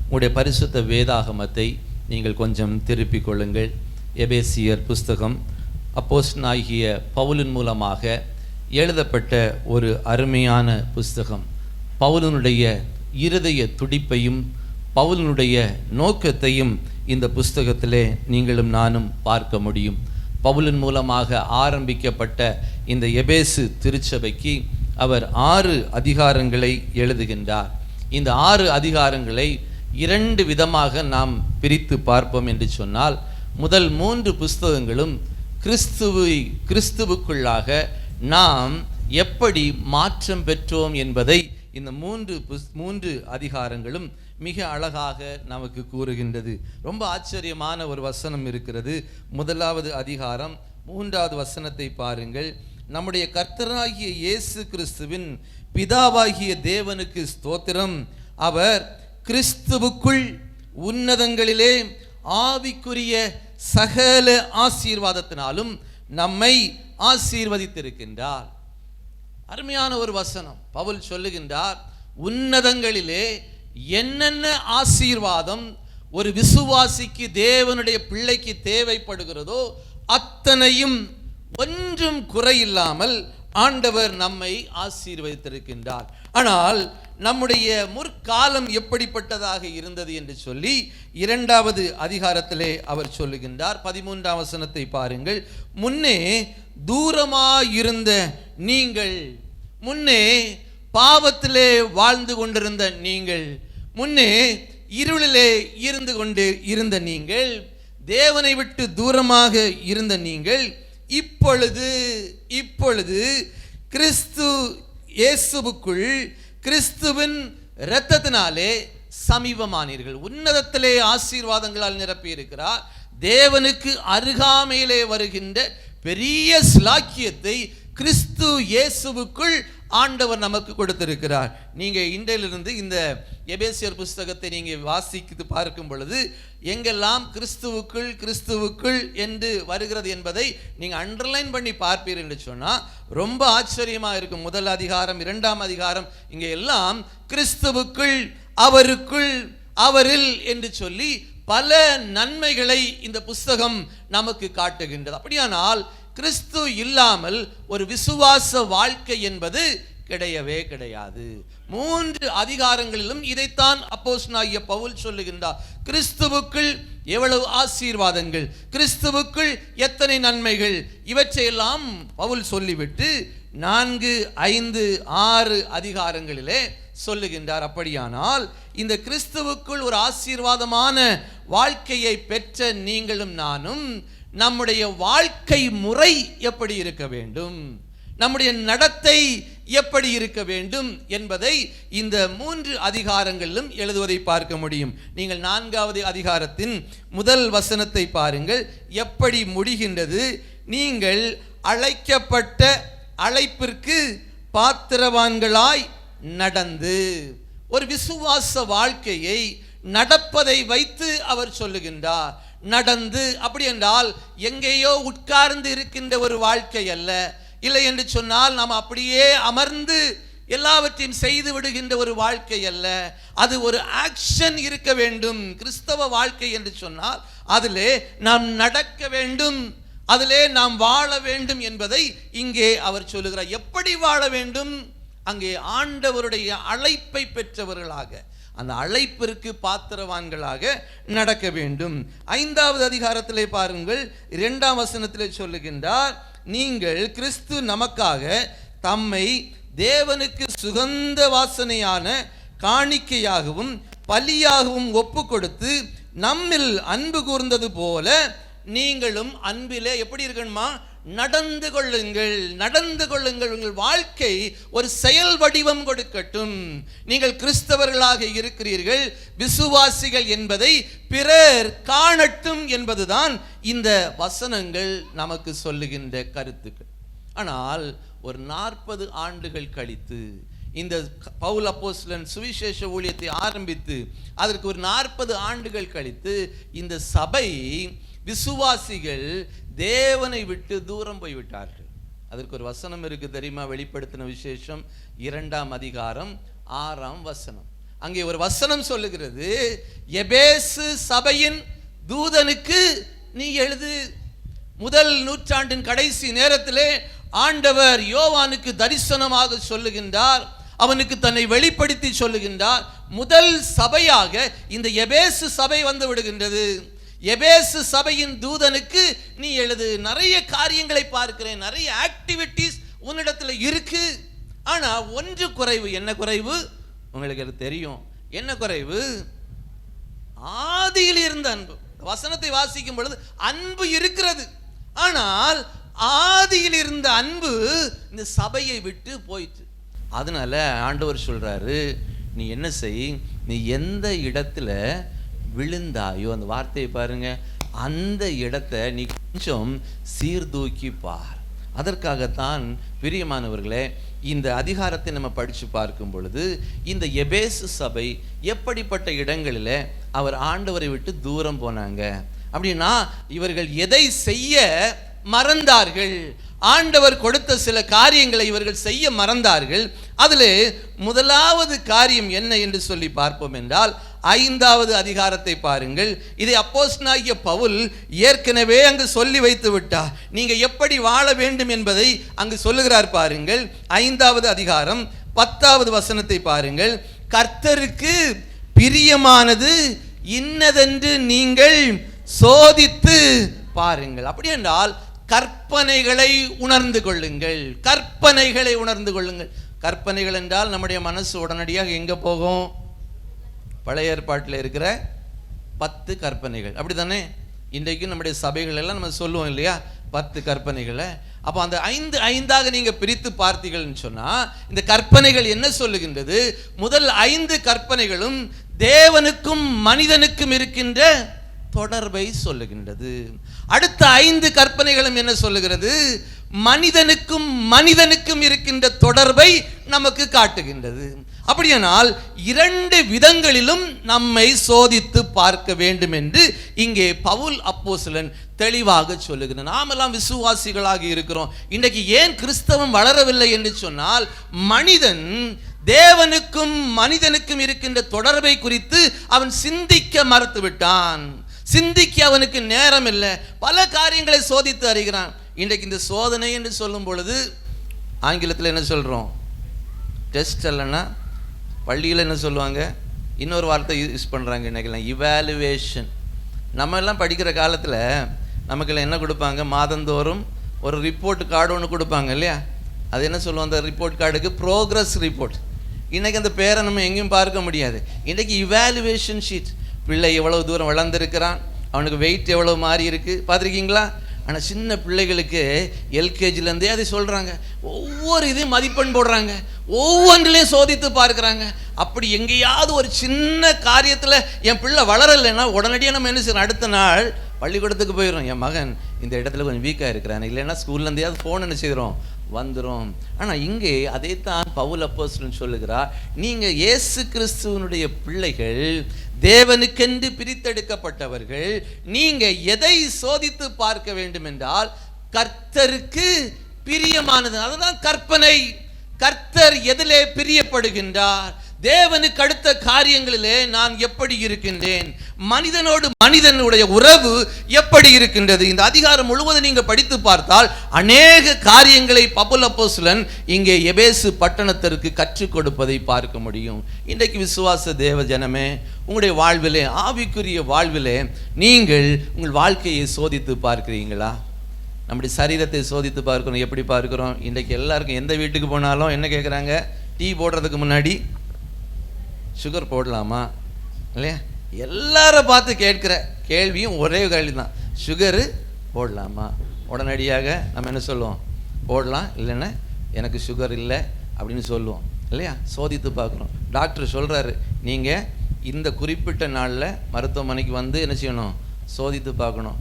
உங்களுடைய பரிசுத்த வேதாகமத்தை நீங்கள் கொஞ்சம் திருப்பிக் கொள்ளுங்கள். எபேசியர் புஸ்தகம் அப்போஸ்தலனாகிய பவுலின் மூலமாக எழுதப்பட்ட ஒரு அருமையான புஸ்தகம். பவுலினுடைய இருதய துடிப்பையும் பவுலினுடைய நோக்கத்தையும் இந்த புஸ்தகத்திலே நீங்களும் நானும் பார்க்க முடியும். பவுலின் மூலமாக ஆரம்பிக்கப்பட்ட இந்த எபேசு திருச்சபைக்கு அவர் 6 அதிகாரங்களை எழுதுகின்றார். இந்த 6 அதிகாரங்களை 2 விதமாக நாம் பிரித்து பார்ப்போம் என்று சொன்னால், முதல் 3 புஸ்தகங்களும் கிறிஸ்துவுக்குள்ளாக நாம் எப்படி மாற்றம் பெற்றோம் என்பதை இந்த 3 அதிகாரங்களும் மிக அழகாக நமக்கு கூறுகின்றது. ரொம்ப ஆச்சரியமான ஒரு வசனம் இருக்கிறது. 1வது அதிகாரம் 3வது வசனத்தை பாருங்கள். நம்முடைய கர்த்தராகிய இயேசு கிறிஸ்துவின் பிதாவாகிய தேவனுக்கு ஸ்தோத்திரம், அவர் கிறிஸ்துவுக்குள் உன்னதங்களிலே ஆவிக்குரிய சகல ஆசீர்வாதத்தினாலும் நம்மை ஆசீர்வதித்திருக்கின்றார். அருமையான ஒரு வசனம். பவுல் சொல்லுகின்றார், உன்னதங்களிலே என்னென்ன ஆசீர்வாதம் ஒரு விசுவாசிக்கு தேவனுடைய பிள்ளைக்கு தேவைப்படுகிறதோ அத்தனையும் ஒன்றும் குறையில்லாமல் ஆண்டவர் நம்மை ஆசீர்வதித்திருக்கின்றார். ஆனால் நம்முடைய முற்காலம் எப்படிப்பட்டதாக இருந்தது என்று சொல்லி 2வது அதிகாரத்திலே அவர் சொல்லுகின்றார். 13ஆம் வசனத்தை பாருங்கள். முன்னே தூரமாயிருந்த நீங்கள், முன்னே பாவத்திலே வாழ்ந்து கொண்டிருந்த நீங்கள், முன்னே இருளிலே இருந்து கொண்டு இருந்த நீங்கள், தேவனை விட்டு தூரமாக இருந்த நீங்கள், இப்பொழுது கிறிஸ்து இயேசுவுக்குள் கிறிஸ்துவின் இரத்தத்தினாலே சமீபமானீர்கள். உன்னதத்திலே ஆசீர்வாதங்களால் நிரப்பி இருக்கிறார். தேவனுக்கு அருகாமையிலே வருகின்ற பெரிய ஸ்லாக்கியத்தை கிறிஸ்து இயேசுவுக்குள் ஆண்டவர் நமக்கு கொடுத்திருக்கிறார். நீங்க இன்றையிலிருந்து இந்த எபேசியர் புஸ்தகத்தை நீங்க வாசித்து பார்க்கும் பொழுது எங்கெல்லாம் கிறிஸ்துவுக்குள் என்று வருகிறது என்பதை நீங்க அண்டர்லைன் பண்ணி பார்ப்பீர்கள் என்று சொன்னா ரொம்ப ஆச்சரியமா இருக்கும். 1 அதிகாரம் 2ஆம் அதிகாரம் இங்க எல்லாம் கிறிஸ்துவுக்குள், அவருக்குள், அவரில் என்று சொல்லி பல நன்மைகளை இந்த புஸ்தகம் நமக்கு காட்டுகின்றது. அப்படியானால் கிறிஸ்து இல்லாமல் ஒரு விசுவாச வாழ்க்கை என்பது கிடையவே கிடையாது. 3 அதிகாரங்களிலும் இதைத்தான் அப்போஸ்தலனாகிய பவுல் சொல்லுகின்றார். கிறிஸ்துவுக்குள் எவ்வளவு ஆசீர்வாதங்கள், கிறிஸ்துவுக்குள் எத்தனை நன்மைகள், இவற்றையெல்லாம் பவுல் சொல்லிவிட்டு 4, 5, 6 அதிகாரங்களிலே சொல்லுகின்றார். அப்படியானால் இந்த கிறிஸ்துவுக்குள் ஒரு ஆசீர்வாதமான வாழ்க்கையை பெற்ற நீங்களும் நானும் நம்முடைய வாழ்க்கை முறை எப்படி இருக்க வேண்டும், நம்முடைய நடத்தை எப்படி இருக்க வேண்டும் என்பதை இந்த 3 அதிகாரங்களிலும் எழுதுவதை பார்க்க முடியும். நீங்கள் 4வது அதிகாரத்தின் முதல் வசனத்தை பாருங்கள். எப்படி முடிகின்றது? நீங்கள் அழைக்கப்பட்ட அழைப்பிற்கு பாத்திரவான்களாய் நடந்து. ஒரு விசுவாச வாழ்க்கையை நடப்பதை வைத்து அவர் சொல்லுகின்றார். நடந்து, அப்படி என்றால் எங்கேயோ உட்கார்ந்து இருக்கின்ற ஒரு வாழ்க்கை அல்ல. இல்லை என்று சொன்னால் நாம் அப்படியே அமர்ந்து எல்லாவற்றையும் செய்து விடுகின்ற ஒரு வாழ்க்கை அல்ல. அது ஒரு ஆக்ஷன் இருக்க வேண்டும். கிறிஸ்தவ வாழ்க்கை என்று சொன்னால் அதிலே நாம் நடக்க வேண்டும், அதிலே நாம் வாழ வேண்டும் என்பதை இங்கே அவர் சொல்லுகிறார். எப்படி வாழ வேண்டும்? அங்கே ஆண்டவருடைய அழைப்பை பெற்றவர்களாக, அந்த அழைப்பிற்கு பாத்திரவான்களாக நடக்க வேண்டும். 5வது அதிகாரத்திலே பாருங்கள், 2ஆம் வசனத்திலே சொல்லுகின்றார், நீங்கள் கிறிஸ்து நமக்காக தம்மை தேவனுக்கு சுகந்த வாசனையான காணிக்கையாகவும் பலியாகவும் ஒப்பு கொடுத்து நம்மில் அன்பு கூர்ந்தது போல நீங்களும் அன்பிலே எப்படி இருக்கணுமா? நடந்து கொள்ளுங்கள், நடந்து கொள்ளுங்கள். உங்கள் வாழ்க்கை ஒரு செயல் வடிவம் கொடுக்கட்டும். நீங்கள் கிறிஸ்தவர்களாக இருக்கிறீர்கள், விசுவாசிகள் என்பதை பிறர் காணட்டும் என்பதுதான் இந்த வசனங்கள் நமக்கு சொல்லுகின்ற கருத்துக்கள். ஆனால் ஒரு 40 ஆண்டுகள் கழித்து இந்த பவுல் அப்போஸ்தலன் சுவிசேஷ ஊழியத்தை ஆரம்பித்து அதற்கு ஒரு 40 ஆண்டுகள் கழித்து இந்த சபை, விசுவாசிகள் தேவனை விட்டு தூரம் போய்விட்டார்கள். அதற்கு ஒரு வசனம் இருக்கு தெரியுமா? வெளிப்படுத்தின விசேஷம் 2ஆம் அதிகாரம் 6ஆம் வசனம். அங்கே ஒரு வசனம் சொல்லுகிறது, எபேசு சபையின் தூதனுக்கு நீ எழுது. முதல் நூற்றாண்டின் கடைசி நேரத்திலே ஆண்டவர் யோவானுக்கு தரிசனமாக சொல்லுகின்றார், அவனுக்கு தன்னை வெளிப்படுத்தி சொல்லுகின்றார். முதல் சபையாக இந்த எபேசு சபை வந்து விடுகின்றது. எபேசு சபையின் தூதனுக்கு நீ எழுது. நிறைய காரியங்களை பார்க்கிறேன், நிறைய ஆக்டிவிட்டீஸ் உன்னிடத்துல இருக்கு. ஆனா ஒன்று குறைவு. என்ன குறைவு? உங்களுக்கு தெரியும் என்ன குறைவு? ஆதியில் இருந்த அன்பு. வசனத்தை வாசிக்கும் பொழுது அன்பு இருக்கிறது, ஆனால் ஆதியில் இருந்த அன்பு இந்த சபையை விட்டு போயிட்டு. அதனால ஆண்டவர் சொல்றாரு, நீ என்ன செய், நீ எந்த இடத்துல விழுந்தாயோ அந்த வார்த்தையை பாருங்க, அந்த இடத்தை நீ கொஞ்சம் சீர்தூக்கி பார். அதற்காகத்தான் பிரியமானவர்களே, இந்த அதிகாரத்தை நம்ம படித்து பார்க்கும் பொழுது இந்த எபேசு சபை எப்படிப்பட்ட இடங்களில் அவர் ஆண்டவரை விட்டு தூரம் போனாங்க அப்படின்னா, இவர்கள் எதை செய்ய மறந்தார்கள்? ஆண்டவர் கொடுத்த சில காரியங்களை இவர்கள் செய்ய மறந்தார்கள். அதில் முதலாவது காரியம் என்ன என்று சொல்லி பார்ப்போம் என்றால், 5வது அதிகாரத்தை பாருங்கள். இதை அப்போஸ்தலனாகிய பவுல் ஏற்கனவே அங்கு சொல்லி வைத்து விட்டார். நீங்க எப்படி வாழ வேண்டும் என்பதை அங்கு சொல்லுகிறார் பாருங்கள். 5வது அதிகாரம் 10வது வசனத்தை பாருங்கள். கர்த்தருக்கு பிரியமானது இன்னதென்று நீங்கள் சோதித்து பாருங்கள். அப்படி என்றால் கற்பனைகளை உணர்ந்து கொள்ளுங்கள். கற்பனைகளை உணர்ந்து கொள்ளுங்கள். கற்பனைகள் என்றால் நம்முடைய மனசு உடனடியாக எங்க போகும்? பழைய ஏற்பாட்டில் இருக்கிற 10 கற்பனைகள், அப்படித்தானே? இன்றைக்கு நம்முடைய சபைகள் எல்லாம் நம்ம சொல்லுவோம் இல்லையா, 10 கற்பனைகளை. அப்போ அந்த 5 நீங்க பிரித்து பார்த்தீங்கன்னு சொன்னா, இந்த கற்பனைகள் என்ன சொல்லுகின்றது? முதல் 5 கற்பனைகளும் தேவனுக்கும் மனிதனுக்கும் இருக்கின்ற தொடர்பை சொல்லுகின்றது. அடுத்த 5 கற்பனைகளும் என்ன சொல்லுகிறது? மனிதனுக்கும் இருக்கின்ற தொடர்பை நமக்கு காட்டுகின்றது. அப்படியானால் 2 விதங்களிலும் நம்மை சோதித்து பார்க்க வேண்டும் என்று இங்கே பவுல் அப்போஸ்தலன் தெளிவாக சொல்லுகிறார். நாமெல்லாம் விசுவாசிகளாக இருக்கிறோம். இன்றைக்கு ஏன் கிறிஸ்தவம் வளரவில்லை என்று சொன்னால், மனிதன் தேவனுக்கும் மனிதனுக்கும் இருக்கின்ற தொடர்பை குறித்து அவன் சிந்திக்க மறுத்து விட்டான். சிந்திக்க அவனுக்கு நேரம் இல்லை. பல காரியங்களை சோதித்து அறிகிறான். இன்றைக்கு இந்த சோதனை என்று சொல்லும் பொழுது ஆங்கிலத்தில் என்ன சொல்கிறோம்? டெஸ்ட் இல்லைன்னா பள்ளியில் என்ன சொல்லுவாங்க? இன்னொரு வார்த்தை யூஸ் பண்ணுறாங்க இன்றைக்கெல்லாம், இவாலுவேஷன். நம்ம எல்லாம் படிக்கிற காலத்தில் நமக்கெல்லாம் என்ன கொடுப்பாங்க? மாதந்தோறும் ஒரு ரிப்போர்ட் கார்டு ஒன்று கொடுப்பாங்க இல்லையா? அது என்ன சொல்லுவோம்? அந்த ரிப்போர்ட் கார்டுக்கு ப்ரோக்ரஸ் ரிப்போர்ட். இன்றைக்கி அந்த பேரை நம்ம எங்கேயும் பார்க்க முடியாது. இன்றைக்கி இவாலுவேஷன் ஷீட். பிள்ளை எவ்வளவு தூரம் வளர்ந்துருக்கிறான், அவனுக்கு வெயிட் எவ்வளோ மாறி இருக்குது பார்த்துருக்கீங்களா? ஆனால் சின்ன பிள்ளைகளுக்கு எல்கேஜிலேருந்தே அதை சொல்கிறாங்க. ஒவ்வொரு இதையும் மதிப்பெண் போடுறாங்க, ஒவ்வொன்றிலையும் சோதித்து பார்க்குறாங்க. அப்படி எங்கேயாவது ஒரு சின்ன காரியத்தில் என் பிள்ளை வளரலைன்னா உடனடியாக நம்ம என்ன செய்யணும்? அடுத்த நாள் பள்ளிக்கூடத்துக்கு போயிடும், என் மகன் இந்த இடத்துல கொஞ்சம் வீக்காக இருக்கிறான், இல்லைன்னா ஸ்கூல்லேருந்தையாவது ஃபோன் என்ன செய்கிறோம் வந்துடும். ஆனால் இங்கே அதே தான் பவுல் அப்போஸ்தலன் சொல்லுகிறார், நீங்கள் இயேசு கிறிஸ்துவனுடைய பிள்ளைகள், தேவனுக்கென்று பிரித்தெடுக்கப்பட்டவர்கள். நீங்க எதை சோதித்து பார்க்க வேண்டும் என்றால் கர்த்தருக்கு பிரியமானது. அதுதான் கற்பனை. கர்த்தர் எதிலே பிரியப்படுகின்றார்? தேவனுக்கு அடுத்த காரியங்களிலே நான் எப்படி இருக்கின்றேன்? மனிதனோடு மனிதனுடைய உறவு எப்படி இருக்கின்றது? இந்த அதிகாரம் முழுவதும் நீங்க படித்து பார்த்தால் அநேக காரியங்களை பவுல் அப்போஸ்தலன் இங்கே எபேசு பட்டணத்திற்கு கற்றுக் கொடுப்பதை பார்க்க முடியும். இன்றைக்கு விசுவாச தேவ ஜனமே, உங்களுடைய வாழ்விலே, ஆவிக்குரிய வாழ்விலே நீங்கள் உங்கள் வாழ்க்கையை சோதித்து பார்க்கிறீங்களா? நம்முடைய சரீரத்தை சோதித்து பார்க்கணும். எப்படி பார்க்கிறோம்? இன்றைக்கு எல்லாருக்கும் எந்த வீட்டுக்கு போனாலும் என்ன கேட்குறாங்க? டீ போடுறதுக்கு முன்னாடி சுகர் போடலாமா இல்லையா? எல்லாரை பார்த்து கேட்குற கேள்வியும் ஒரே கேள்வி தான், சுகரு போடலாமா? உடனடியாக நம்ம என்ன சொல்லுவோம்? போடலாம், இல்லைன்னா எனக்கு சுகர் இல்லை அப்படின்னு சொல்லுவோம் இல்லையா? சோதித்து பார்க்குறோம். டாக்டர் சொல்கிறாரு, நீங்கள் இந்த குறிப்பிட்ட நாளில் மருத்துவமனைக்கு வந்து என்ன செய்யணும்? சோதித்து பார்க்கணும்.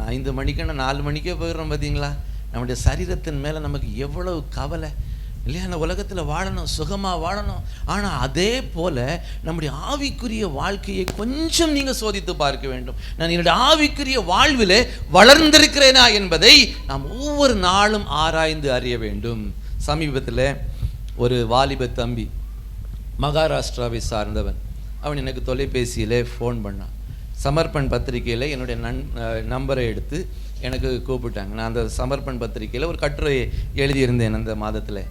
5 மணிக்குன்னா 4 மணிக்கே போயிடுறோம் பார்த்தீங்களா? நம்முடைய சரீரத்தின் மேலே நமக்கு எவ்வளவு கவலை. இல்லையா? அந்த உலகத்தில் வாழணும், சுகமாக வாழணும். ஆனால் அதே போல் நம்முடைய ஆவிக்குரிய வாழ்க்கையை கொஞ்சம் நீங்கள் சோதித்து பார்க்க வேண்டும். நான் என்னுடைய ஆவிக்குரிய வாழ்வில் வளர்ந்திருக்கிறேனா என்பதை நாம் ஒவ்வொரு நாளும் ஆராய்ந்து அறிய வேண்டும். சமீபத்தில் ஒரு வாலிப தம்பி, மகாராஷ்டிராவை சார்ந்தவன், அவன் எனக்கு தொலைபேசியில் ஃபோன் பண்ணான். சமர்ப்பண் பத்திரிகையில் என்னுடைய நம்பரை எடுத்து எனக்கு கூப்பிட்டாங்க. நான் அந்த சமர்ப்பண் பத்திரிகையில் ஒரு கட்டுரை எழுதியிருந்தேன் அந்த மாதத்தில்.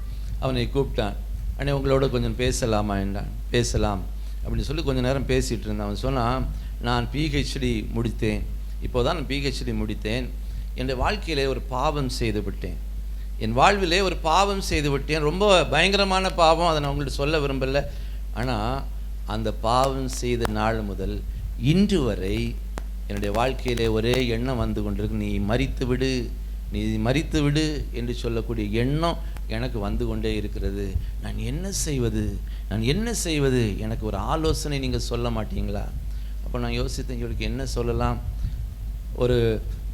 அவனை கூப்பிட்டான். அண்ணே உங்களோட கொஞ்சம் பேசலாமா என்றான். பேசலாம் அப்படின்னு சொல்லி கொஞ்சம் நேரம் பேசிகிட்டு இருந்தான். அவன் சொன்னான், நான் பிஹெச்டி முடித்தேன், இப்போதான் நான் பிஹெச்டி முடித்தேன். என்னுடைய வாழ்க்கையிலே ஒரு பாவம் செய்து விட்டேன், என் வாழ்விலே ஒரு பாவம் செய்து விட்டேன். ரொம்ப பயங்கரமான பாவம், அதை நான் உங்கள்கிட்ட சொல்ல விரும்பலை. ஆனால் அந்த பாவம் செய்த நாள் முதல் இன்று வரை என்னுடைய வாழ்க்கையிலே ஒரே எண்ணம் வந்து கொண்டிருக்கு, நீ மரித்து விடு, நீ மரித்து விடு என்று சொல்லக்கூடிய எண்ணம் எனக்கு வந்து கொண்டே இருக்கிறது. நான் என்ன செய்வது, நான் என்ன செய்வது, எனக்கு ஒரு ஆலோசனை நீங்கள் சொல்ல மாட்டீங்களா? அப்போ நான் யோசித்தேன், இவருக்கு என்ன சொல்லலாம்? ஒரு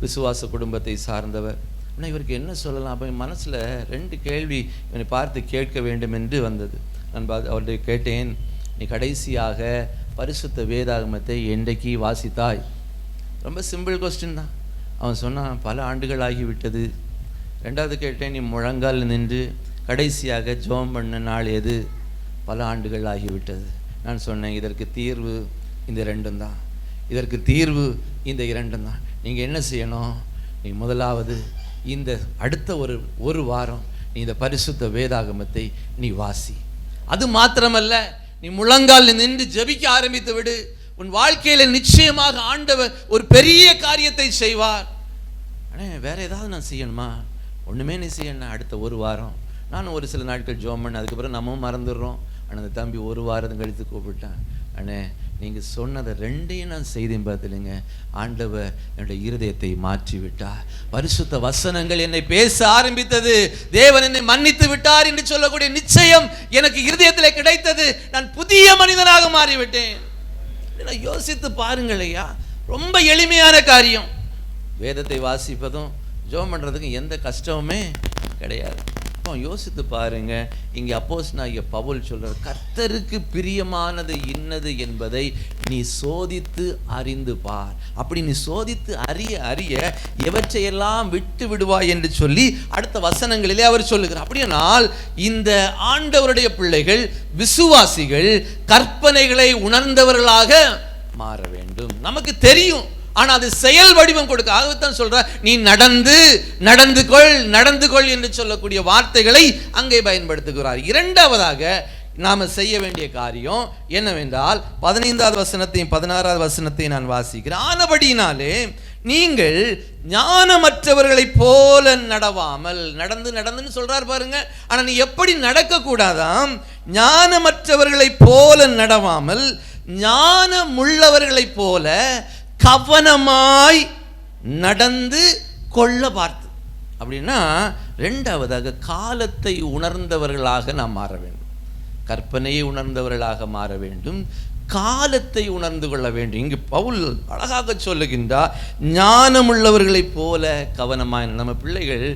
விசுவாச குடும்பத்தை சார்ந்தவர், ஆனால் இவருக்கு என்ன சொல்லலாம்? அப்போ என் மனசில் 2 கேள்வி இவனை பார்த்து கேட்க வேண்டும் என்று வந்தது. நான் அவர்கிட்ட கேட்டேன், நீ கடைசியாக பரிசுத்த வேதாகமத்தை என்றைக்கு வாசித்தாய்? ரொம்ப சிம்பிள் கொஸ்டின் தான். அவன் சொன்னான், பல ஆண்டுகள் ஆகிவிட்டது. 2வது கேட்டேன், நீ முழங்கால் நின்று கடைசியாக ஜெபம் பண்ண நாள் எது? பல ஆண்டுகள் ஆகிவிட்டது. நான் சொன்னேன், இதற்கு தீர்வு இந்த 2 தான், இதற்கு தீர்வு இந்த 2 தான். நீங்கள் என்ன செய்யணும்? நீ முதலாவது இந்த அடுத்த ஒரு வாரம் நீ இந்த பரிசுத்த வேதாகமத்தை நீ வாசி. அது மாத்திரமல்ல, நீ முழங்கால் நின்று ஜெபிக்க ஆரம்பித்து விடு. உன் வாழ்க்கையில நிச்சயமாக ஆண்டவர் ஒரு பெரிய காரியத்தை செய்வார். ஆனால் வேற ஏதாவது நான் செய்யணுமா? ஒன்றுமே நீ செய்யணும். அடுத்த ஒரு வாரம் நானும் ஒரு சில நாட்கள் ஜெபம் பண்ண, அதுக்கப்புறம் நம்மவும் மறந்துடுறோம். ஆனால் அந்த தம்பி ஒரு வாரம் கழித்து கூப்பிட்டான், அண்ணே நீங்கள் சொன்னதை 2ஐயும் நான் செய்தேன் பார்த்துலுங்க, ஆண்டவர் என்னுடைய இருதயத்தை மாற்றி விட்டார். பரிசுத்த வசனங்கள் என்னை பேச ஆரம்பித்தது, தேவன் என்னை மன்னித்து விட்டார் என்று சொல்லக்கூடிய நிச்சயம் எனக்கு இருதயத்தில் கிடைத்தது. நான் புதிய மனிதனாக மாறிவிட்டேன். யோசித்து பாருங்களையா, ரொம்ப எளிமையான காரியம். வேதத்தை வாசிப்பதும் ஜெபம் பண்ணுறதுக்கு எந்த கஷ்டமுமே கிடையாது. அப்போ யோசித்து பாருங்க, இங்கே அப்போஸ்தலனாகிய பவுல் சொல்றார், கர்த்தருக்கு பிரியமானது இன்னது என்பதை நீ சோதித்து அறிந்து பார். அப்படி நீ சோதித்து அறிய அறிய எவற்றையெல்லாம் விட்டு விடுவாய் என்று சொல்லி அடுத்த வசனங்களிலே அவர் சொல்லுகிறார். அப்படியானால் இந்த ஆண்டவருடைய பிள்ளைகள், விசுவாசிகள் கற்பனைகளை உணர்ந்தவர்களாக மாற வேண்டும். நமக்கு தெரியும், ஆனால் அது செயல் வடிவம் கொடுக்க. ஆகத்தான் சொல்ற, நீ நடந்து கொள் என்று சொல்லக்கூடிய வார்த்தைகளை அங்கே பயன்படுத்துகிறார். 2வதாக நாம செய்ய வேண்டிய காரியம் என்னவென்றால் 15வது வசனத்தையும் 16வது வசனத்தையும் நான் வாசிக்கிறேன். ஆனபடியினாலே நீங்கள் ஞானமற்றவர்களைப் போல நடவாமல், நடந்துன்னு சொல்றார் பாருங்க. ஆனா நீ எப்படி நடக்க கூடாதாம்? ஞானமற்றவர்களைப் போல நடவாமல் ஞானமுள்ளவர்களைப் போல கவனமாய் நடந்து கொள்ள பார்த்து. அப்படின்னா 2வதாக காலத்தை உணர்ந்தவர்களாக நாம் மாற வேண்டும். கற்பனையை உணர்ந்தவர்களாக மாற வேண்டும், காலத்தை உணர்ந்து கொள்ள வேண்டும். இங்கு பவுல் அழகாக சொல்லுகின்றார், ஞானமுள்ளவர்களைப் போல கவனமாய். நம்ம பிள்ளைகள்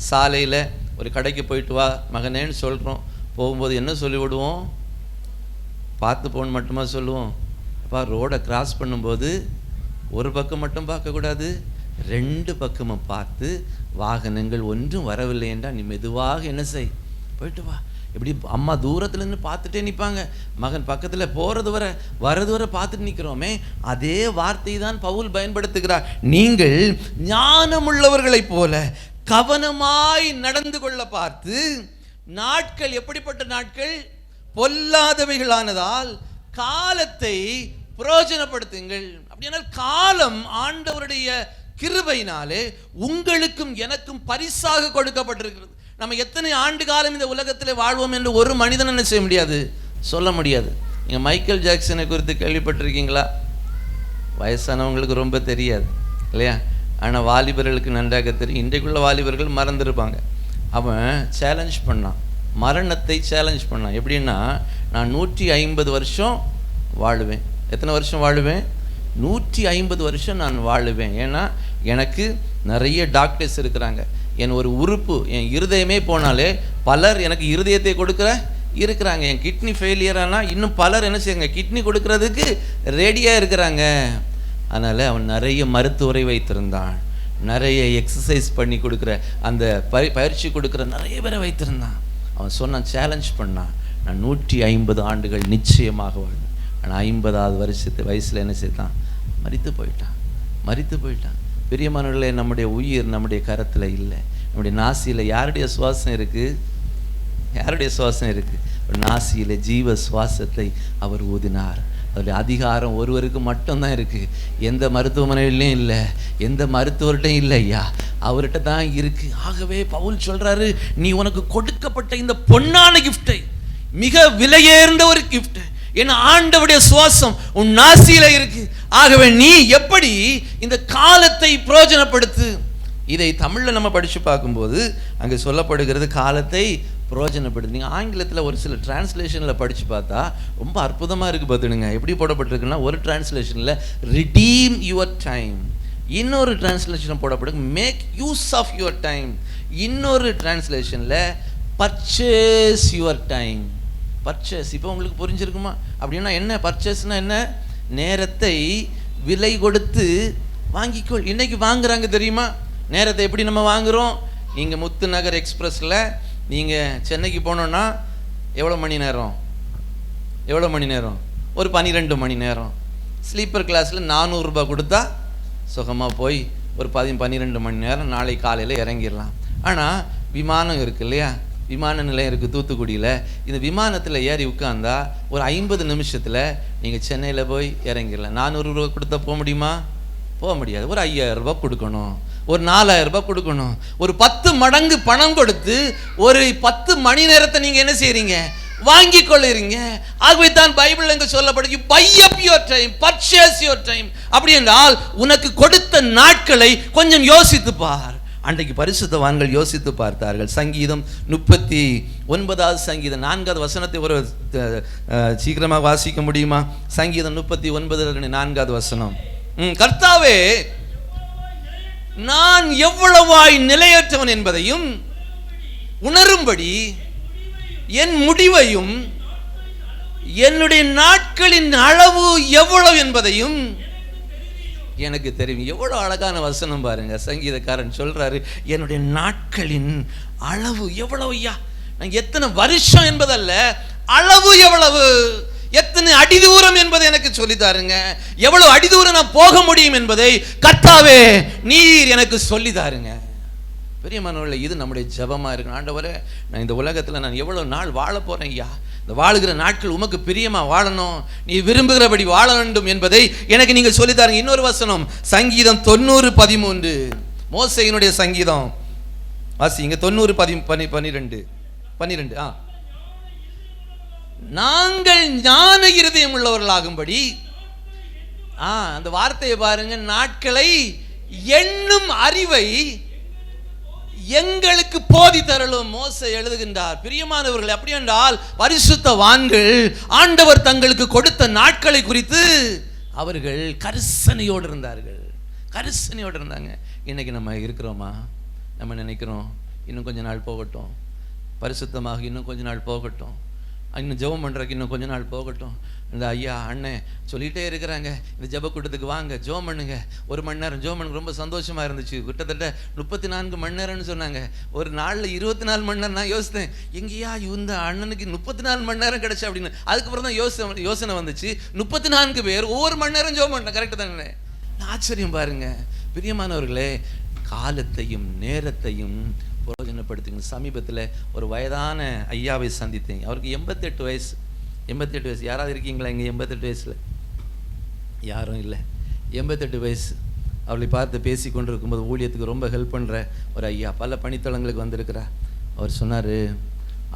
சாலையில் ஒரு கடைக்கு போயிட்டு வா மகனேன்னு சொல்கிறோம், போகும்போது என்ன சொல்லிவிடுவோம்? பார்த்து போன்னு மட்டுமா சொல்லுவோம்? அப்பா ரோடை கிராஸ் பண்ணும்போது ஒரு பக்கம் மட்டும் பார்க்கக்கூடாது, 2 பக்கமும் பார்த்து, வாகனங்கள் ஒன்றும் வரவில்லை என்றால் நீ மெதுவாக என்ன செய், போயிட்டு வா. எப்படி அம்மா தூரத்துல இருந்து பார்த்துட்டே நிற்பாங்க, மகன் பக்கத்தில் போகிறது வரது வரை பார்த்துட்டு நிற்கிறோமே, அதே வார்த்தை தான் பவுல் பயன்படுத்துகிறார். நீங்கள் ஞானமுள்ளவர்களைப் போல கவனமாய் நடந்து கொள்ள பார்த்து. நாட்கள் எப்படிப்பட்ட நாட்கள்? பொல்லாதவைகளானதால் காலத்தை பிரயோஜனப்படுத்துங்கள். அப்படியானால் காலம் ஆண்டவருடைய கிருபையினாலே உங்களுக்கும் எனக்கும் பரிசாக கொடுக்கப்பட்டிருக்கிறது. நம்ம எத்தனை ஆண்டு காலம் இந்த உலகத்தில் வாழ்வோம் என்று ஒரு மனிதன் என்ன செய்ய முடியாது, சொல்ல முடியாது. நீங்கள் மைக்கேல் ஜாக்சனை குறித்து கேள்விப்பட்டிருக்கீங்களா? வயசானவங்களுக்கு ரொம்ப தெரியாது இல்லையா? ஆனால் வாலிபர்களுக்கு நன்றாக தெரியும். இன்றைக்குள்ள வாலிபர்கள் மறந்துருப்பாங்க. அவன் சேலஞ்ச் பண்ணான், மரணத்தை சேலஞ்ச் பண்ணான். எப்படின்னா, நான் 150 வருஷம் வாழுவேன். எத்தனை வருஷம் வாழுவேன்? 150 வருஷம் நான் வாழுவேன். ஏன்னா எனக்கு நிறைய டாக்டர்ஸ் இருக்கிறாங்க, என் ஒரு உறுப்பு, என் இருதயமே போனாலே பலர் எனக்கு இருதயத்தை கொடுக்குற இருக்கிறாங்க. என் கிட்னி ஃபெயிலியர் ஆனால் இன்னும் பலர் என்ன செய்யுங்க, கிட்னி கொடுக்கறதுக்கு ரெடியாக இருக்கிறாங்க. அதனால் அவன் நிறைய மருத்துவரை வைத்திருந்தான், நிறைய எக்ஸசைஸ் பண்ணி கொடுக்குற அந்த பயிற்சி கொடுக்குற நிறைய பேரை வைத்திருந்தான். அவன் சொன்னான், சேலஞ்ச் பண்ணான், நான் 150 ஆண்டுகள் நிச்சயமாக வாழ்வேன். ஆனால் 50வது வயசில் என்ன செய்தான், மரித்து போயிட்டான். பிரியமானவர்களே, நம்முடைய உயிர் நம்முடைய கரத்தில் இல்லை. நம்முடைய நாசியில் யாருடைய சுவாசம் இருக்குது? ஒரு நாசியில் ஜீவ சுவாசத்தை அவர் ஊதினார். அதில் அதிகாரம் ஒருவருக்கு மட்டும்தான் இருக்குது. எந்த மருத்துவமனையிலையும் இல்லை, எந்த மருத்துவர்கிட்டையும் இல்லை ஐயா, அவர்கிட்ட தான் இருக்குது. ஆகவே பவுல் சொல்கிறாரு, நீ உனக்கு கொடுக்கப்பட்ட இந்த பொன்னான கிஃப்டை, மிக விலையேர்ந்த ஒரு கிஃப்ட், என் ஆண்டவருடைய சுவாசம் உன் நாசியில இருக்கு. ஆகவே நீ எப்படி இந்த காலத்தை பிரயோஜனப்படுத்து. இதை தமிழில் நம்ம படித்து பார்க்கும்போது அங்கே சொல்லப்படுகிறது காலத்தை பிரயோஜனப்படுது. நீங்கள் ஆங்கிலத்தில் ஒரு சில டிரான்ஸ்லேஷனில் படித்து பார்த்தா ரொம்ப அற்புதமாக இருக்குது. பார்த்துடுங்க எப்படி போடப்பட்டிருக்குன்னா, ஒரு டிரான்ஸ்லேஷனில் ரிடீம் யுவர் டைம், இன்னொரு டிரான்ஸ்லேஷன் போடப்பட்டிருக்கு make use of your time, இன்னொரு டிரான்ஸ்லேஷனில் பர்ச்சேஸ் யுவர் டைம். பர்ச்சேஸ் இப்போ உங்களுக்கு புரிஞ்சிருக்குமா? அப்படின்னா என்ன பர்ச்சேஸ்னால் என்ன? நேரத்தை விலை கொடுத்து வாங்கிக்கொள். இன்றைக்கி வாங்குறாங்க தெரியுமா நேரத்தை? எப்படி நம்ம வாங்குகிறோம்? நீங்கள் முத்து நகர் எக்ஸ்பிரஸில் நீங்கள் சென்னைக்கு போனோன்னா எவ்வளோ மணி நேரம்? ஒரு 12 மணி நேரம். ஸ்லீப்பர் கிளாஸில் 400 ரூபாய் கொடுத்தா சுகமாக போய் ஒரு 12 மணி நேரம் நாளை காலையில் இறங்கிடலாம். ஆனால் விமானம் இருக்குது இல்லையா, விமான நிலையம் இருக்குது தூத்துக்குடியில். இந்த விமானத்தில் ஏறி உட்கார்ந்தா ஒரு 50 நிமிஷத்தில் நீங்கள் சென்னையில் போய் இறங்கிடலாம். 400 ரூபா கொடுத்தா போக முடியுமா? போக முடியாது. ஒரு 5000 ரூபாய் கொடுக்கணும், ஒரு 4000 ரூபாய் கொடுக்கணும். ஒரு 10 மடங்கு பணம் கொடுத்து ஒரு 10 மணி நேரத்தை நீங்கள் என்ன செய்கிறீங்க? வாங்கி கொள்ளுறீங்க. ஆகவே தான் பைபிள் எங்க சொல்லப்படுது, buy up your time, purchase your time. அப்படி என்றால் உனக்கு கொடுத்த நாட்களை கொஞ்சம் யோசித்து பார். அன்றைக்கு பரிசுத்தவான்கள் யோசித்து பார்த்தார்கள். சங்கீதம் 39வது சங்கீதம் 4வது வசனத்தை ஒரு சீக்கிரமாக வாசிக்க முடியுமா? சங்கீதம் 39 4வது வசனம். கர்த்தாவே, நான் எவ்வளவாய் நிலையற்றவன் என்பதையும் உணரும்படி என் முடிவையும் என்னுடைய நாட்களின் அளவு எவ்வளவு என்பதையும் எனக்கு தெரியும். எவ்வளவு அழகான வசனம் பாருங்க. சங்கீதக்காரன் சொல்றாரு, என்னுடைய நாட்களின் அளவு எவ்வளவு ஐயா, நான் எத்தனை வருஷம் என்பதல்ல, அளவு எவ்வளவு, எத்தனை அடிதூரம் என்பதை எனக்கு சொல்லித்தாருங்க. எவ்வளவு அடிதூரம் நான் போக முடியும் என்பதை கர்த்தாவே நீர் எனக்கு சொல்லித்தாருங்க. பெரியமானவர்களே, இது நம்முடைய ஜெபமா இருக்கு. ஆண்டவரே, நான் இந்த உலகத்தில் நான் எவ்வளவு நாள் வாழ போறேன் ஐயா, இந்த வாழுகிற நாட்கள் உமக்கு பிரியமா வாழணும், நீ விரும்புகிறபடி வாழ வேண்டும் என்பதை எனக்கு நீங்கள் சொல்லித்தாருங்க. இன்னொரு வசனம், சங்கீதம் 90:13, மோசேயினுடைய சங்கீதம் வாசிங்க. 90:12. நாங்கள் ஞான இருதயம் உள்ளவர்களாகும்படி, அந்த வார்த்தையை பாருங்க, நாட்களை எண்ணும் அறிவை எங்களுக்கு போதி தரலும் மோசே எழுதுகின்றார். பிரியமானவர்கள், அப்படி என்றால் பரிசுத்தவான்கள் ஆண்டவர் தங்களுக்கு கொடுத்த நாட்களை குறித்து அவர்கள் கரிசனையோடு இருந்தாங்க. இன்னைக்கு நம்ம இருக்கிறோமா? நம்ம நினைக்கிறோம் இன்னும் கொஞ்ச நாள் போகட்டும், பரிசுத்தமாக இன்னும் கொஞ்ச நாள் போகட்டும், இன்னும் ஜெபம் பண்ணுறதுக்கு இன்னும் கொஞ்ச நாள் போகட்டும். இந்த ஐயா அண்ணன் சொல்லிகிட்டே இருக்கிறாங்க, இந்த ஜெப கூட்டத்துக்கு வாங்க, ஜெபம் பண்ணுங்க, 1 மணி நேரம் ஜெபம் பண்ணுங்க. ரொம்ப சந்தோஷமாக இருந்துச்சு. கிட்டத்தட்ட 34 மணி நேரம்னு சொன்னாங்க. ஒரு நாளில் 24 மணி நேரம். நான் யோசித்தேன், எங்கேயா இந்த அண்ணனுக்கு 34 மணி நேரம் கிடச்சி அப்படின்னு. அதுக்கப்புறம் தான் யோசனை வந்துச்சு, 34 பேர் ஒவ்வொரு மணி நேரம் ஜெபம் பண்ணேன். கரெக்டு தானே? ஆச்சரியம் பாருங்க. பிரியமானவர்களே, காலத்தையும் நேரத்தையும் பிரயோஜனப்படுத்துங்க. சமீபத்தில் ஒரு வயதான ஐயாவை சந்தித்தேன். அவருக்கு 88 வயசு. யாராவது இருக்கீங்களா இங்கே? 88 வயசில் யாரும் இல்லை. 88 வயசு. அவளை பார்த்து பேசி கொண்டு இருக்கும்போது ஊழியத்துக்கு ரொம்ப ஹெல்ப் பண்ணுற ஒரு ஐயா, பல பணித்தளங்களுக்கு வந்திருக்கிறார். அவர் சொன்னார்,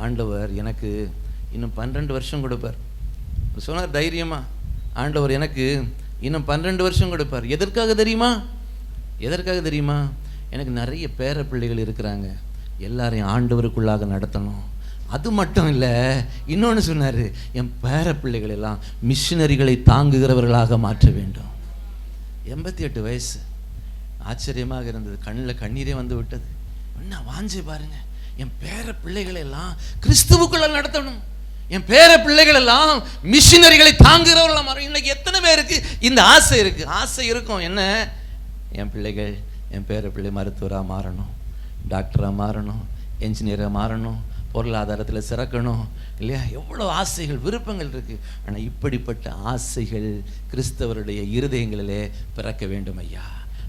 ஆண்டவர் எனக்கு இன்னும் 12 வருஷம் கொடுப்பார். சொன்னார் தைரியமாக, ஆண்டவர் எனக்கு இன்னும் 12 வருஷம் கொடுப்பார். எதற்காக தெரியுமா? எனக்கு நிறைய பேர பிள்ளைகள் இருக்கிறாங்க, எல்லாரையும் ஆண்டவருக்குள்ளாக நடத்தணும். அது மட்டும் இல்லை, இன்னொன்று சொன்னார், என் பேர பிள்ளைகள் எல்லாம் மிஷினரிகளை தாங்குகிறவர்களாக மாற்ற வேண்டும். 88 வயசு. ஆச்சரியமாக இருந்தது. கண்ணில் கண்ணீரே வந்து விட்டது. என்ன வாஞ்சை பாருங்க, என் பேர பிள்ளைகளை எல்லாம் கிறிஸ்துவுக்குள்ள நடத்தணும், என் பேர பிள்ளைகள் எல்லாம் மிஷினரிகளை தாங்குகிறவர்களாம். இன்னைக்கு எத்தனை பேருக்கு இந்த ஆசை இருக்கு? ஆசை இருக்கும், என்ன, என் பிள்ளைகள், என் பேர பிள்ளை மருத்துவராக மாறணும், டாக்டராக மாறணும், என்ஜினியராக மாறணும், பொருளாதாரத்தில் சிறக்கணும், இல்லையா? எவ்வளோ ஆசைகள், விருப்பங்கள் இருக்கு. ஆனால் இப்படிப்பட்ட ஆசைகள் கிறிஸ்தவருடைய இருதயங்களிலே பிறக்க வேண்டும் ஐயா.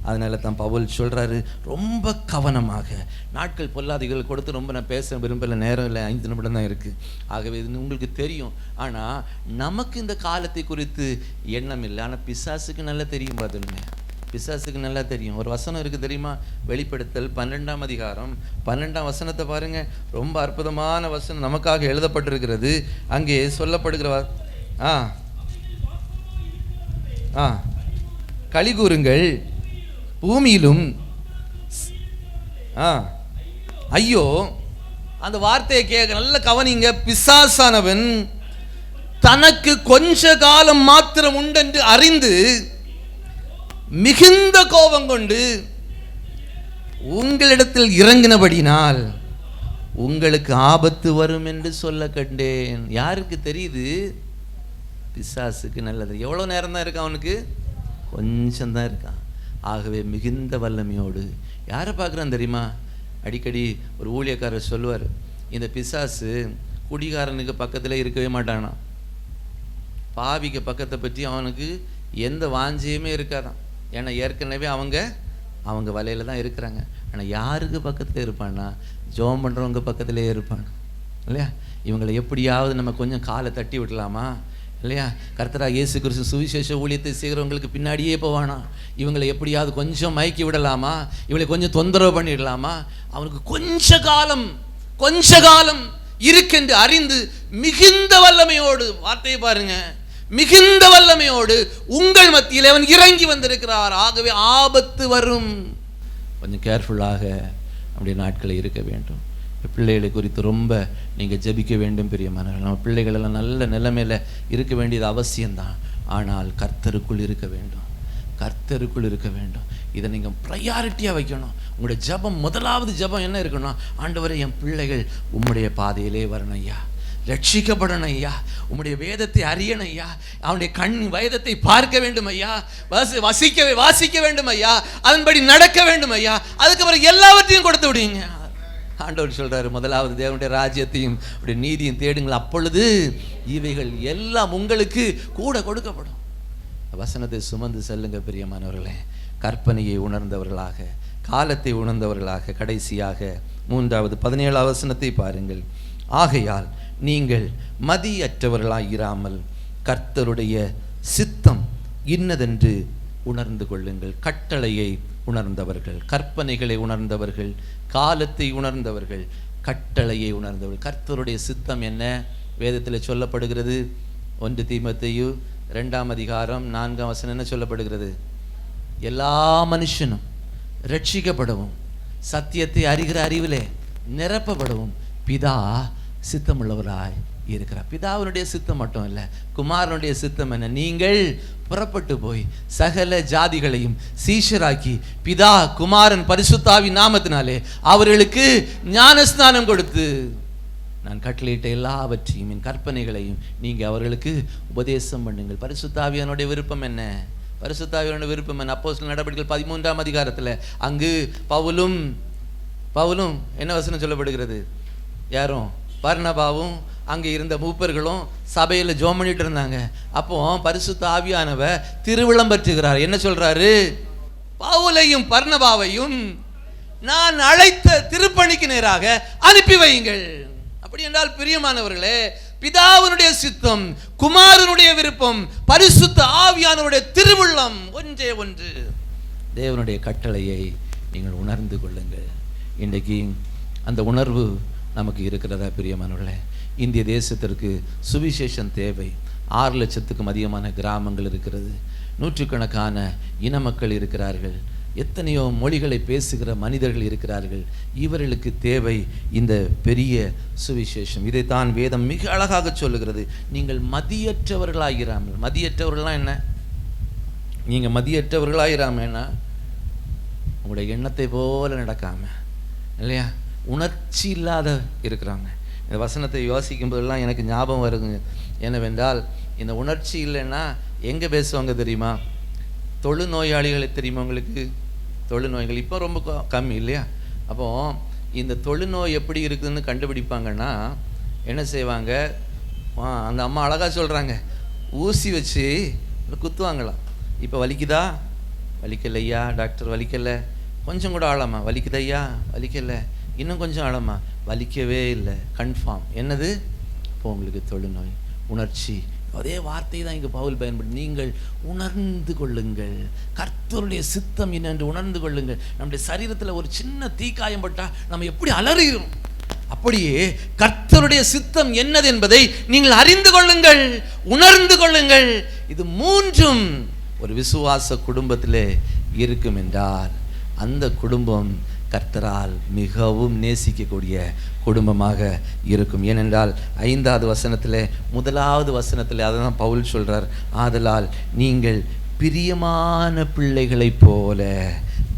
அதனால தான் பவுல் சொல்றாரு, ரொம்ப கவனமாக. நாட்கள் பொல்லாதிகள் கொடுத்து ரொம்ப நான் பேச விரும்பல, நேரம் இல்லை, 5 நிமிடம் தான் இருக்கு. ஆகவே இது உங்களுக்கு தெரியும். ஆனால் நமக்கு இந்த காலத்தை குறித்து எண்ணம் இல்லை. ஆனால் பிசாசுக்கு நல்லா தெரியும். பார்த்துருங்க, பிசாசுக்கு நல்லா தெரியும். ஒரு வசனம் இருக்குது தெரியுமா? வெளிப்படுத்தல் 12ஆம் அதிகாரம் 12ஆம் வசனத்தை பாருங்க. ரொம்ப அற்புதமான வசனம் நமக்காக எழுதப்பட்டிருக்கிறது. அங்கே சொல்லப்படுகிற களி கூறுங்கள் பூமியிலும். ஐயோ, அந்த வார்த்தையை கேட்க நல்ல கவனிங்க. பிசாசானவன் தனக்கு கொஞ்ச காலம் மாத்திரம் உண்டென்று அறிந்து மிகுந்த கோபம் கொண்டு உங்களிடத்தில் இறங்கினபடினால் உங்களுக்கு ஆபத்து வரும் என்று சொல்ல கண்டேன். யாருக்கு தெரியுது? பிசாசுக்கு நல்லது. எவ்வளோ நேரம் தான் இருக்கான் அவனுக்கு? கொஞ்சம் தான் இருக்கான். ஆகவே மிகுந்த வல்லமையோடு யாரை பார்க்குறான் தெரியுமா? அடிக்கடி ஒரு ஊழியக்காரர் சொல்லுவார், இந்த பிசாசு குடிகாரனுக்கு பக்கத்தில் இருக்கவே மாட்டானா, பாவிக்கு பக்கத்தை பற்றி அவனுக்கு எந்த வாஞ்சியுமே இருக்காதான். ஏன்னா ஏற்கனவே அவங்க வலையில் தான் இருக்கிறாங்க. ஆனால் யாருக்கு பக்கத்தில் இருப்பான்னா, ஜெபம் பண்ணுறவங்க பக்கத்திலே இருப்பான், இல்லையா? இவங்களை எப்படியாவது நம்ம கொஞ்சம் காலை தட்டி விடலாமா, இல்லையா? கர்த்தராகிய இயேசு கிறிஸ்து சுவிசேஷ ஊழியத்தை செய்கிறவங்களுக்கு பின்னாடியே போவானா, இவங்களை எப்படியாவது கொஞ்சம் மயக்கி விடலாமா, இவளை கொஞ்சம் தொந்தரவு பண்ணிடலாமா. அவனுக்கு கொஞ்ச காலம் இருக்கென்று அறிந்து மிகுந்த வல்லமையோடு, வார்த்தையை பாருங்க, மிகுந்த வல்லமையோடு உங்கள் மத்தியில் அவன் இறங்கி வந்திருக்கிறார். ஆகவே ஆபத்து வரும். கொஞ்சம் கேர்ஃபுல்லாக அப்படி நாட்களை இருக்க வேண்டும். பிள்ளைகளை குறித்து ரொம்ப நீங்கள் ஜெபிக்க வேண்டும் பிரியமானவர்களே. நம்ம பிள்ளைகள் எல்லாம் நல்ல நிலைமையில் இருக்க வேண்டியது அவசியம்தான். ஆனால் கர்த்தருக்குள் இருக்க வேண்டும், கர்த்தருக்குள் இருக்க வேண்டும். இதை நீங்கள் ப்ரையாரிட்டியாக வைக்கணும். உங்களுடைய ஜெபம், முதலாவது ஜெபம் என்ன இருக்கணும்? ஆண்டவரே, என் பிள்ளைகள் உம்முடைய பாதையிலே வரணும் ஐயா, ரட்சிக்கப்படணும் ஐயா, உம்முடைய வேதத்தை அறியணும் ஐயா, அவனுடைய வேதத்தை பார்க்க வேண்டும் ஐயா, வாசிக்க வேண்டும் ஐயா, அதன்படி நடக்க வேண்டும் ஐயா. அதுக்கப்புறம் எல்லாவற்றையும் கொடுத்து விடுங்க. ஆண்டவர் சொல்றாரு, முதலாவது தேவனுடைய ராஜ்யத்தையும் அவருடைய நீதியும் தேடுங்கள், அப்பொழுது இவைகள் எல்லாம் உங்களுக்கு கூட கொடுக்கப்படும். வசனத்தை சுமந்து செல்லுங்க பிரியமானவர்களே. கற்பனையை உணர்ந்தவர்களாக, காலத்தை உணர்ந்தவர்களாக. கடைசியாக 3வது 17வது வசனத்தை பாருங்கள். ஆகையால் நீங்கள் மதியற்றவர்களாய் இராமல் கர்த்தருடைய சித்தம் இன்னதென்று உணர்ந்து கொள்ளுங்கள். கட்டளையை உணர்ந்தவர்கள், கற்பனைகளை உணர்ந்தவர்கள், காலத்தை உணர்ந்தவர்கள், கட்டளையை உணர்ந்தவர்கள். கர்த்தருடைய சித்தம் என்ன? வேதத்தில் சொல்லப்படுகிறது. 1 தீமோத்தேயு 2ஆம் அதிகாரம் 4ஆம் வசனம் என்ன சொல்லப்படுகிறது? எல்லா மனுஷனும் ரட்சிக்கப்படவும் சத்தியத்தை அறிகிற அறிவிலே நிரப்பப்படவும் பிதா சித்தமுள்ளவராய் இருக்கிறார். பிதாவினுடைய சித்தம் மட்டும் இல்லை, குமாரனுடைய சித்தம் என்ன? நீங்கள் புறப்பட்டு போய் சகல ஜாதிகளையும் சீஷராக்கி பிதா குமாரன் பரிசுத்தாவி நாமத்தினாலே அவர்களுக்கு ஞானஸ்நானம் கொடுத்து நான் கட்டளையிட்ட எல்லாவற்றையும் என் கற்பனைகளையும் நீங்க அவர்களுக்கு உபதேசம் பண்ணுங்கள். பரிசுத்தாவியானுடைய விருப்பம் என்ன? பரிசுத்தாவியானுடைய விருப்பம் என்ன? அப்போஸ்தலர் நடபடிகள் 13ஆம் அதிகாரத்தில் அங்கு பவுலும் என்ன வசனம் சொல்லப்படுகிறது? யாரும் பர்னபாவும் அங்கே இருந்த மூப்பர்களும் சபையில் ஜெபம் பண்ணிட்டு இருந்தாங்க. அப்போ பரிசுத்த ஆவியானவர் திருவிளம்பற்றுகிறார். என்ன சொல்றாரு? பவுலையும் பர்னபாவையும் நான் அழைத்த திருப்பணிக்கு நேராக அனுப்பி வையுங்கள். அப்படி என்றால் பிரியமானவர்களே, பிதாவினுடைய சித்தம், குமாரனுடைய விருப்பம், பரிசுத்த ஆவியானவருடைய திருவுள்ளம் ஒன்றே ஒன்று. தேவனுடைய கட்டளையை நீங்கள் உணர்ந்து கொள்ளுங்கள். இன்றைக்கு அந்த உணர்வு நமக்கு இருக்கிறதா பிரியமானவர்களே? இந்திய தேசத்திற்கு சுவிசேஷம் தேவை. 6 லட்சத்துக்கும் அதிகமான கிராமங்கள் இருக்கிறது, நூற்றுக்கணக்கான இன மக்கள் இருக்கிறார்கள், எத்தனையோ மொழிகளை பேசுகிற மனிதர்கள் இருக்கிறார்கள். இவர்களுக்கு தேவை இந்த பெரிய சுவிசேஷம். இதைத்தான் வேதம் மிக அழகாக சொல்லுகிறது. நீங்கள் மதியற்றவர்களாகிறாமல். மதியற்றவர்கள்லாம் என்ன? நீங்கள் மதியற்றவர்களாகிறாமன்னா உங்களுடைய எண்ணத்தை போல நடக்காம இல்லையா? உணர்ச்சி இல்லாத இருக்கிறாங்க. இந்த வசனத்தை யோசிக்கும் போதெல்லாம் எனக்கு ஞாபகம் வருங்க. என்னவென்றால் இந்த உணர்ச்சி இல்லைன்னா எங்கே பேசுவாங்க தெரியுமா? தொழுநோயாளிகளை தெரியுமா உங்களுக்கு? தொழுநோய்கள் இப்போ ரொம்ப கம்மி இல்லையா? அப்போது இந்த தொழுநோய் எப்படி இருக்குதுன்னு கண்டுபிடிப்பாங்கன்னா என்ன செய்வாங்க? அந்த அம்மா அழகாக சொல்கிறாங்க, ஊசி வச்சு குத்துவாங்களாம். இப்போ வலிக்குதா? வலிக்கலையா டாக்டர், வலிக்கலை. கொஞ்சம் கூட ஆழமா? வலிக்குதையா? வலிக்கலை. இன்னும் கொஞ்சம் ஆழமா? வலிக்கவே இல்லை. கன்ஃபார்ம். என்னது? இப்போ உங்களுக்கு தொழுநோய். உணர்ச்சி. அதே வார்த்தை தான் இங்கே பவுல் பயன்படுத்தி, நீங்கள் உணர்ந்து கொள்ளுங்கள் கர்த்தருடைய சித்தம் என்னென்று உணர்ந்து கொள்ளுங்கள். நம்முடைய சரீரத்தில் ஒரு சின்ன தீக்காயம் பட்டால் நம்ம எப்படி அலறுகிறோம், அப்படியே கர்த்தருடைய சித்தம் என்னது என்பதை நீங்கள் அறிந்து கொள்ளுங்கள், உணர்ந்து கொள்ளுங்கள். இது மூன்றும் ஒரு விசுவாச குடும்பத்திலே இருக்கும் என்றால் அந்த குடும்பம் கர்த்தரால் மிகவும் நேசிக்கக்கூடிய குடும்பமாக இருக்கும். ஏனென்றால் 5வது வசனத்தில், 1வது வசனத்தில் அதை தான் பவுல் சொல்கிறார், ஆதலால் நீங்கள் பிரியமான பிள்ளைகளைப் போல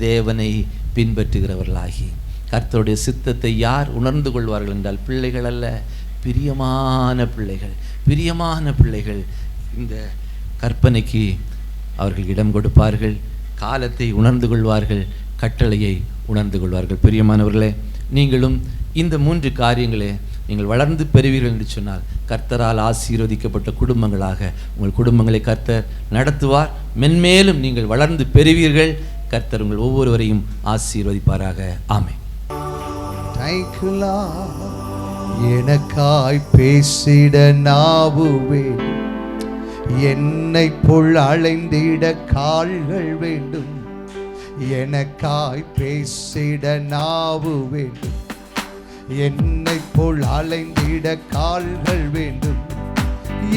தேவனை பின்பற்றுகிறவர்களாகி. கர்த்தருடைய சித்தத்தை யார் உணர்ந்து கொள்வார்கள் என்றால் பிள்ளைகள் அல்ல, பிரியமான பிள்ளைகள். பிரியமான பிள்ளைகள் இந்த கற்பனைக்கு அவர்கள் இடம் கொடுப்பார்கள், காலத்தை உணர்ந்து கொள்வார்கள், கட்டளையை உணர்ந்து கொள்வார்கள். பிரியமானவர்களே, நீங்களும் இந்த 3 காரியங்களே நீங்கள் வளர்ந்து பெறுவீர்கள் என்று சொன்னால் கர்த்தரால் ஆசீர்வதிக்கப்பட்ட குடும்பங்களாக உங்கள் குடும்பங்களை கர்த்தர் நடத்துவார். மென்மேலும் நீங்கள் வளர்ந்து பெறுவீர்கள். கர்த்தர் உங்கள் ஒவ்வொருவரையும் ஆசீர்வதிப்பாராக. ஆமென். எனக்காய் பேசிட நாவுவே, என்னை போல் அலைந்திட கால்கள் வேண்டும். எனக்காய் பேசிட நாவு வேண்டும், என்னை போல் அலைந்திட கால்கள் வேண்டும்.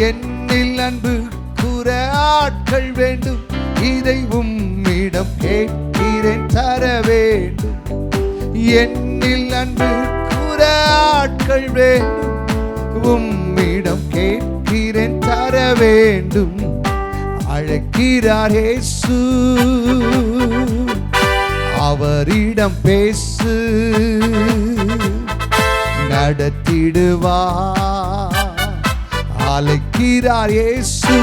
என்னில் அன்பு கூற ஆட்கள் வேண்டும், இதை உம்மிடம் கேட்கிறேன் தர வேண்டும். என்னில் அன்பு கூற ஆட்கள் வேண்டும், உம்மிடம் கேட்கிறேன் தர வேண்டும். அழைக்கிறார் இயேசு, அவரிடம் பேசு, நடத்திடுவார். அழைக்கிறார் இயேசு,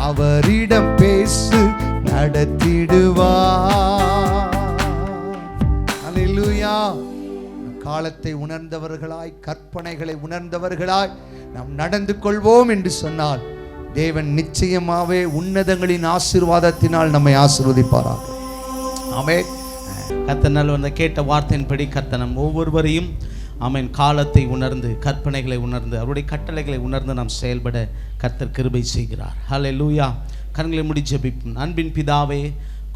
அவரிடம் பேசு, நடத்திடுவார். அல்லேலூயா. காலத்தை உணர்ந்தவர்களாய், கற்பனைகளை உணர்ந்தவர்களாய் நாம் நடந்து கொள்வோம் என்று சொன்னால் தேவன் நிச்சயமாகவே உன்னதங்களின் ஆசீர்வாதத்தினால் நம்மை ஆசீர்வதிப்பாராக. ஆமென். கர்த்தர் வந்த கேட்ட வார்த்தையின்படி கர்த்தர் நம் ஒவ்வொருவரையும் ஆமென் காலத்தை உணர்ந்து, கற்பனைகளை உணர்ந்து, அவருடைய கட்டளைகளை உணர்ந்து நாம் செயல்பட கர்த்தர் கிருபை செய்கிறார். ஹல்லேலூயா. கண்களை மூடி ஜெபிப்போம். அன்பின் பிதாவே,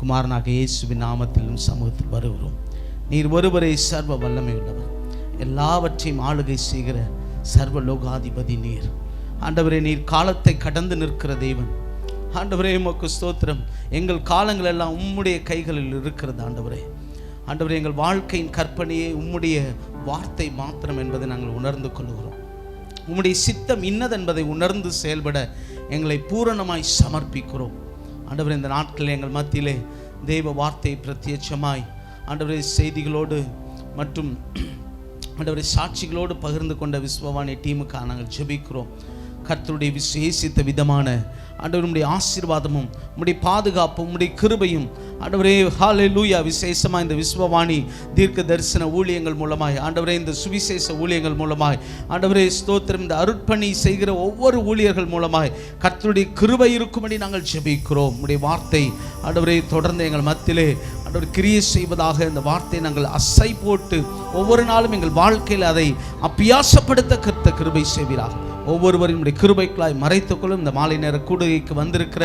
குமாரனாக இயேசுவின் நாமத்திலும் சமூகத்தில் வருகிறோம். நீர் ஒருவரை சர்வ வல்லமை உள்ளவர், எல்லாவற்றையும் ஆளுகை செய்கிற சர்வ லோகாதிபதி நீர். ஆண்டவரே, நீர் காலத்தை கடந்து நிற்கிற தேவன். ஆண்டவரே, உமக்கு ஸ்தோத்திரம். எங்கள் காலங்கள் எல்லாம் உம்முடைய கைகளில் இருக்கிறது. ஆண்டவரே, ஆண்டவரே, எங்கள் வாழ்க்கையின் கற்பனையே உம்முடைய வார்த்தை மாத்திரம் என்பதை நாங்கள் உணர்ந்து கொள்கிறோம். உம்முடைய சித்தம் இன்னதென்பதை உணர்ந்து செயல்பட எங்களை பூரணமாய் சமர்ப்பிக்கிறோம். ஆண்டவரே, இந்த நாட்களில் எங்கள் மத்தியிலே தெய்வ வார்த்தை பிரத்யட்சமாய் ஆண்டவரே செய்திகளோடு மற்றும் ஆண்டவரே சாட்சிகளோடு பகிர்ந்து கொண்ட விஸ்வவாணி டீமுக்காக நாங்கள் ஜெபிக்கிறோம். கர்த்தருடைய விசேஷித்த விதமான ஆண்டவருடைய ஆசீர்வாதமும் உம்முடைய பாதுகாப்பும் உம்முடைய கிருபையும் ஆண்டவரே ஹல்லேலூயா விசேஷமாக இந்த விஸ்வவாணி தீர்க்க தரிசன ஊழியங்கள் மூலமாய் ஆண்டவரே, இந்த சுவிசேஷ ஊழியங்கள் மூலமாய் ஆண்டவரே ஸ்தோத்திரம், இந்த அருட்பணி செய்கிற ஒவ்வொரு ஊழியர்கள் மூலமாய் கர்த்தருடைய கிருபை இருக்கும்படி நாங்கள் ஜெபிக்கிறோம். உம்முடைய வார்த்தை ஆண்டவரே தொடர்ந்து எங்கள் மத்தியிலே ஆண்டவர் கிரியை செய்வதாக இந்த வார்த்தையை நாங்கள் அசை போட்டு ஒவ்வொரு நாளும் எங்கள் வாழ்க்கையில் அதை அபியாசப்படுத்த கர்த்தர் கிருபை செய்வீராக. ஒவ்வொருவரின் கிருபைகளாய் மறைத்துக்கொள்ளும். இந்த மாலை நேர கூடுகைக்கு வந்திருக்கிற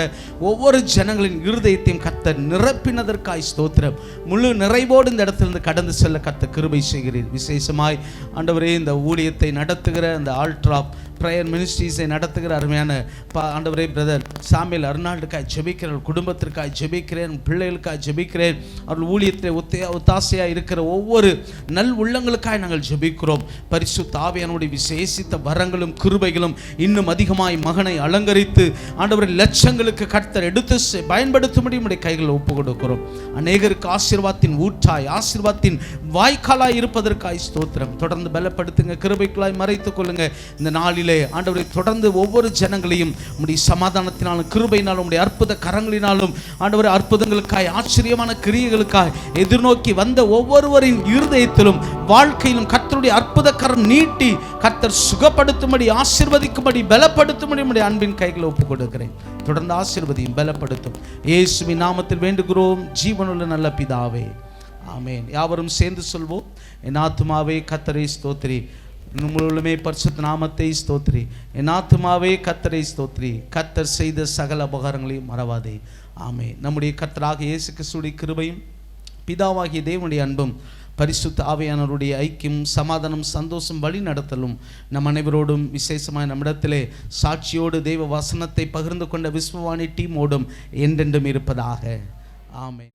ஒவ்வொரு ஜனங்களின் இருதயத்தையும் கர்த்தர் நிரப்பினதற்காய் ஸ்தோத்திரம். முழு நிறைவோடு இந்த இடத்திலிருந்து கடந்து செல்ல கர்த்தர் கிருபை செய்கிறீர். விசேஷமாய் ஆண்டவரே, இந்த ஊழியத்தை நடத்துகிற இந்த ஆல்ட்ராப் ப்ரேயர் மினிஸ்ட்ரீஸை நடத்துகிற அருமையான ஆண்டவரே பிரதர் சாமியல் அர்னால்டுக்காய் ஜெபிக்கிறேன், குடும்பத்திற்காய் ஜெபிக்கிறேன், பிள்ளைகளுக்காய் ஜெபிக்கிறேன். அவர்கள் ஊழியத்தில் ஒத்தாசையாக இருக்கிற ஒவ்வொரு நல் உள்ளங்களுக்காய் நாங்கள் ஜெபிக்கிறோம். பரிசுத்த ஆவியானவருடைய விசேஷித்த வரங்களும் கிருபைகளும் இன்னும் அதிகமாய் மகனை அலங்கரித்து ஆண்டவரை லட்சங்களுக்கு கர்த்தர் எடுத்து பயன்படுத்தும்படி நம்முடைய கைகளில் ஒப்பு கொடுக்கிறோம். அநேகருக்கு ஆசீர்வாதத்தின் ஊற்றாய், ஆசீர்வாதத்தின் வாய்க்காலாய் இருப்பதற்காய் ஸ்தோத்திரம். தொடர்ந்து பலப்படுத்துங்க, கிருபைக்குள்ளாய் மறைத்துக் கொள்ளுங்க. இந்த நாளிலே ஆண்டவரை தொடர்ந்து ஒவ்வொரு ஜனங்களையும் உம்முடைய சமாதானத்தினாலும் கிருபையினாலும் உம்முடைய அற்புத கரங்களினாலும் ஆண்டவரை அற்புதங்களுக்காய் ஆச்சரியமான கிரியைகளுக்காய் எதிர்நோக்கி வந்த ஒவ்வொருவரின் இருதயத்திலும் வாழ்க்கையிலும் கர்த்தருடைய அற்புத கரம் நீட்டி கர்த்தர் சுகப்படுத்தும்படி, ஆசீர்வதிக்கும்படி, பலப்படுத்தும்படி நம்முடைய அன்பின் கைகளை ஒப்புக் கொடுக்கிறேன். தொடர்ந்து ஆசீர்வதியும் பலப்படுத்தும் இயேசுவின் நாமத்தில் வேண்டுகிறோம் ஜீவனுள்ள நல்ல பிதாவே, ஆமென். யாவரும் சேர்ந்து சொல்வோம். என் ஆத்துமாவே கர்த்தரை ஸ்தோத்திரி, முழுமே பரிசுத்த நாமத்தை ஸ்தோத்திரி. என் ஆத்துமாவே கர்த்தரை ஸ்தோத்திரி, கர்த்தர் செய்த சகல உபகாரங்களையும் மறவாதே. ஆமென். நம்முடைய கர்த்தராக இயேசு கிறிஸ்துவின் கிருபையும் பிதாவாகிய தேவனுடைய அன்பும் பரிசுத்த ஆவியானவருடைய ஐக்கியம், சமாதானம், சந்தோஷம், வழி நடத்தலும் நம் அனைவரோடும் விசேஷமாக நம்மிடத்திலே சாட்சியோடு தெய்வ வசனத்தை பகிர்ந்து கொண்ட விஸ்வவாணி டீமோடும் என்றென்றும் இருப்பதாக. ஆமென்.